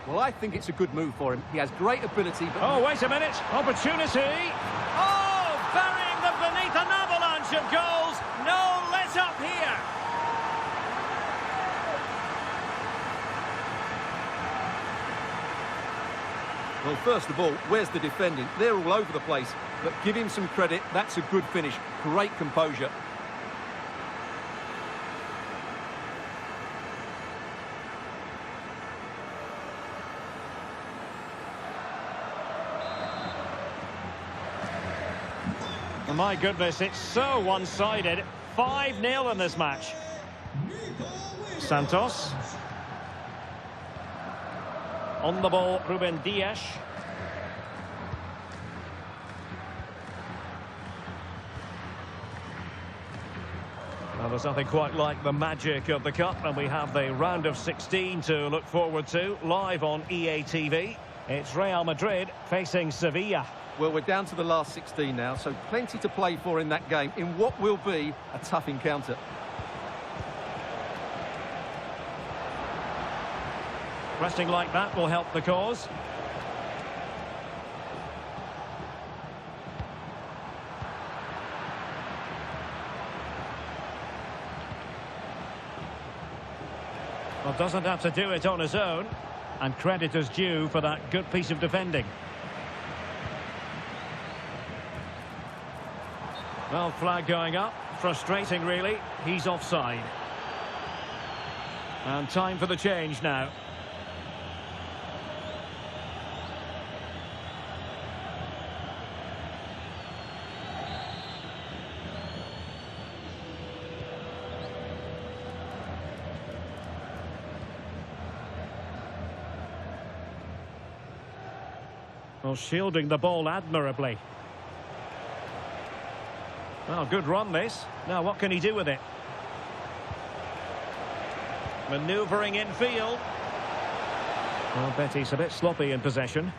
Well, I think it's a good move for him. He has great ability, but... Oh, wait a minute. Opportunity. Oh, burying them beneath an avalanche of goals. No let up here. Well, first of all, where's the defending? They're all over the place. But give him some credit. That's a good finish. Great composure. My goodness, it's so one-sided. 5-0 in this match. Santos. On the ball, Ruben Dias. Well, there's nothing quite like the magic of the Cup, and we have the round of 16 to look forward to, live on EA TV. It's Real Madrid facing Sevilla. Well, we're down to the last 16 now, so plenty to play for in that game, in what will be a tough encounter. Resting like that will help the cause. Well, doesn't have to do it on his own, and credit is due for that good piece of defending. Well, flag going up. Frustrating, really. He's offside. And time for the change now. Well, shielding the ball admirably. Well, good run this. Now, what can he do with it? Manoeuvring in field. Well, Betis a bit sloppy in possession.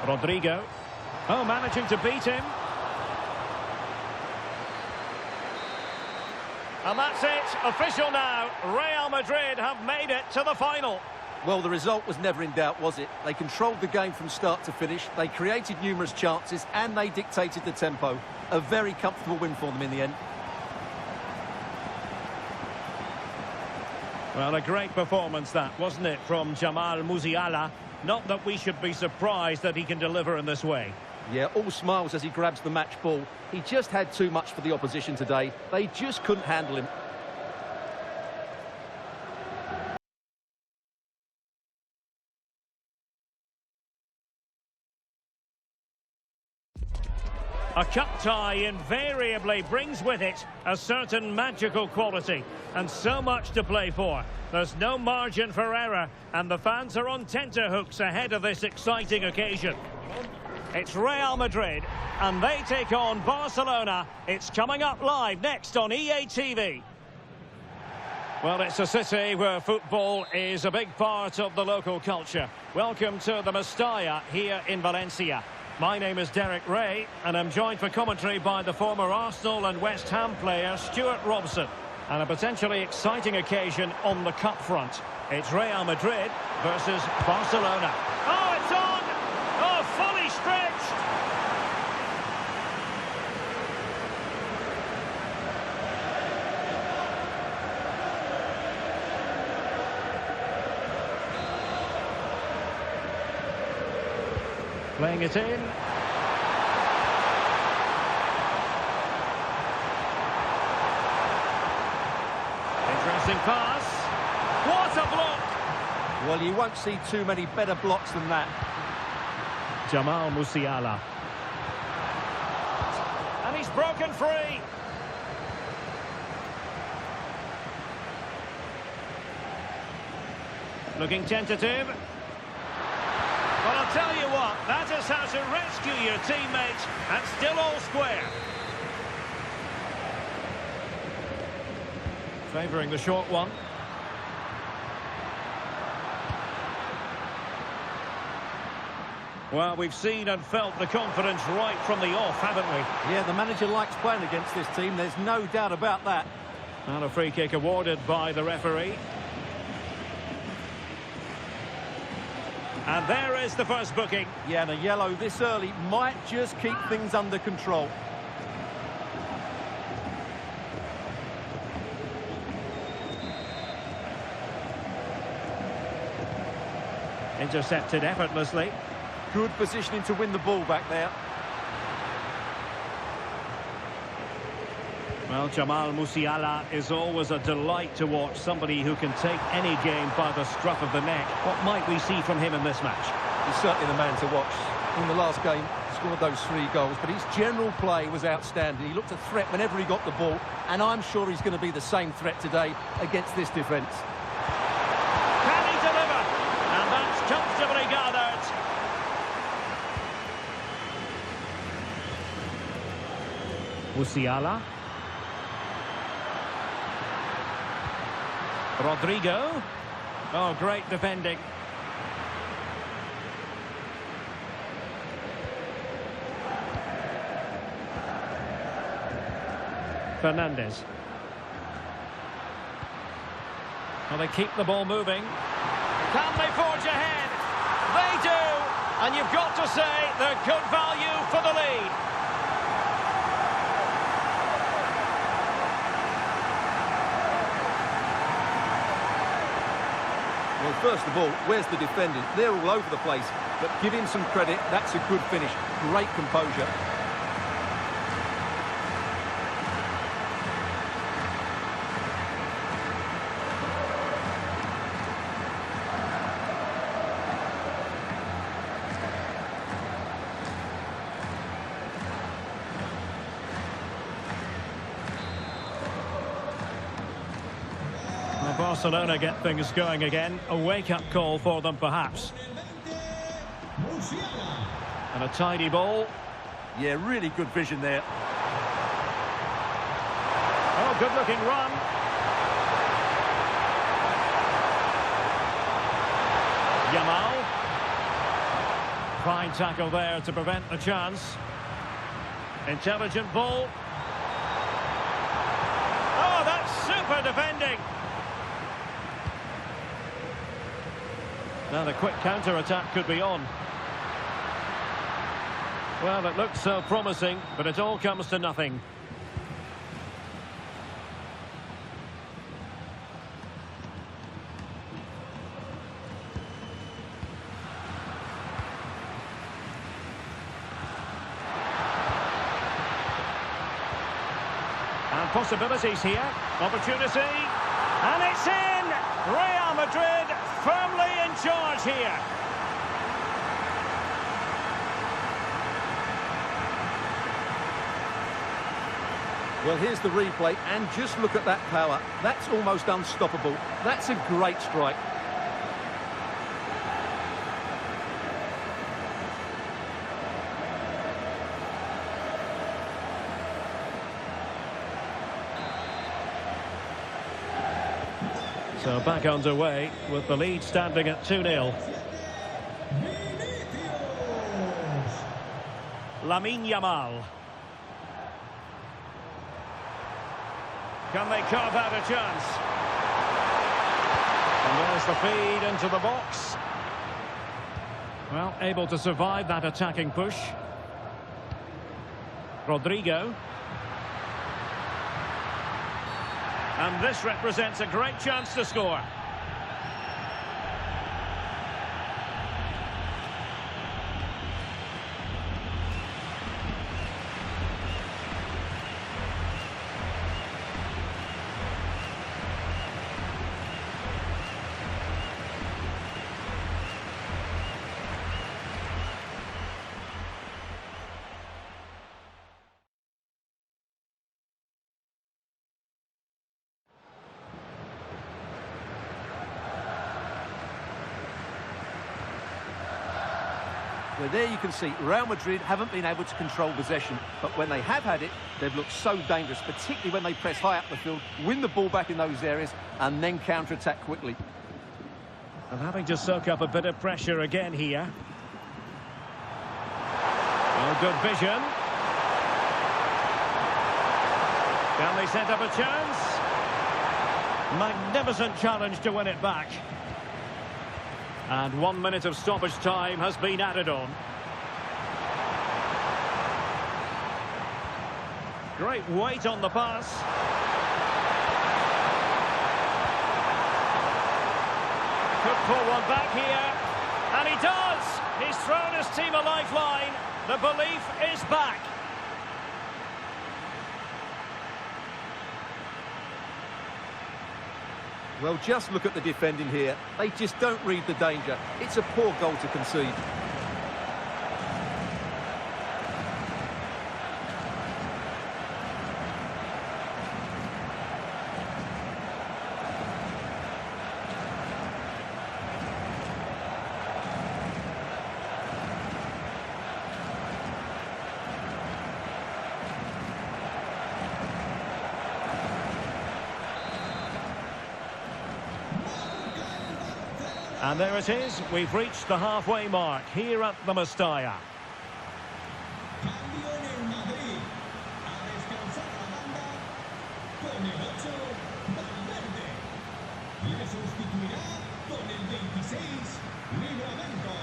Rodrigo. Oh, managing to beat him. And that's it. Official now. Real Madrid have made it to the final. Well, the result was never in doubt, was it? They controlled the game from start to finish. They created numerous chances and they dictated the tempo. A very comfortable win for them in the end. Well, a great performance that, wasn't it, from Jamal Musiala? Not that we should be surprised that he can deliver in this way. Yeah, all smiles as he grabs the match ball. He just had too much for the opposition today. They just couldn't handle him. A cup tie invariably brings with it a certain magical quality and so much to play for. There's no margin for error and the fans are on tenterhooks ahead of this exciting occasion. It's Real Madrid and they take on Barcelona. It's coming up live next on EA TV. Well, it's a city where football is a big part of the local culture. Welcome to the Mestalla here in Valencia. My name is Derek Ray, and I'm joined for commentary by the former Arsenal and West Ham player Stuart Robson. And a potentially exciting occasion on the cup front. It's Real Madrid versus Barcelona. Oh, it's on! Oh, fully stretched! Playing it in. Interesting pass. What a block! Well, you won't see too many better blocks than that. Jamal Musiala. And he's broken free. Looking tentative. Well, I'll tell you what, that is how to rescue your teammates and still all square. Favouring the short one. Well, we've seen and felt the confidence right from the off, haven't we? Yeah, the manager likes playing against this team, there's no doubt about that. And a free kick awarded by the referee. And there is the first booking. Yeah, and a yellow this early might just keep things under control. Intercepted effortlessly. Good positioning to win the ball back there. Well, Jamal Musiala is always a delight to watch, somebody who can take any game by the scruff of the neck. What might we see from him in this match? He's certainly the man to watch. In the last game, he scored those 3 goals, but his general play was outstanding. He looked a threat whenever he got the ball, and I'm sure he's going to be the same threat today against this defence. Can he deliver? And that's comfortably gathered. Musiala. Rodrigo. Oh, great defending. Fernandez. Well, they keep the ball moving. Can they forge ahead? They do! And you've got to say they're good value for the lead. Well, first of all, where's the defending? They're all over the place, but give him some credit. That's a good finish. Great composure. Barcelona get things going again. A wake-up call for them, perhaps. And a tidy ball. Yeah, really good vision there. Oh, good-looking run. Yamal. Fine tackle there to prevent the chance. Intelligent ball. Oh, that's super defending. Now the quick counter-attack could be on. Well, it looks so promising, but it all comes to nothing. And possibilities here. Opportunity. And it's in! Real Madrid firmly in charge here. Well, here's the replay, and just look at that power. That's almost unstoppable. That's a great strike. So back underway with the lead standing at 2-0. Lamine Yamal. Can they carve out a chance? And there's the feed into the box. Well, able to survive that attacking push. Rodrigo. And this represents a great chance to score. Well, there you can see Real Madrid haven't been able to control possession, but when they have had it, they've looked so dangerous, particularly when they press high up the field, win the ball back in those areas, and then counter-attack quickly. And having to soak up a bit of pressure again here. Oh, good vision. Can they set up a chance? Magnificent challenge to win it back. And 1 minute of stoppage time has been added on. Great weight on the pass. Could pull one back here. And he does! He's thrown his team a lifeline. The belief is back. Well, just look at the defending here. They just don't read the danger. It's a poor goal to concede. And there it is, we've reached the halfway mark here at the Mestalla. Cambio en el Madrid. A descansar la banda con el 8, Valverde. Le sustituirá con el 26, Livramento.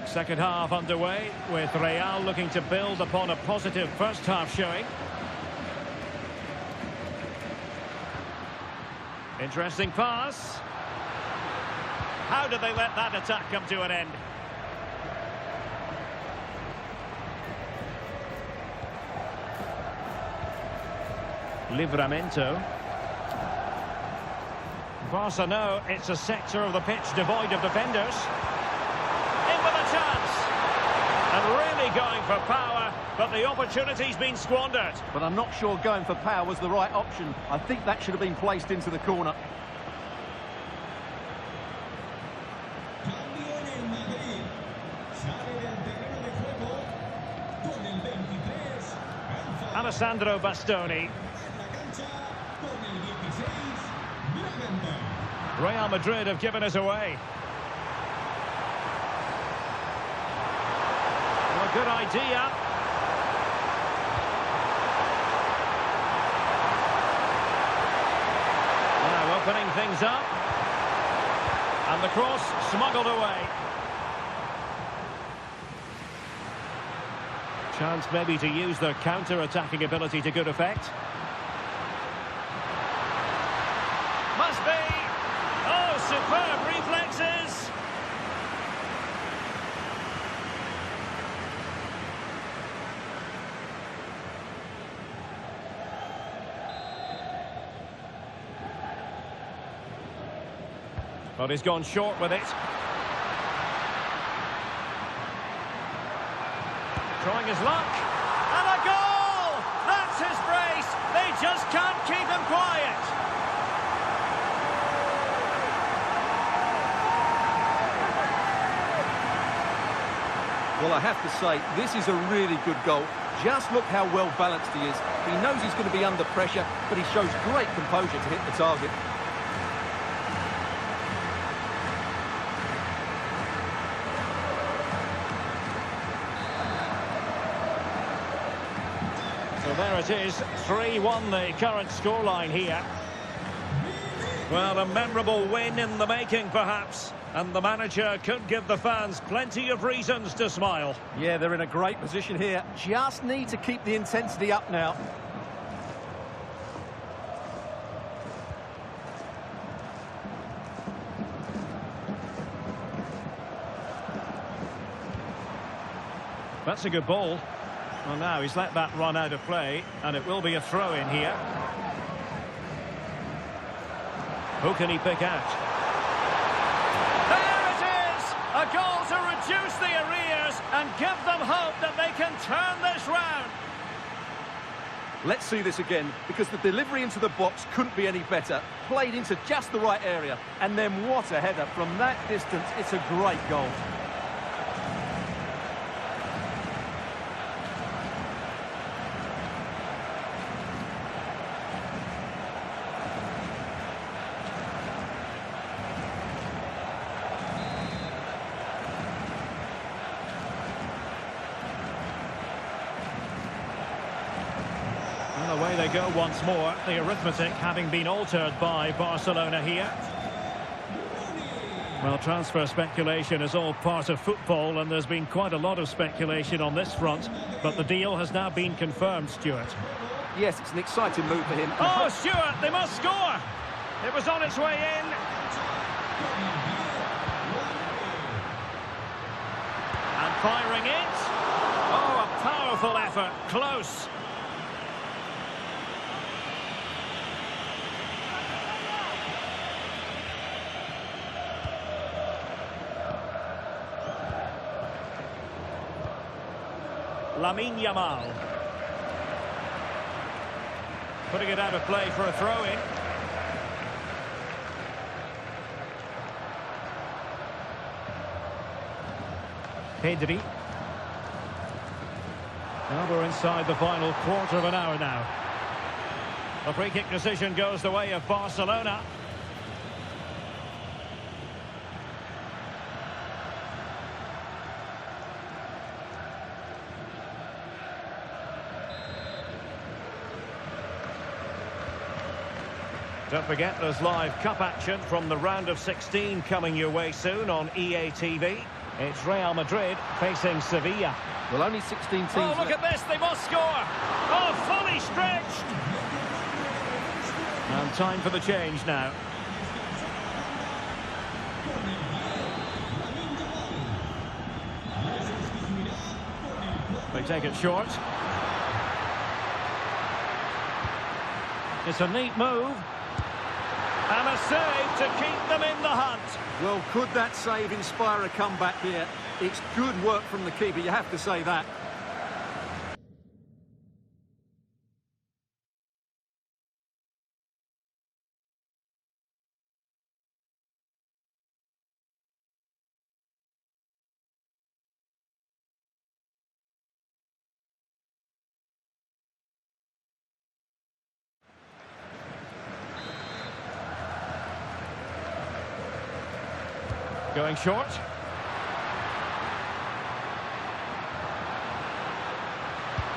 Second half underway, with Real looking to build upon a positive first half showing. Interesting pass. How did they let that attack come to an end? Livramento. Barca know it's a sector of the pitch devoid of defenders. Chance, and really going for power, but the opportunity's been squandered. But I'm not sure going for power was the right option. I think that should have been placed into the corner. Cambio en el Madrid. Sale del terreno de juego con el 23, Alessandro Bastoni. en la cancha con el 16, Livramento. Real Madrid have given us away. A good idea. Now opening things up. And the cross smuggled away. Chance maybe to use their counter-attacking ability to good effect. Must be. Oh, superb reflexes. But he's gone short with it. Trying his luck. And a goal! That's his brace. They just can't keep him quiet. Well, I have to say, this is a really good goal. Just look how well balanced he is. He knows he's going to be under pressure, but he shows great composure to hit the target. So there it is, 3-1 the current scoreline here. Well, a memorable win in the making, perhaps. And the manager could give the fans plenty of reasons to smile. Yeah, they're in a great position here. Just need to keep the intensity up now. That's a good ball. Well, now he's let that run out of play, and it will be a throw-in here. Who can he pick out? A goal to reduce the arrears and give them hope that they can turn this round. Let's see this again, because the delivery into the box couldn't be any better. Played into just the right area. And then what a header. From that distance, it's a great goal. Away they go once more, the arithmetic having been altered by Barcelona here. Well, transfer speculation is all part of football, and there's been quite a lot of speculation on this front, but the deal has now been confirmed, Stuart. Yes, it's an exciting move for him. Oh, Stuart, they must score! It was on its way in. And firing it. Oh, a powerful effort, close. Lamine Yamal. Putting it out of play for a throw-in. Pedri. Well, we're inside the final quarter of an hour now. The free-kick decision goes the way of Barcelona. Don't forget, there's live cup action from the round of 16 coming your way soon on EA TV. It's Real Madrid facing Sevilla. Well, only 16 teams. Oh, look at this, they must score. Oh, fully stretched. And time for the change now. They take it short. It's a neat move. And a save to keep them in the hunt. Well, could that save inspire a comeback here? It's good work from the keeper, you have to say that. Going short.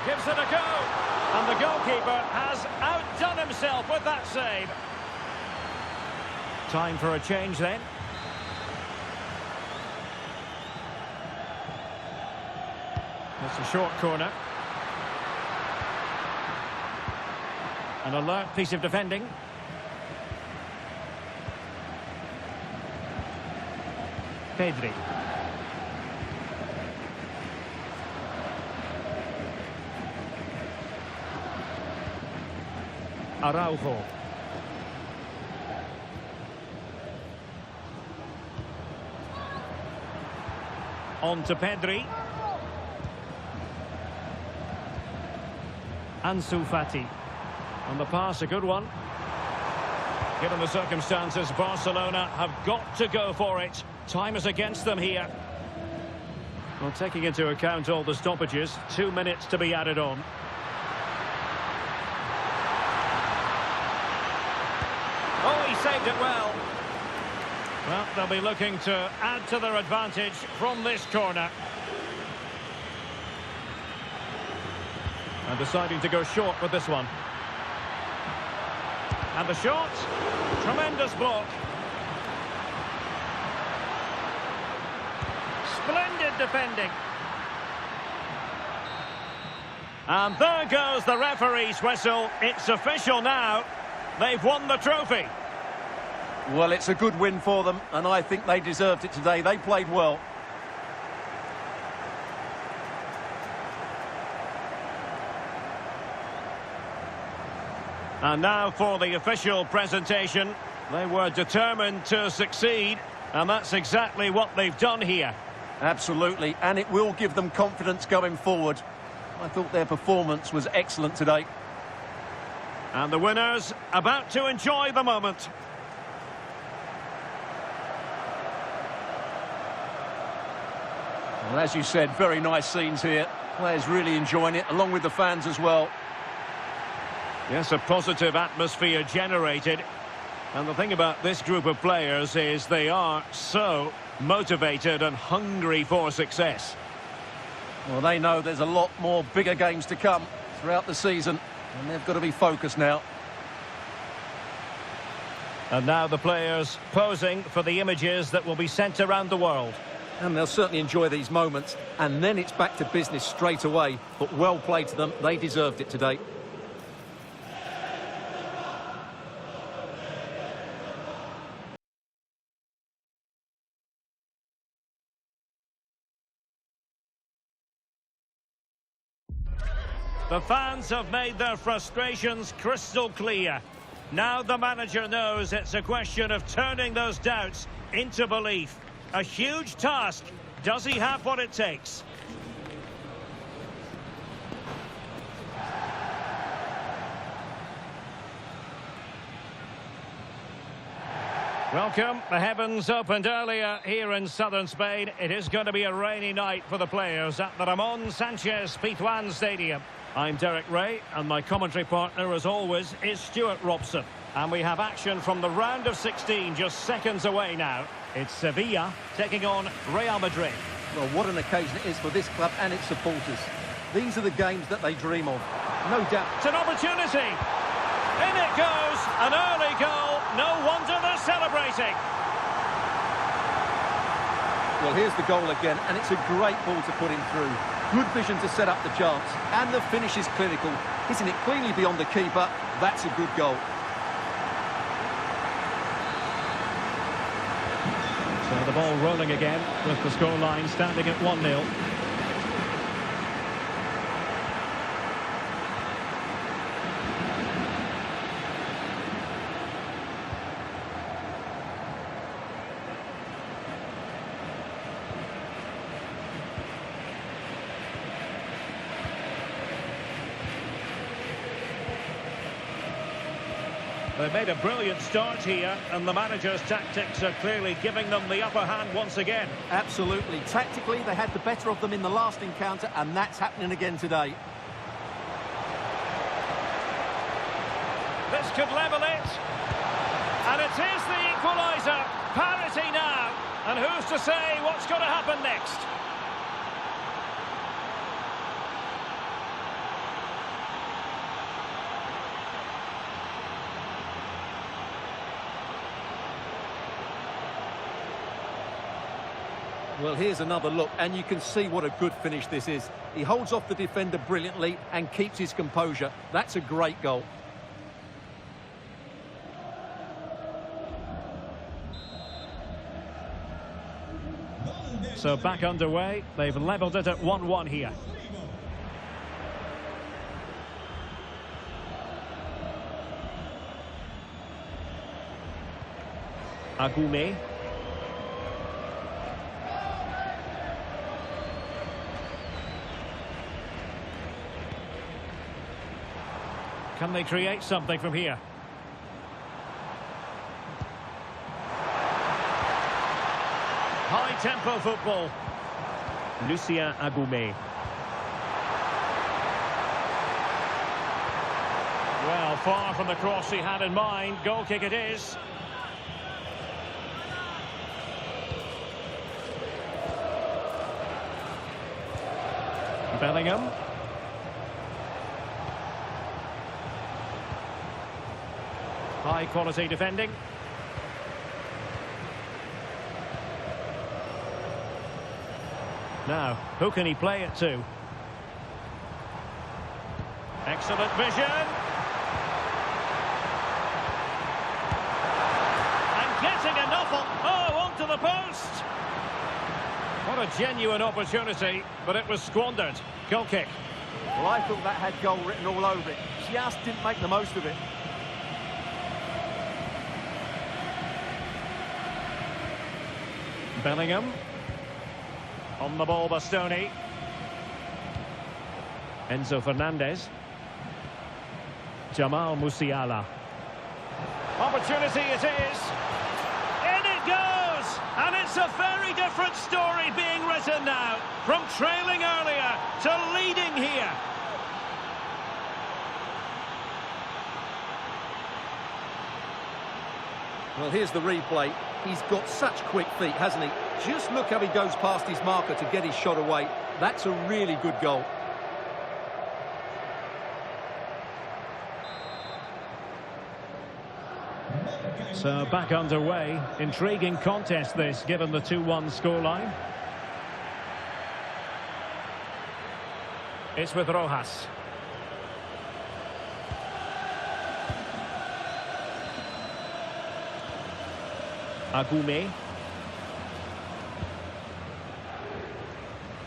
Gives it a go. And the goalkeeper has outdone himself with that save. Time for a change then. It's a short corner. An alert piece of defending. Pedri. Araujo. On to Pedri. Ansu Fati. On the pass, a good one. Given the circumstances, Barcelona have got to go for it. Time is against them here. Well, taking into account all the stoppages, 2 minutes to be added on. Oh, he saved it well. Well, they'll be looking to add to their advantage from this corner. And deciding to go short with this one. And the shot. Tremendous block. Splendid defending. And there goes the referee's whistle. It's official now. They've won the trophy. Well, it's a good win for them, and I think they deserved it today. They played well. And now for the official presentation. They were determined to succeed, and that's exactly what they've done here. Absolutely, and it will give them confidence going forward. I thought their performance was excellent today. And the winners about to enjoy the moment. Well, as you said, very nice scenes here. Players really enjoying it, along with the fans as well. Yes, a positive atmosphere generated. And the thing about this group of players is they are so motivated and hungry for success. Well, they know there's a lot more bigger games to come throughout the season, and they've got to be focused now. And now the players posing for the images that will be sent around the world. And they'll certainly enjoy these moments, and then it's back to business straight away. But well played to them, they deserved it today. The fans have made their frustrations crystal clear. Now the manager knows it's a question of turning those doubts into belief. A huge task. Does he have what it takes? Welcome. The heavens opened earlier here in southern Spain. It is going to be a rainy night for the players at the Ramon Sanchez Pizjuan Stadium. I'm Derek Ray, and my commentary partner, as always, is Stuart Robson. And we have action from the round of 16 just seconds away now. It's Sevilla taking on Real Madrid. Well, what an occasion it is for this club and its supporters. These are the games that they dream of. No doubt. It's an opportunity. In it goes. An early goal. No wonder they're celebrating. Well, here's the goal again, and it's a great ball to put him through. Good vision to set up the chance, and the finish is clinical. Hitting it cleanly beyond the keeper, that's a good goal. So the ball rolling again, with the scoreline standing at 1-0. They've made a brilliant start here, and the manager's tactics are clearly giving them the upper hand once again. Absolutely. Tactically, they had the better of them in the last encounter, and that's happening again today. This could level it. And it is the equaliser. Parity now. And who's to say what's going to happen next? Well, here's another look, and you can see what a good finish this is. He holds off the defender brilliantly and keeps his composure. That's a great goal. So back underway. They've levelled it at 1-1 here. Agume. Can they create something from here? High-tempo football. Lucien Agoumé. Well, far from the cross he had in mind. Goal kick it is. Bellingham. High-quality defending. Now, who can he play it to? Excellent vision. And getting enough onto the post. What a genuine opportunity, but it was squandered. Goal kick. Well, I thought that had goal written all over it. Just didn't make the most of it. Bellingham. On the ball, Bastoni. Enzo Fernandez. Jamal Musiala. Opportunity it is. In it goes! And it's a very different story being written now. From trailing earlier to leading here. Well, here's the replay. He's got such quick feet, hasn't he? Just look how he goes past his marker to get his shot away. That's a really good goal. So back underway. Intriguing contest this, given the 2-1 scoreline. It's with Rojas. Agoumé.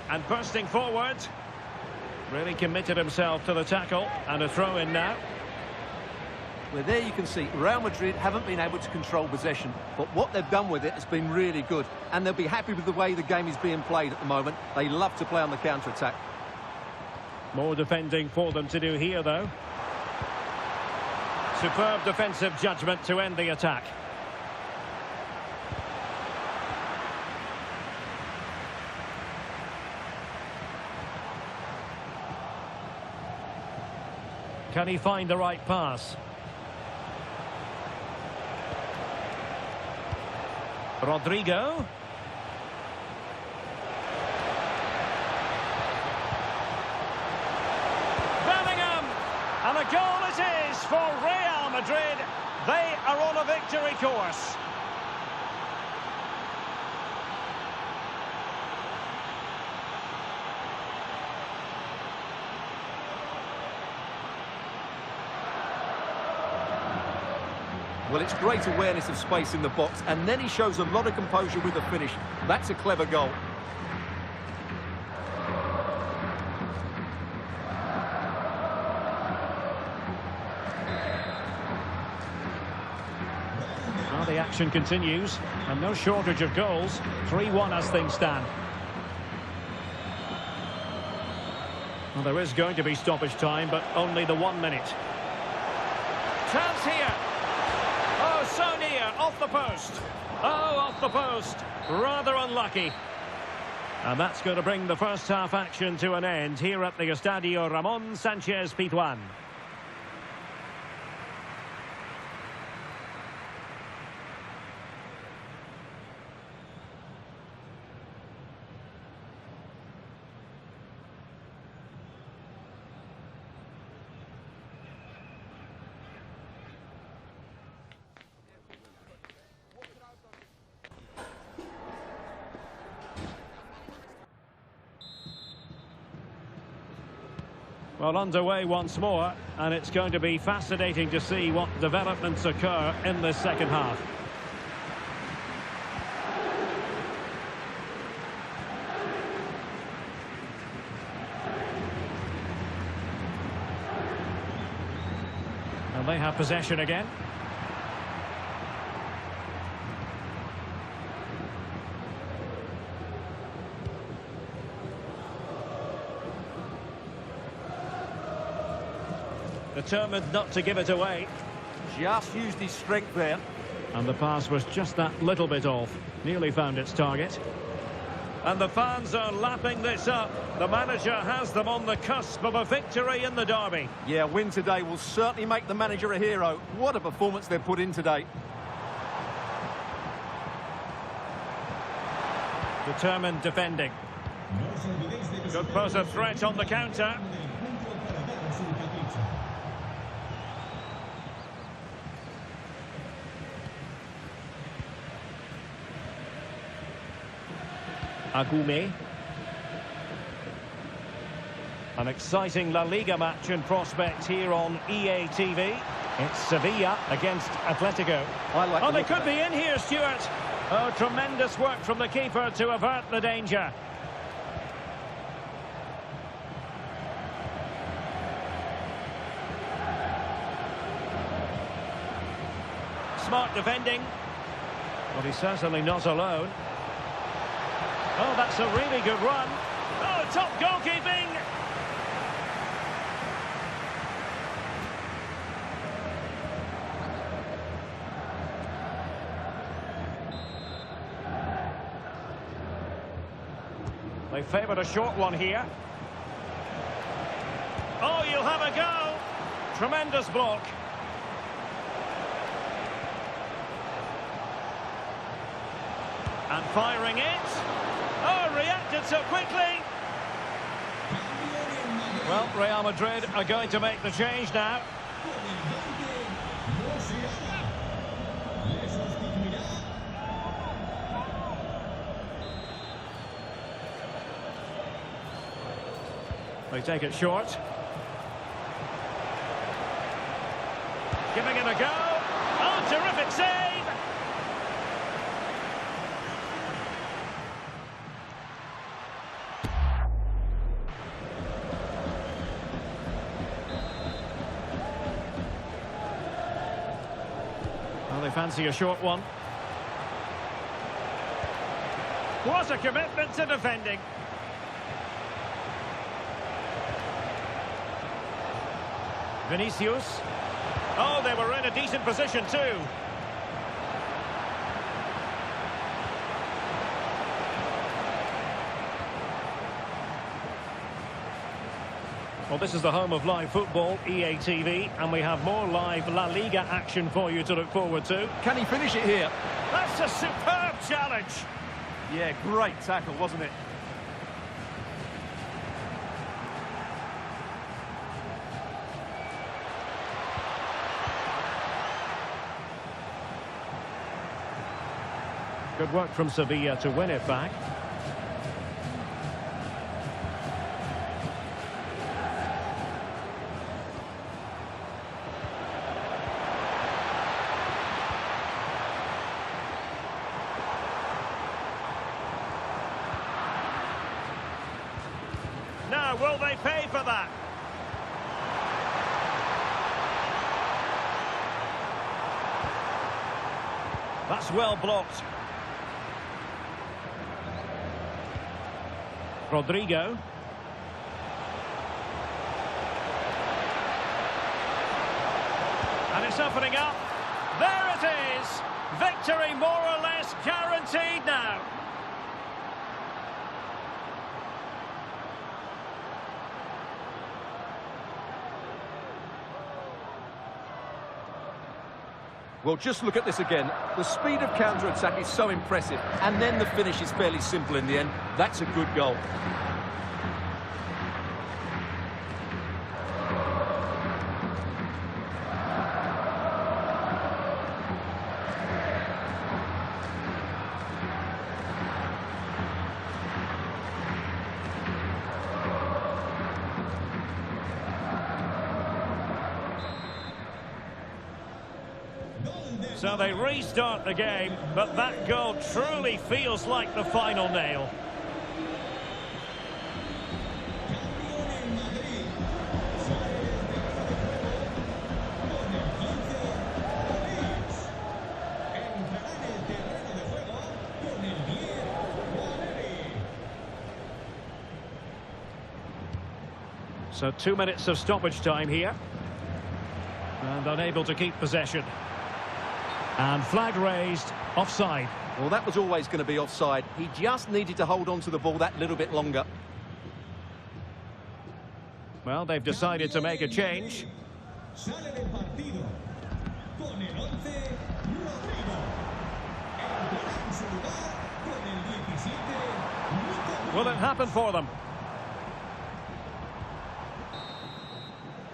And bursting forward. Really committed himself to the tackle. And a throw in now. Well, there you can see Real Madrid haven't been able to control possession, but what they've done with it has been really good, and they'll be happy with the way the game is being played at the moment. They love to play on the counter-attack. More defending for them to do here, though. Superb defensive judgment to end the attack. Can he find the right pass? Rodrigo. Bellingham. And a goal it is for Real Madrid. They are on a victory course. Well, it's great awareness of space in the box, and then he shows a lot of composure with the finish. That's a clever goal. Well, the action continues, and no shortage of goals. 3-1 as things stand. Well, there is going to be stoppage time, but only the 1 minute. Chance here. Oh, so near, off the post. Oh, off the post. Rather unlucky. And that's going to bring the first half action to an end here at the Estadio Ramón Sánchez Pizjuán. Well, underway once more, and it's going to be fascinating to see what developments occur in this second half. And they have possession again. Determined not to give it away. Just used his strength there. And the pass was just that little bit off. Nearly found its target. And the fans are lapping this up. The manager has them on the cusp of a victory in the derby. Yeah, win today will certainly make the manager a hero. What a performance they've put in today. Determined defending. Could pose a threat on the counter. Agume. An exciting La Liga match in prospect here on EA TV. It's Sevilla against Atletico. Oh, they could be in here, Stuart. Oh, tremendous work from the keeper to avert the danger. Smart defending. Well, he's certainly not alone. Oh, that's a really good run. Oh, top goalkeeping. They favoured a short one here. Oh, you'll have a go. Tremendous block. And firing it. Oh, reacted so quickly. Well, Real Madrid are going to make the change now. They take it short. Giving it a go. Oh, terrific save. Well, they fancy a short one. What a commitment to defending. Vinicius. Oh, they were in a decent position too. Well, this is the home of live football, EA TV, and we have more live La Liga action for you to look forward to. Can he finish it here? That's a superb challenge. Yeah, great tackle, wasn't it? Good work from Sevilla to win it back. Now, will they pay for that? That's well blocked. Rodrigo. And it's opening up. There it is. Victory more or less guaranteed now. Well, just look at this again. The speed of counter-attack is so impressive, and then the finish is fairly simple in the end. That's a good goal. So they restart the game, but that goal truly feels like the final nail. So 2 minutes of stoppage time here. And unable to keep possession. And flag raised, offside. Well, that was always going to be offside. He just needed to hold on to the ball that little bit longer. Well, they've decided to make a change. Sale del partido. Con el 11, Rodrigo. Entra en su lugar con el 17, Nico. Will it happen for them?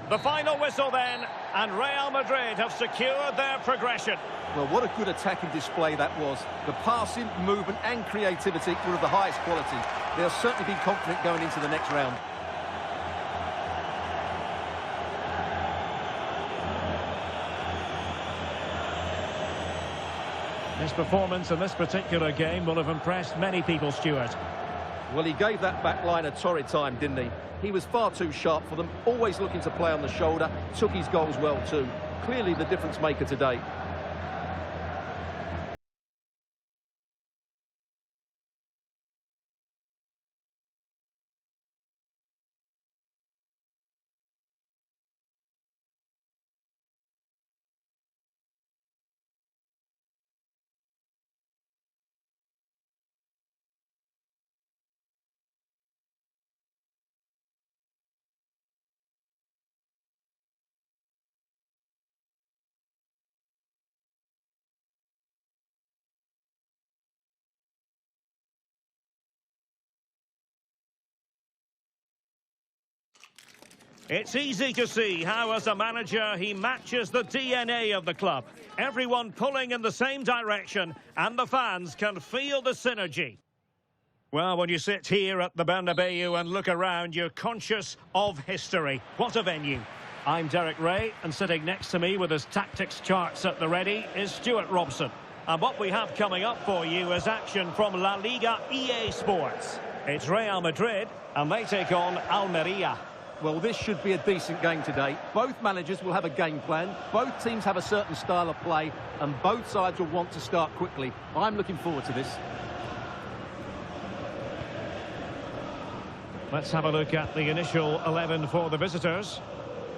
The final whistle then, and Real Madrid have secured their progression. Well, what a good attacking display that was. The passing, movement and creativity were of the highest quality. They'll certainly be confident going into the next round. His performance in this particular game will have impressed many people, Stuart. Well, he gave that back line a torrid time, didn't he? He was far too sharp for them, always looking to play on the shoulder, took his goals well too. Clearly the difference maker today. It's easy to see how, as a manager, he matches the DNA of the club. Everyone pulling in the same direction, and the fans can feel the synergy. Well, when you sit here at the Bernabeu and look around, you're conscious of history. What a venue. I'm Derek Ray, and sitting next to me with his tactics charts at the ready is Stuart Robson. And what we have coming up for you is action from La Liga EA Sports. It's Real Madrid, and they take on Almaria. Well, this should be a decent game today. Both managers will have a game plan. Both teams have a certain style of play, and both sides will want to start quickly. I'm looking forward to this. Let's have a look at the initial 11 for the visitors.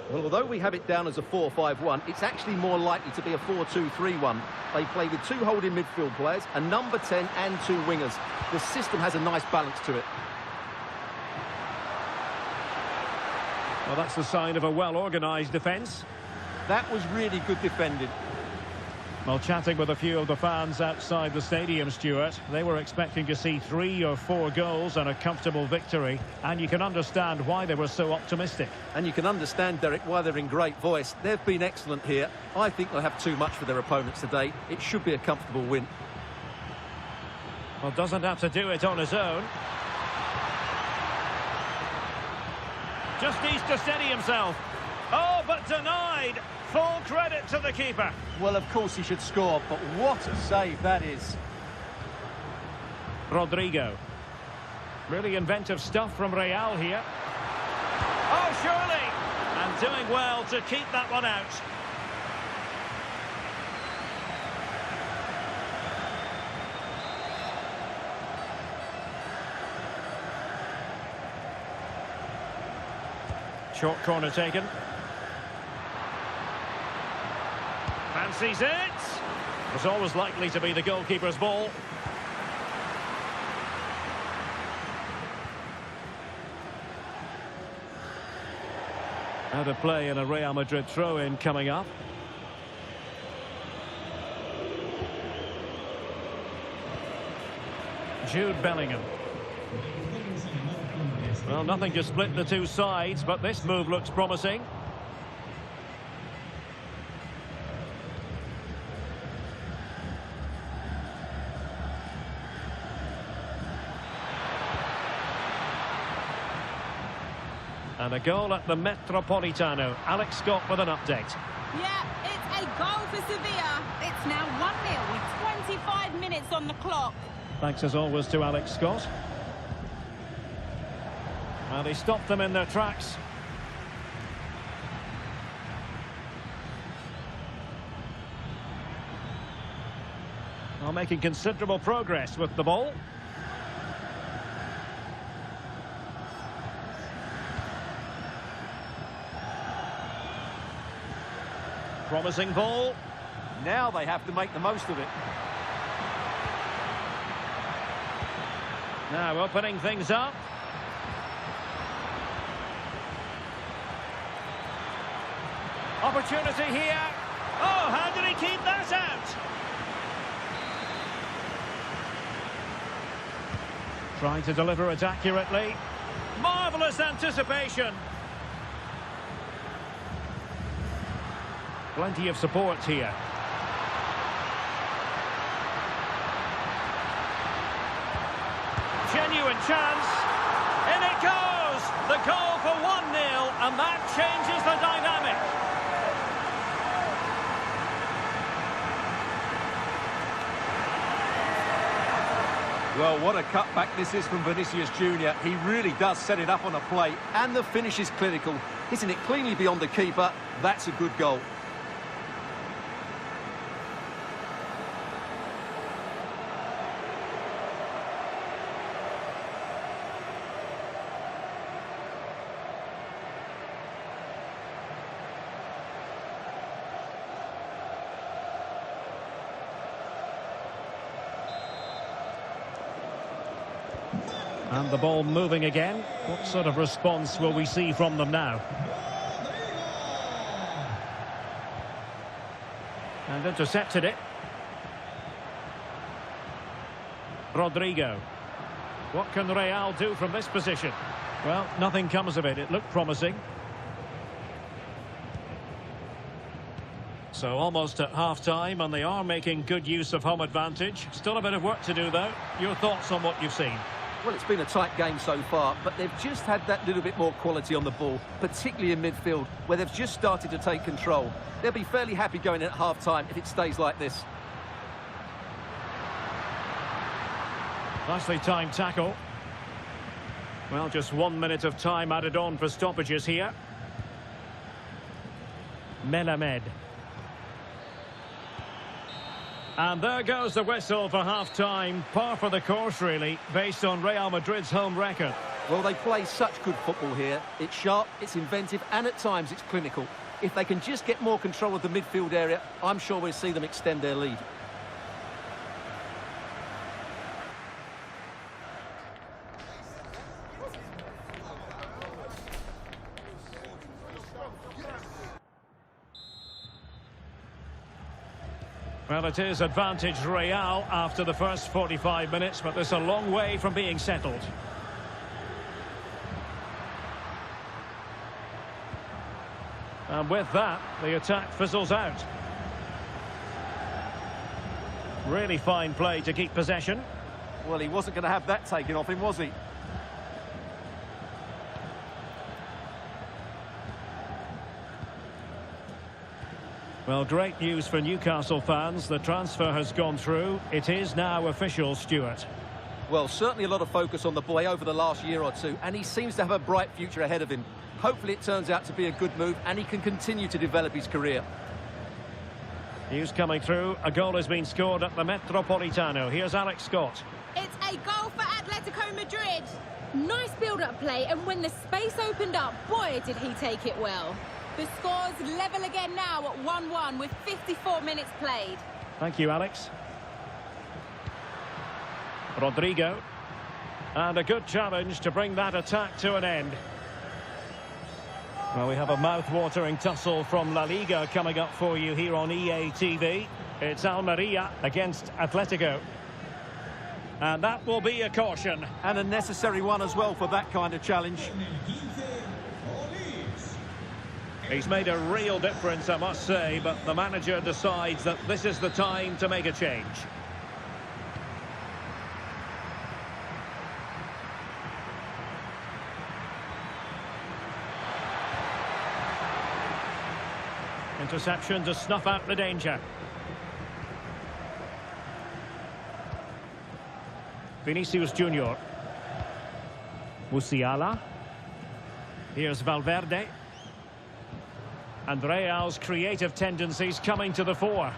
Well, although we have it down as a 4-5-1, it's actually more likely to be a 4-2-3-1. They play with two holding midfield players, a number 10 and two wingers. The system has a nice balance to it. Well, that's the sign of a well-organised defence. That was really good defending. Well, chatting with a few of the fans outside the stadium, Stuart, they were expecting to see 3 or 4 goals and a comfortable victory, and you can understand why they were so optimistic. And you can understand, Derek, why they're in great voice. They've been excellent here. I think they'll have too much for their opponents today. It should be a comfortable win. Well, doesn't have to do it on his own. Just needs to steady himself. Oh, but denied. Full credit to the keeper. Well, of course he should score, but what a save that is. Rodrigo. Really inventive stuff from Real here. Oh, surely. And doing well to keep that one out. Short corner taken. Fancies it. Was always likely to be the goalkeeper's ball. Out of play in a Real Madrid throw-in coming up. Jude Bellingham. Well, nothing to split the two sides, but this move looks promising. And a goal at the Metropolitano. Alex Scott with an update. Yeah, it's a goal for Sevilla. It's now 1-0 with 25 minutes on the clock. Thanks as always to Alex Scott. Well, they stopped them in their tracks. Well, making considerable progress with the ball. Promising ball. Now they have to make the most of it. Now opening things up. Opportunity here. Oh, how did he keep that out? Trying to deliver it accurately. Marvellous anticipation. Plenty of support here. Genuine chance. In it goes. The goal for 1-0, and that changes the dynamic. Well, what a cutback this is from Vinicius Jr. He really does set it up on a play, and the finish is clinical. Hitting it cleanly beyond the keeper, that's a good goal. And the ball moving again. What sort of response will we see from them now? And intercepted it. Rodrigo. What can Real do from this position? Well, nothing comes of it. It looked promising. So almost at half-time, and they are making good use of home advantage. Still a bit of work to do, though. Your thoughts on what you've seen? Well, it's been a tight game so far, but they've just had that little bit more quality on the ball, particularly in midfield, where they've just started to take control. They'll be fairly happy going in at half-time if it stays like this. Nicely timed tackle. Well, just 1 minute of time added on for stoppages here. Melamed. And there goes the whistle for half-time. Par for the course, really, based on Real Madrid's home record. Well, they play such good football here. It's sharp, it's inventive, and at times it's clinical. If they can just get more control of the midfield area, I'm sure we'll see them extend their lead. Well, it is advantage Real after the first 45 minutes, but there's a long way from being settled. And with that, the attack fizzles out. Really fine play to keep possession. Well, he wasn't going to have that taken off him, was he? Well, great news for Newcastle fans. The transfer has gone through. It is now official, Stuart. Well, certainly a lot of focus on the boy over the last year or two, and he seems to have a bright future ahead of him. Hopefully it turns out to be a good move, and he can continue to develop his career. News coming through. A goal has been scored at the Metropolitano. Here's Alex Scott. It's a goal for Atletico Madrid. Nice build-up play, and when the space opened up, boy, did he take it well. The score's level again now at 1-1 with 54 minutes played. Thank you, Alex. Rodrigo. And a good challenge to bring that attack to an end. Well, we have a mouth-watering tussle from La Liga coming up for you here on EA TV. It's Almaria against Atletico. And that will be a caution. And a necessary one as well for that kind of challenge. He's made a real difference, I must say, but the manager decides that this is the time to make a change. Interception to snuff out the danger. Vinicius Junior. Musiala. Here's Valverde. And Real's creative tendencies coming to the fore.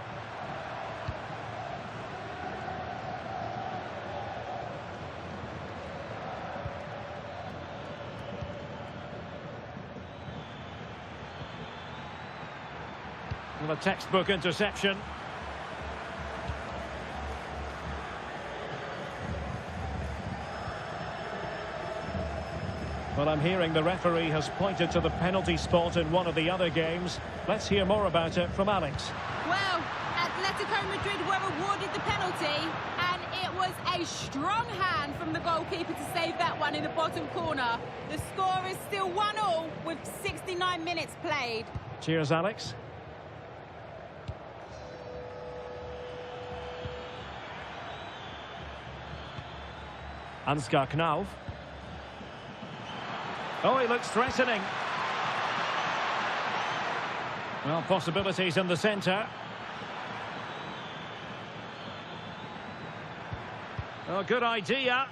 And a textbook interception. Well, I'm hearing the referee has pointed to the penalty spot in one of the other games. Let's hear more about it from Alex. Well, Atletico Madrid were awarded the penalty, and it was a strong hand from the goalkeeper to save that one in the bottom corner. The score is still 1-1 with 69 minutes played. Cheers, Alex. Ansgar Knauf. Oh, he looks threatening. Well, possibilities in the centre. Oh, good idea.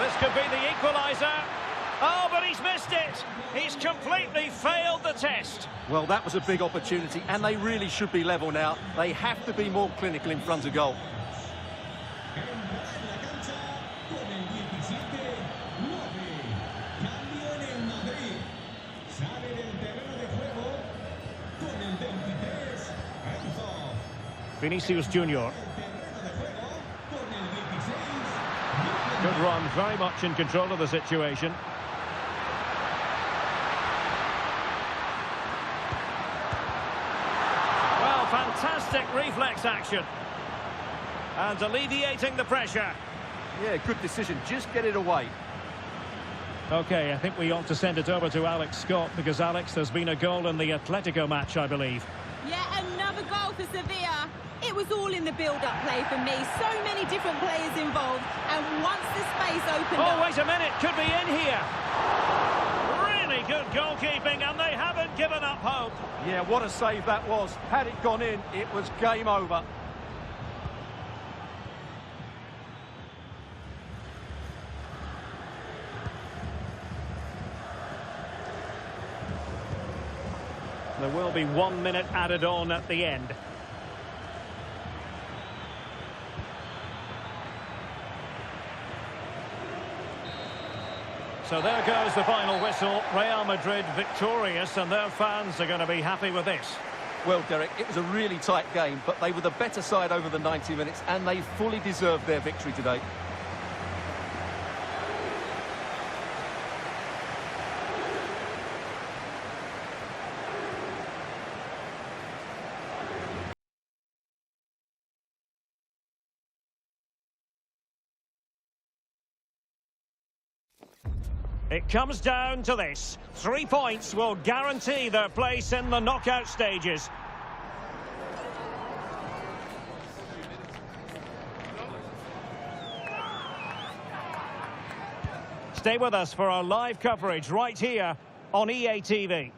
This could be the equaliser. Oh, but he's missed it. He's completely failed the test. Well, that was a big opportunity, and they really should be level now. They have to be more clinical in front of goal. Vinicius Junior. Good run, very much in control of the situation. Well, fantastic reflex action. And alleviating the pressure. Yeah, good decision. Just get it away. OK, I think we ought to send it over to Alex Scott, because, Alex, there's been a goal in the Atletico match, I believe. Yeah, another goal for Sevilla. It was all in the build-up play for me. So many different players involved. And once the space opened up... Oh, wait a minute. Could be in here. Really good goalkeeping, and they haven't given up hope. Yeah, what a save that was. Had it gone in, it was game over. There will be 1 minute added on at the end. So there goes the final whistle. Real Madrid victorious, and their fans are going to be happy with this. Well, Derek, it was a really tight game, but they were the better side over the 90 minutes, and they fully deserved their victory today. It comes down to this. 3 points will guarantee their place in the knockout stages. Stay with us for our live coverage right here on EA TV.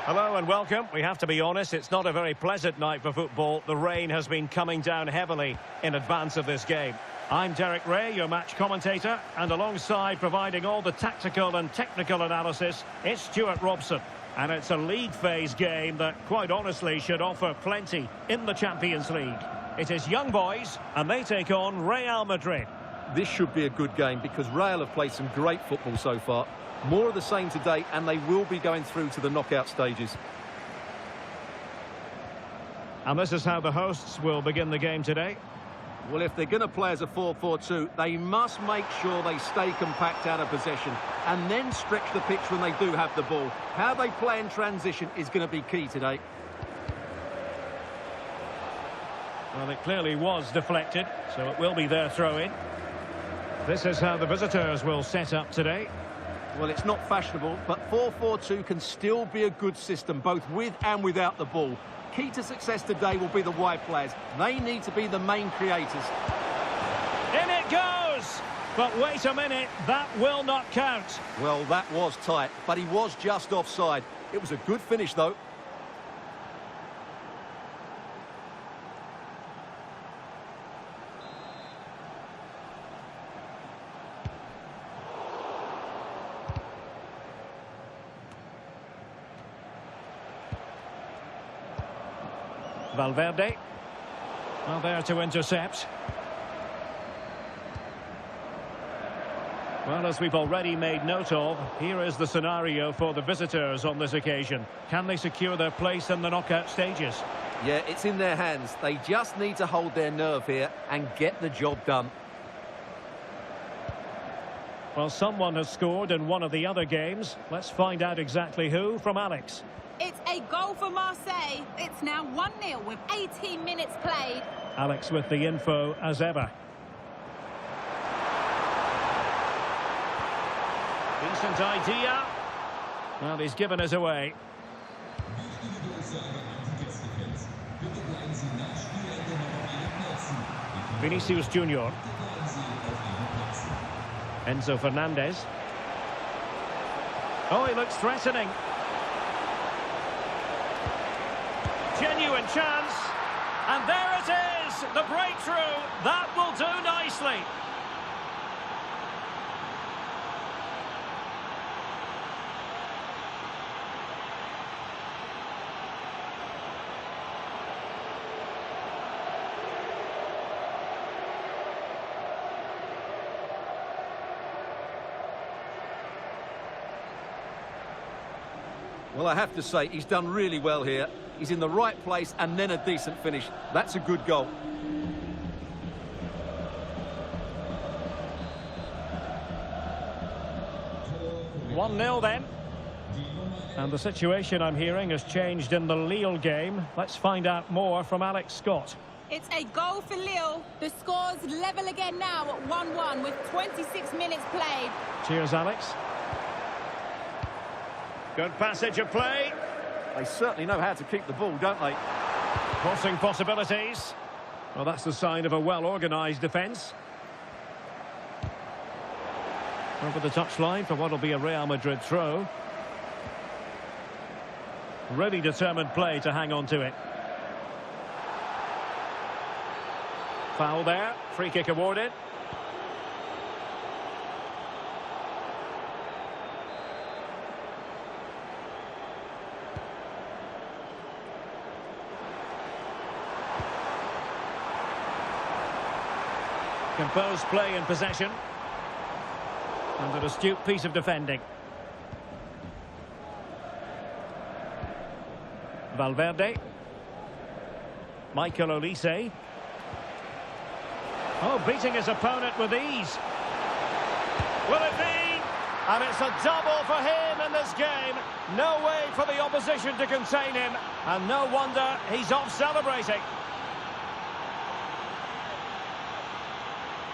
Hello and welcome. We have to be honest, it's not a very pleasant night for football. The rain has been coming down heavily in advance of this game. I'm Derek Ray, your match commentator, and alongside providing all the tactical and technical analysis, it's Stuart Robson. And it's a league phase game that, quite honestly, should offer plenty in the Champions League. It is young boys, and they take on Real Madrid. This should be a good game because Real have played some great football so far. More of the same today, and they will be going through to the knockout stages. And this is how the hosts will begin the game today. Well, if they're going to play as a 4-4-2, they must make sure they stay compact out of possession and then stretch the pitch when they do have the ball. How they play in transition is going to be key today. Well, it clearly was deflected, so it will be their throw-in. This is how the visitors will set up today. Well, it's not fashionable, but 4-4-2 can still be a good system, both with and without the ball. Key to success today will be the wide players. They need to be the main creators. In it goes! But wait a minute, that will not count. Well, that was tight, but he was just offside. It was a good finish, though. Valverde. Well, there to intercept. Well, as we've already made note of, here is the scenario for the visitors on this occasion. Can they secure their place in the knockout stages? Yeah, it's in their hands. They just need to hold their nerve here and get the job done. Well, someone has scored in one of the other games. Let's find out exactly who from Alex. It's a goal for Marseille. It's now 1-0 with 18 minutes played. Alex with the info as ever. Decent idea. Well, he's given us away. Vinicius Junior. Enzo Fernandez. Oh, he looks threatening. Genuine chance. And there it is, the breakthrough. That will do nicely. Well, I have to say, he's done really well here. He's in the right place and then a decent finish. That's a good goal. One 1-0 then. And the situation I'm hearing has changed in the Lille game. Let's find out more from Alex Scott. It's a goal for Lille. The score's level again now at 1-1 with 26 minutes played. Cheers, Alex. Good passage of play. They certainly know how to keep the ball, don't they? Crossing possibilities. Well, that's the sign of a well-organised defence. Over the touchline for what will be a Real Madrid throw. Really determined play to hang on to it. Foul there. Free kick awarded. Composed play in possession. And an astute piece of defending. Valverde. Michael Olise. Oh, beating his opponent with ease. Will it be? And it's a double for him in this game. No way for the opposition to contain him. And no wonder he's off celebrating.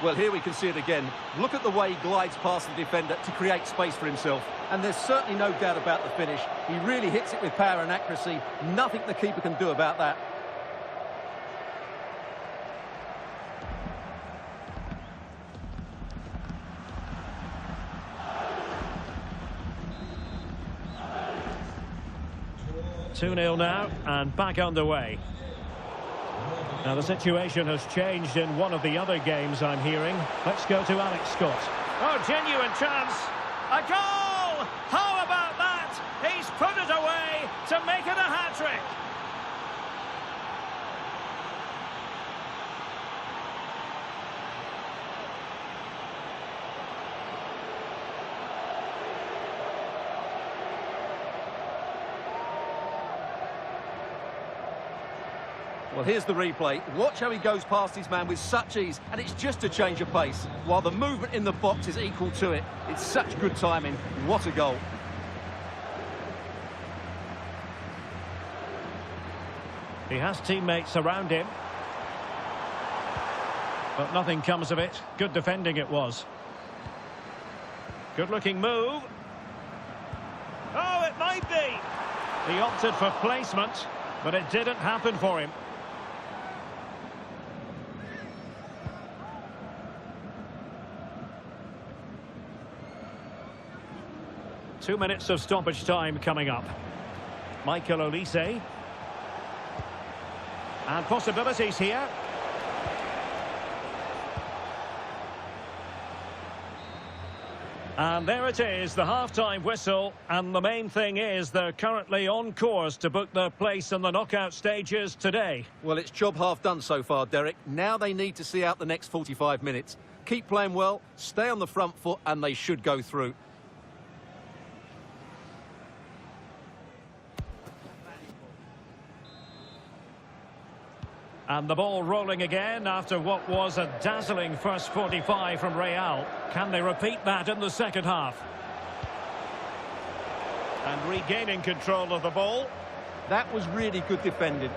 Well, here we can see it again. Look at the way he glides past the defender to create space for himself. And there's certainly no doubt about the finish. He really hits it with power and accuracy. Nothing the keeper can do about that. Two-0 now, and back underway. Now, the situation has changed in one of the other games I'm hearing. Let's go to Alex Scott. Oh, genuine chance. A goal! How about that? He's put it away to make it a hat-trick. Well, here's the replay. Watch how he goes past his man with such ease, and it's just a change of pace, while the movement in the box is equal to it. It's such good timing. What a goal. He has teammates around him. But nothing comes of it. Good defending it was. Good-looking move. Oh, it might be. He opted for placement, but it didn't happen for him. Two minutes of stoppage time coming up. Michael Olise. And possibilities here. And there it is, the half-time whistle. And the main thing is they're currently on course to book their place in the knockout stages today. Well, it's job half done so far, Derek. Now they need to see out the next 45 minutes. Keep playing well, stay on the front foot, and they should go through. And the ball rolling again after what was a dazzling first 45 from Real. Can they repeat that in the second half? And regaining control of the ball. That was really good defending.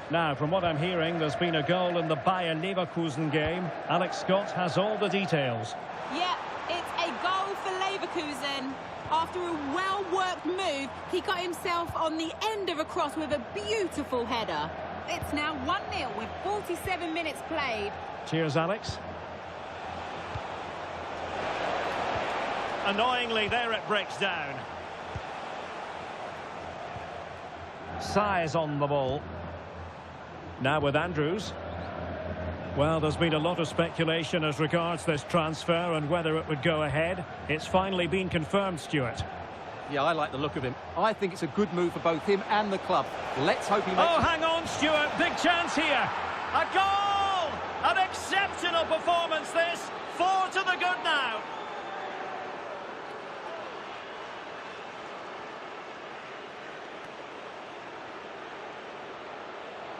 Now, from what I'm hearing, there's been a goal in the Bayer Leverkusen game. Alex Scott has all the details. Yeah, it's a goal for Leverkusen. After a well-worked move, he got himself on the end of a cross with a beautiful header. It's now 1-0 with 47 minutes played. Cheers, Alex. Annoyingly, there it breaks down. Size on the ball. Now with Andrews. Well, there's been a lot of speculation as regards this transfer and whether it would go ahead. It's finally been confirmed, Stuart. Yeah, I like the look of him. I think it's a good move for both him and the club. Let's hope he makes... Oh, hang on, Stuart. Big chance here. A goal! An exceptional performance, this. 4 to the good now.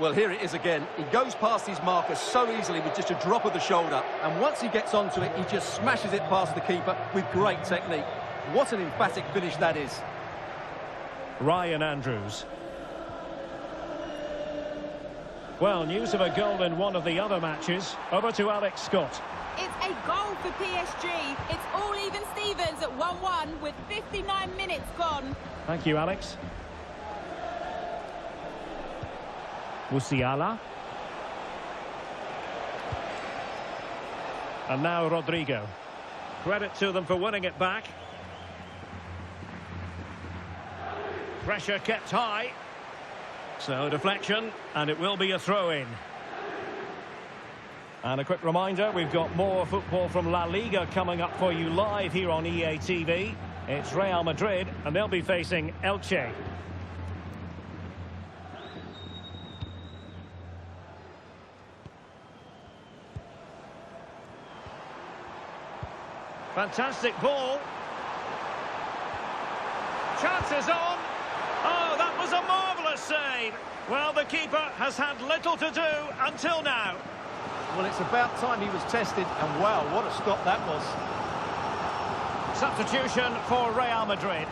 Well, here it is again. He goes past his marker so easily with just a drop of the shoulder. And once he gets onto it, he just smashes it past the keeper with great technique. What an emphatic finish that is. Ryan Andrews. Well, news of a goal in one of the other matches. Over to Alex Scott. It's a goal for PSG. It's all even Stevens at 1-1 with 59 minutes gone. Thank you, Alex. Musiala. And now Rodrigo. Credit to them for winning it back. Pressure kept high. So deflection, and it will be a throw-in. And a quick reminder, we've got more football from La Liga coming up for you live here on EA TV. It's Real Madrid, and they'll be facing Elchce. Fantastic ball. Chances on. Oh, that was a marvellous save. Well, the keeper has had little to do until now. Well, it's about time he was tested, and wow, what a stop that was. Substitution for Real Madrid.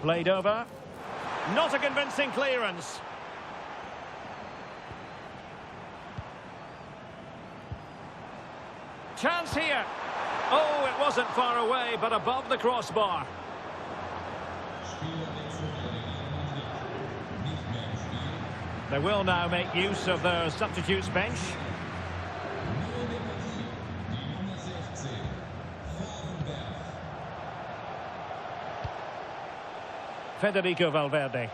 Played over. Not a convincing clearance. Chance here. Oh, it wasn't far away, but above the crossbar. They will now make use of their substitutes bench. Federico Valverde.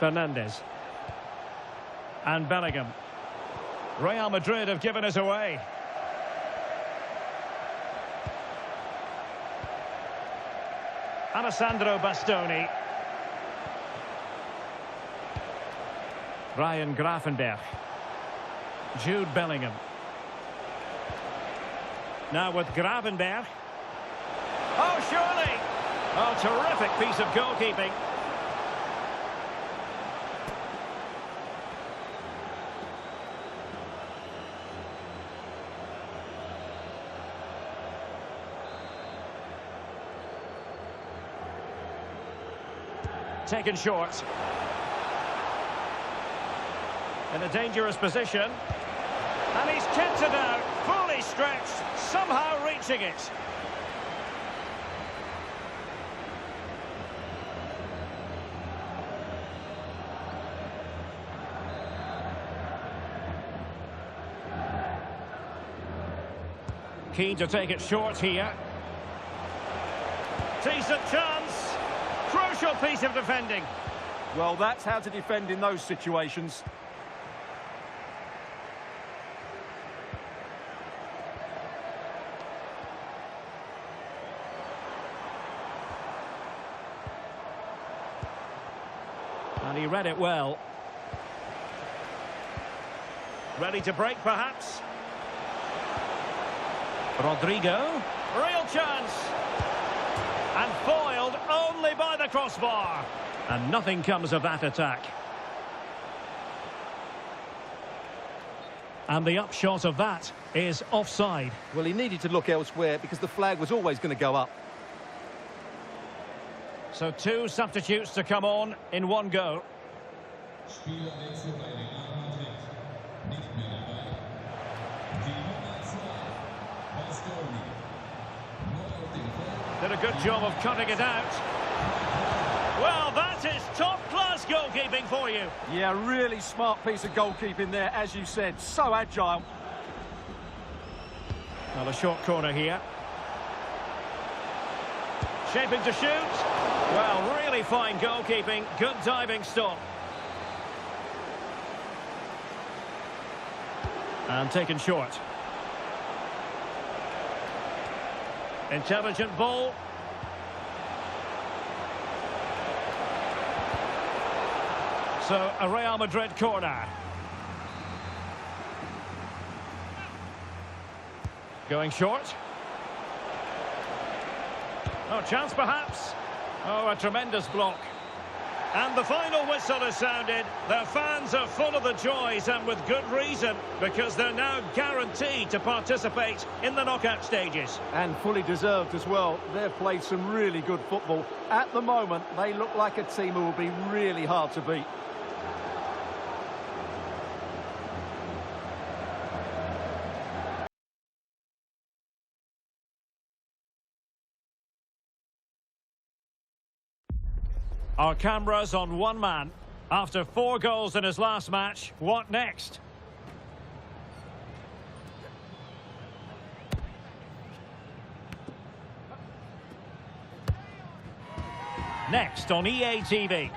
Fernandez. And Bellingham. Real Madrid have given us away. Alessandro Bastoni. Ryan Gravenberch. Jude Bellingham. Now with Gravenberch. Oh, surely! Oh, terrific piece of goalkeeping. Taken short. In a dangerous position. And he's kicked it out, fully stretched, somehow reaching it. Keen to take it short here. Decent chance. Crucial piece of defending. Well, that's how to defend in those situations. And he read it well. Ready to break, perhaps. Rodrigo. Real chance. And foiled only by the crossbar. And nothing comes of that attack. And the upshot of that is offside. Well, he needed to look elsewhere because the flag was always going to go up. So 2 substitutes to come on in one go. Spieler wechselt bei Real Madrid. Nicht mehr dabei. Die Nummer 2. Bastoni. Neu auf dem Feld. Did a good job of cutting it out. Well, that is top-class goalkeeping for you. Yeah, really smart piece of goalkeeping there, as you said. So agile. Well, a short corner here. Shaping to shoot. Well, really fine goalkeeping. Good diving stop. And taken short. Intelligent ball. So, a Real Madrid corner. Going short. Oh, chance perhaps. Oh, a tremendous block. And the final whistle is sounded. Their fans are full of the joys, and with good reason, because they're now guaranteed to participate in the knockout stages. And fully deserved as well. They've played some really good football. At the moment, they look like a team who will be really hard to beat. Our cameras on one man. After 4 goals in his last match, what next? Next on EA TV.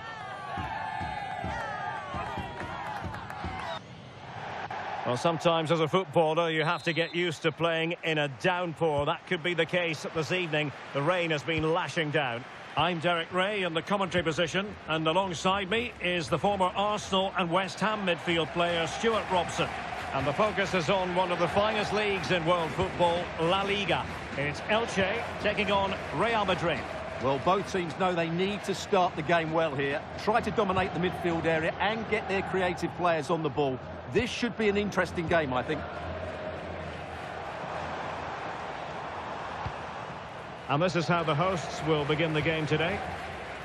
Well, sometimes as a footballer you have to get used to playing in a downpour. That could be the case this evening. The rain has been lashing down. I'm Derek Ray in the commentary position, and alongside me is the former Arsenal and West Ham midfield player Stuart Robson. And the focus is on one of the finest leagues in world football, La Liga. It's Elchce taking on Real Madrid. Well, both teams know they need to start the game well here. Try to dominate the midfield area and get their creative players on the ball. This should be an interesting game, I think. And this is how the hosts will begin the game today.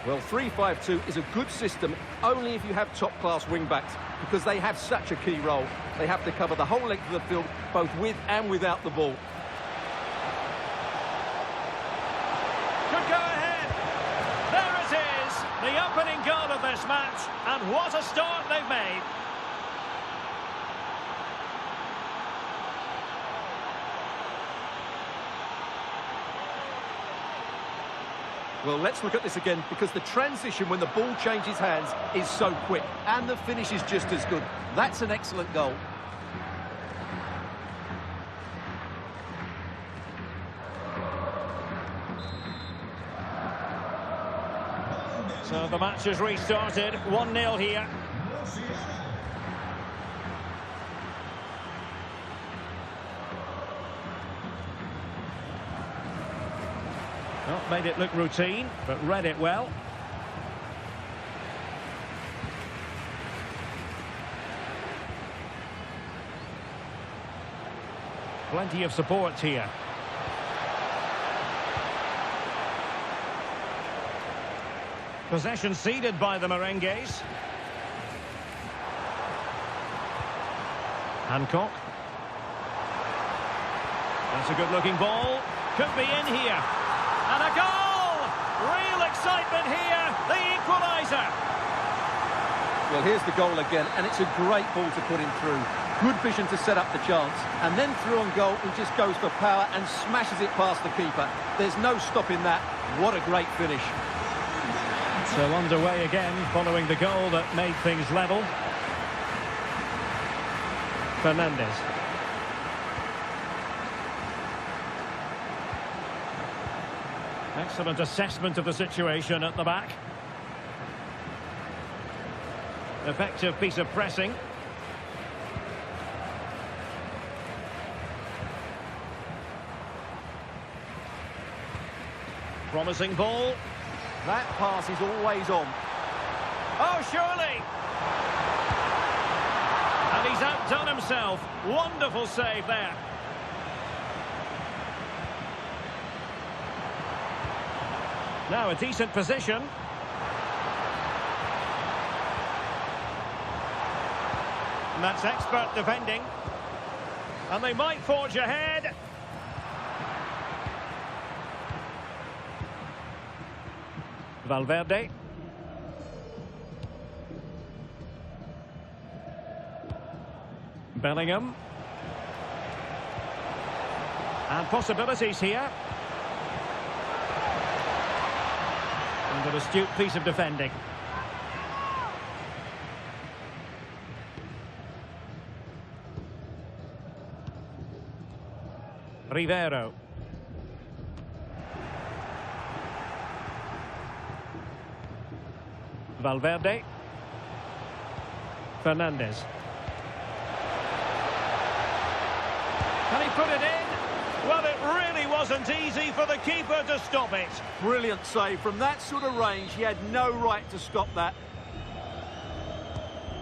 Well, 3-5-2 is a good system only if you have top-class wing-backs, because they have such a key role. They have to cover the whole length of the field, both with and without the ball. Could go ahead. There it is, the opening goal of this match, and what a start they've made. Well, let's look at this again, because the transition when the ball changes hands is so quick, and the finish is just as good. That's an excellent goal. So the match has restarted, 1-0 here. Well, made it look routine, but read it well. Plenty of support here. Possession ceded by the Merengues. Hancock. That's a good-looking ball. Could be in here. And a goal! Real excitement here, the equaliser. Well, here's the goal again, and it's a great ball to put him through. Good vision to set up the chance. And then through on goal, he just goes for power and smashes it past the keeper. There's no stopping that. What a great finish. So underway again, following the goal that made things level. Fernandez. Excellent assessment of the situation at the back. Effective piece of pressing. Promising ball. That pass is always on. Oh, surely! And he's outdone himself. Wonderful save there. Now a decent position. And that's expert defending. And they might forge ahead. Valverde. Bellingham. And possibilities here. And an astute piece of defending. Rivero. Valverde. Fernandez. Can he put it in? Well, it really wasn't easy for the keeper to stop it. Brilliant save. From that sort of range, he had no right to stop that.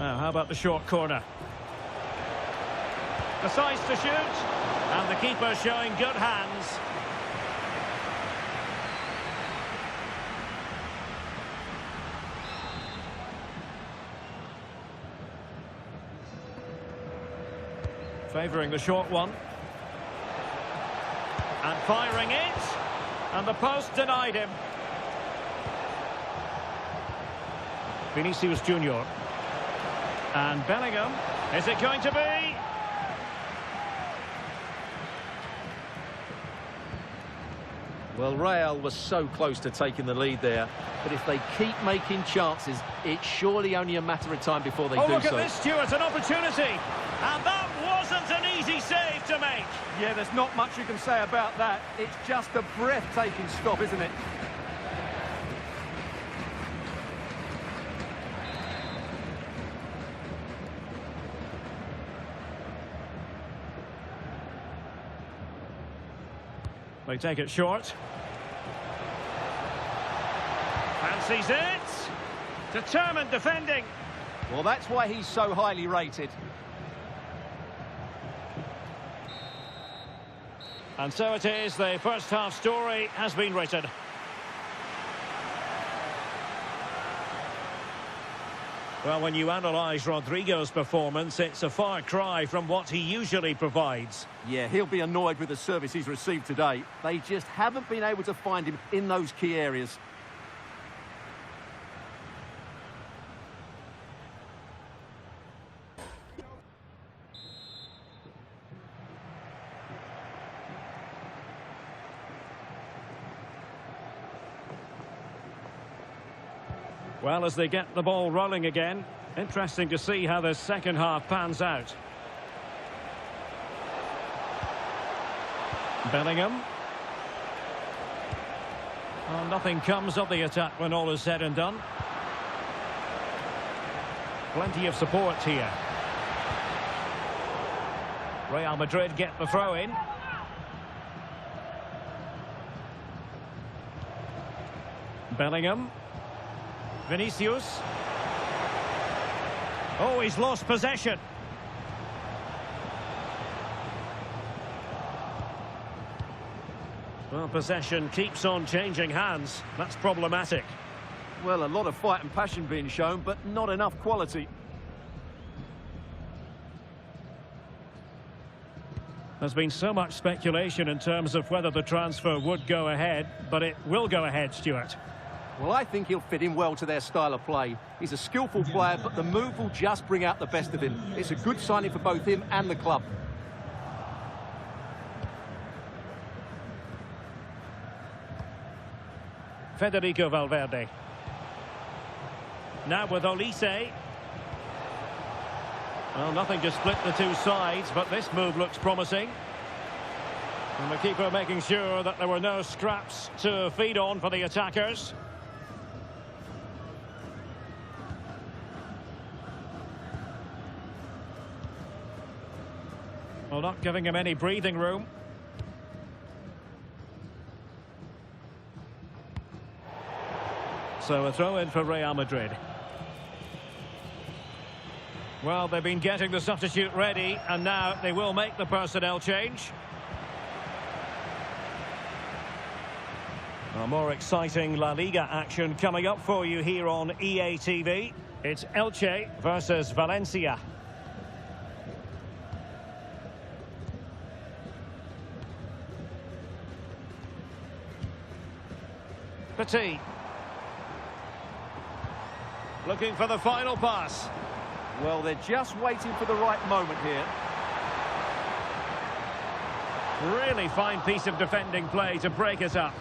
Now, how about the short corner? Decides to shoot. And the keeper showing good hands. Favouring the short one. And firing it. And the post denied him. Vinicius Junior. And Bellingham. Is it going to be? Well, Real was so close to taking the lead there. But if they keep making chances, it's surely only a matter of time before they do so. Oh, look at this, Stuart, an opportunity. And that wasn't an easy save to make. Yeah, there's not much you can say about that. It's just a breathtaking stop, isn't it? They take it short. Fancies it. Determined defending. Well, that's why he's so highly rated. And so it is, the first half story has been written. Well, when you analyse Rodrigo's performance, it's a far cry from what he usually provides. Yeah, he'll be annoyed with the service he's received today. They just haven't been able to find him in those key areas. Well, as they get the ball rolling again, interesting to see how the second half pans out. Bellingham. Oh, nothing comes of the attack when all is said and done. Plenty of support here. Real Madrid get the throw in. Bellingham. Vinicius. Oh, he's lost possession. Well, possession keeps on changing hands. That's problematic. Well, a lot of fight and passion being shown, but not enough quality. There's been so much speculation in terms of whether the transfer would go ahead, but it will go ahead, Stuart. Well, I think he'll fit in well to their style of play. He's a skillful player, but the move will just bring out the best of him. It's a good signing for both him and the club. Federico Valverde. Now with Elchce. Well, nothing to split the two sides, but this move looks promising. And the keeper making sure that there were no scraps to feed on for the attackers. Well, not giving him any breathing room. So a throw in for Real Madrid. Well, they've been getting the substitute ready, and now they will make the personnel change. More exciting La Liga action coming up for you here on EA TV. It's Elchce versus Valencia. Petit. Looking for the final pass. Well, they're just waiting for the right moment here. Really fine piece of defending play to break it up.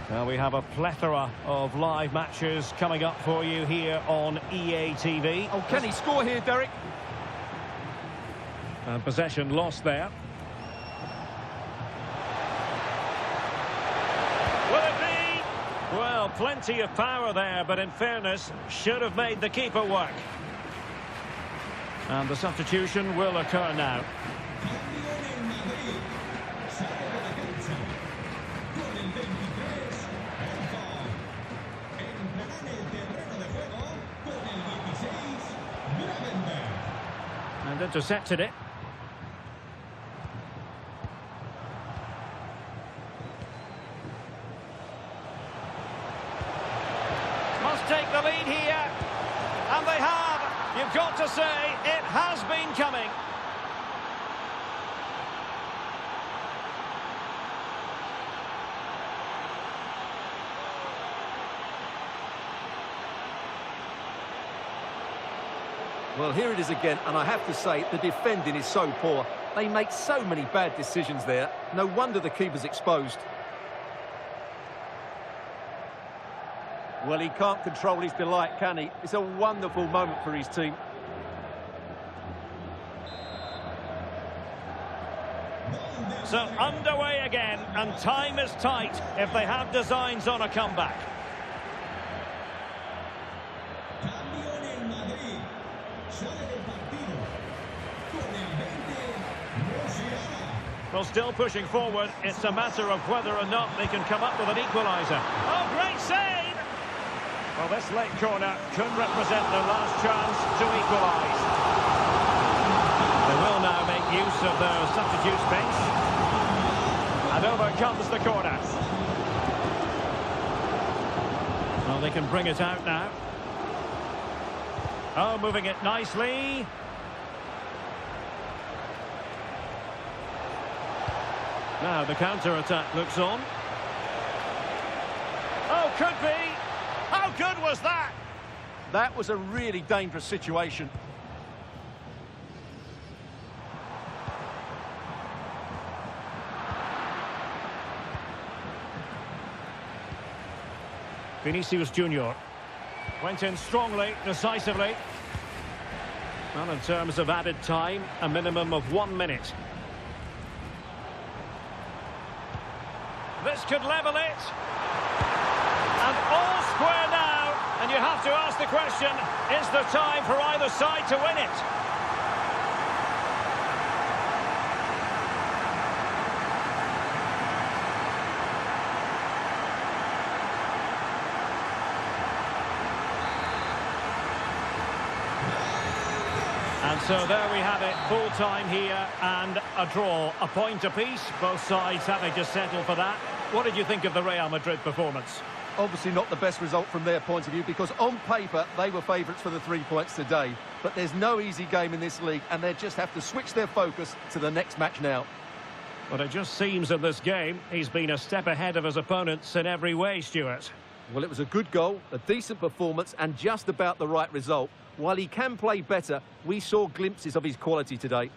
Now we have a plethora of live matches coming up for you here on EA TV. Oh, can he score here, Derek? And possession lost there. Will it be? Well, plenty of power there, but in fairness, should have made the keeper work. And the substitution will occur now. And intercepted it. Must take the lead here. And they have. You've got to say, it has been coming. Well, here it is again, and I have to say, the defending is so poor. They make so many bad decisions there. No wonder the keeper's exposed. Well, he can't control his delight, can he? It's a wonderful moment for his team. So underway again, and time is tight if they have designs on a comeback. Well, still pushing forward. It's a matter of whether or not they can come up with an equaliser. Oh, great save! Well, this late corner could represent their last chance to equalise. They will now make use of their substitutes bench. And over comes the corner. Well, they can bring it out now. Oh, moving it nicely. Now the counter-attack looks on. Oh, could be. How good was that? That was a really dangerous situation. Vinicius Junior went in strongly, decisively. Well, in terms of added time, a minimum of 1 minute. This could level it. And all square now. And you have to ask the question, is there time for either side to win it? And so there we have it, full time here and a draw, a point apiece, both sides having to settle for that. What did you think of the Real Madrid performance? Obviously not the best result from their point of view, because on paper they were favourites for the 3 points today. But there's no easy game in this league, and they just have to switch their focus to the next match now. But it just seems in this game he's been a step ahead of his opponents in every way, Stuart. Well, it was a good goal, a decent performance, and just about the right result. While he can play better, we saw glimpses of his quality today.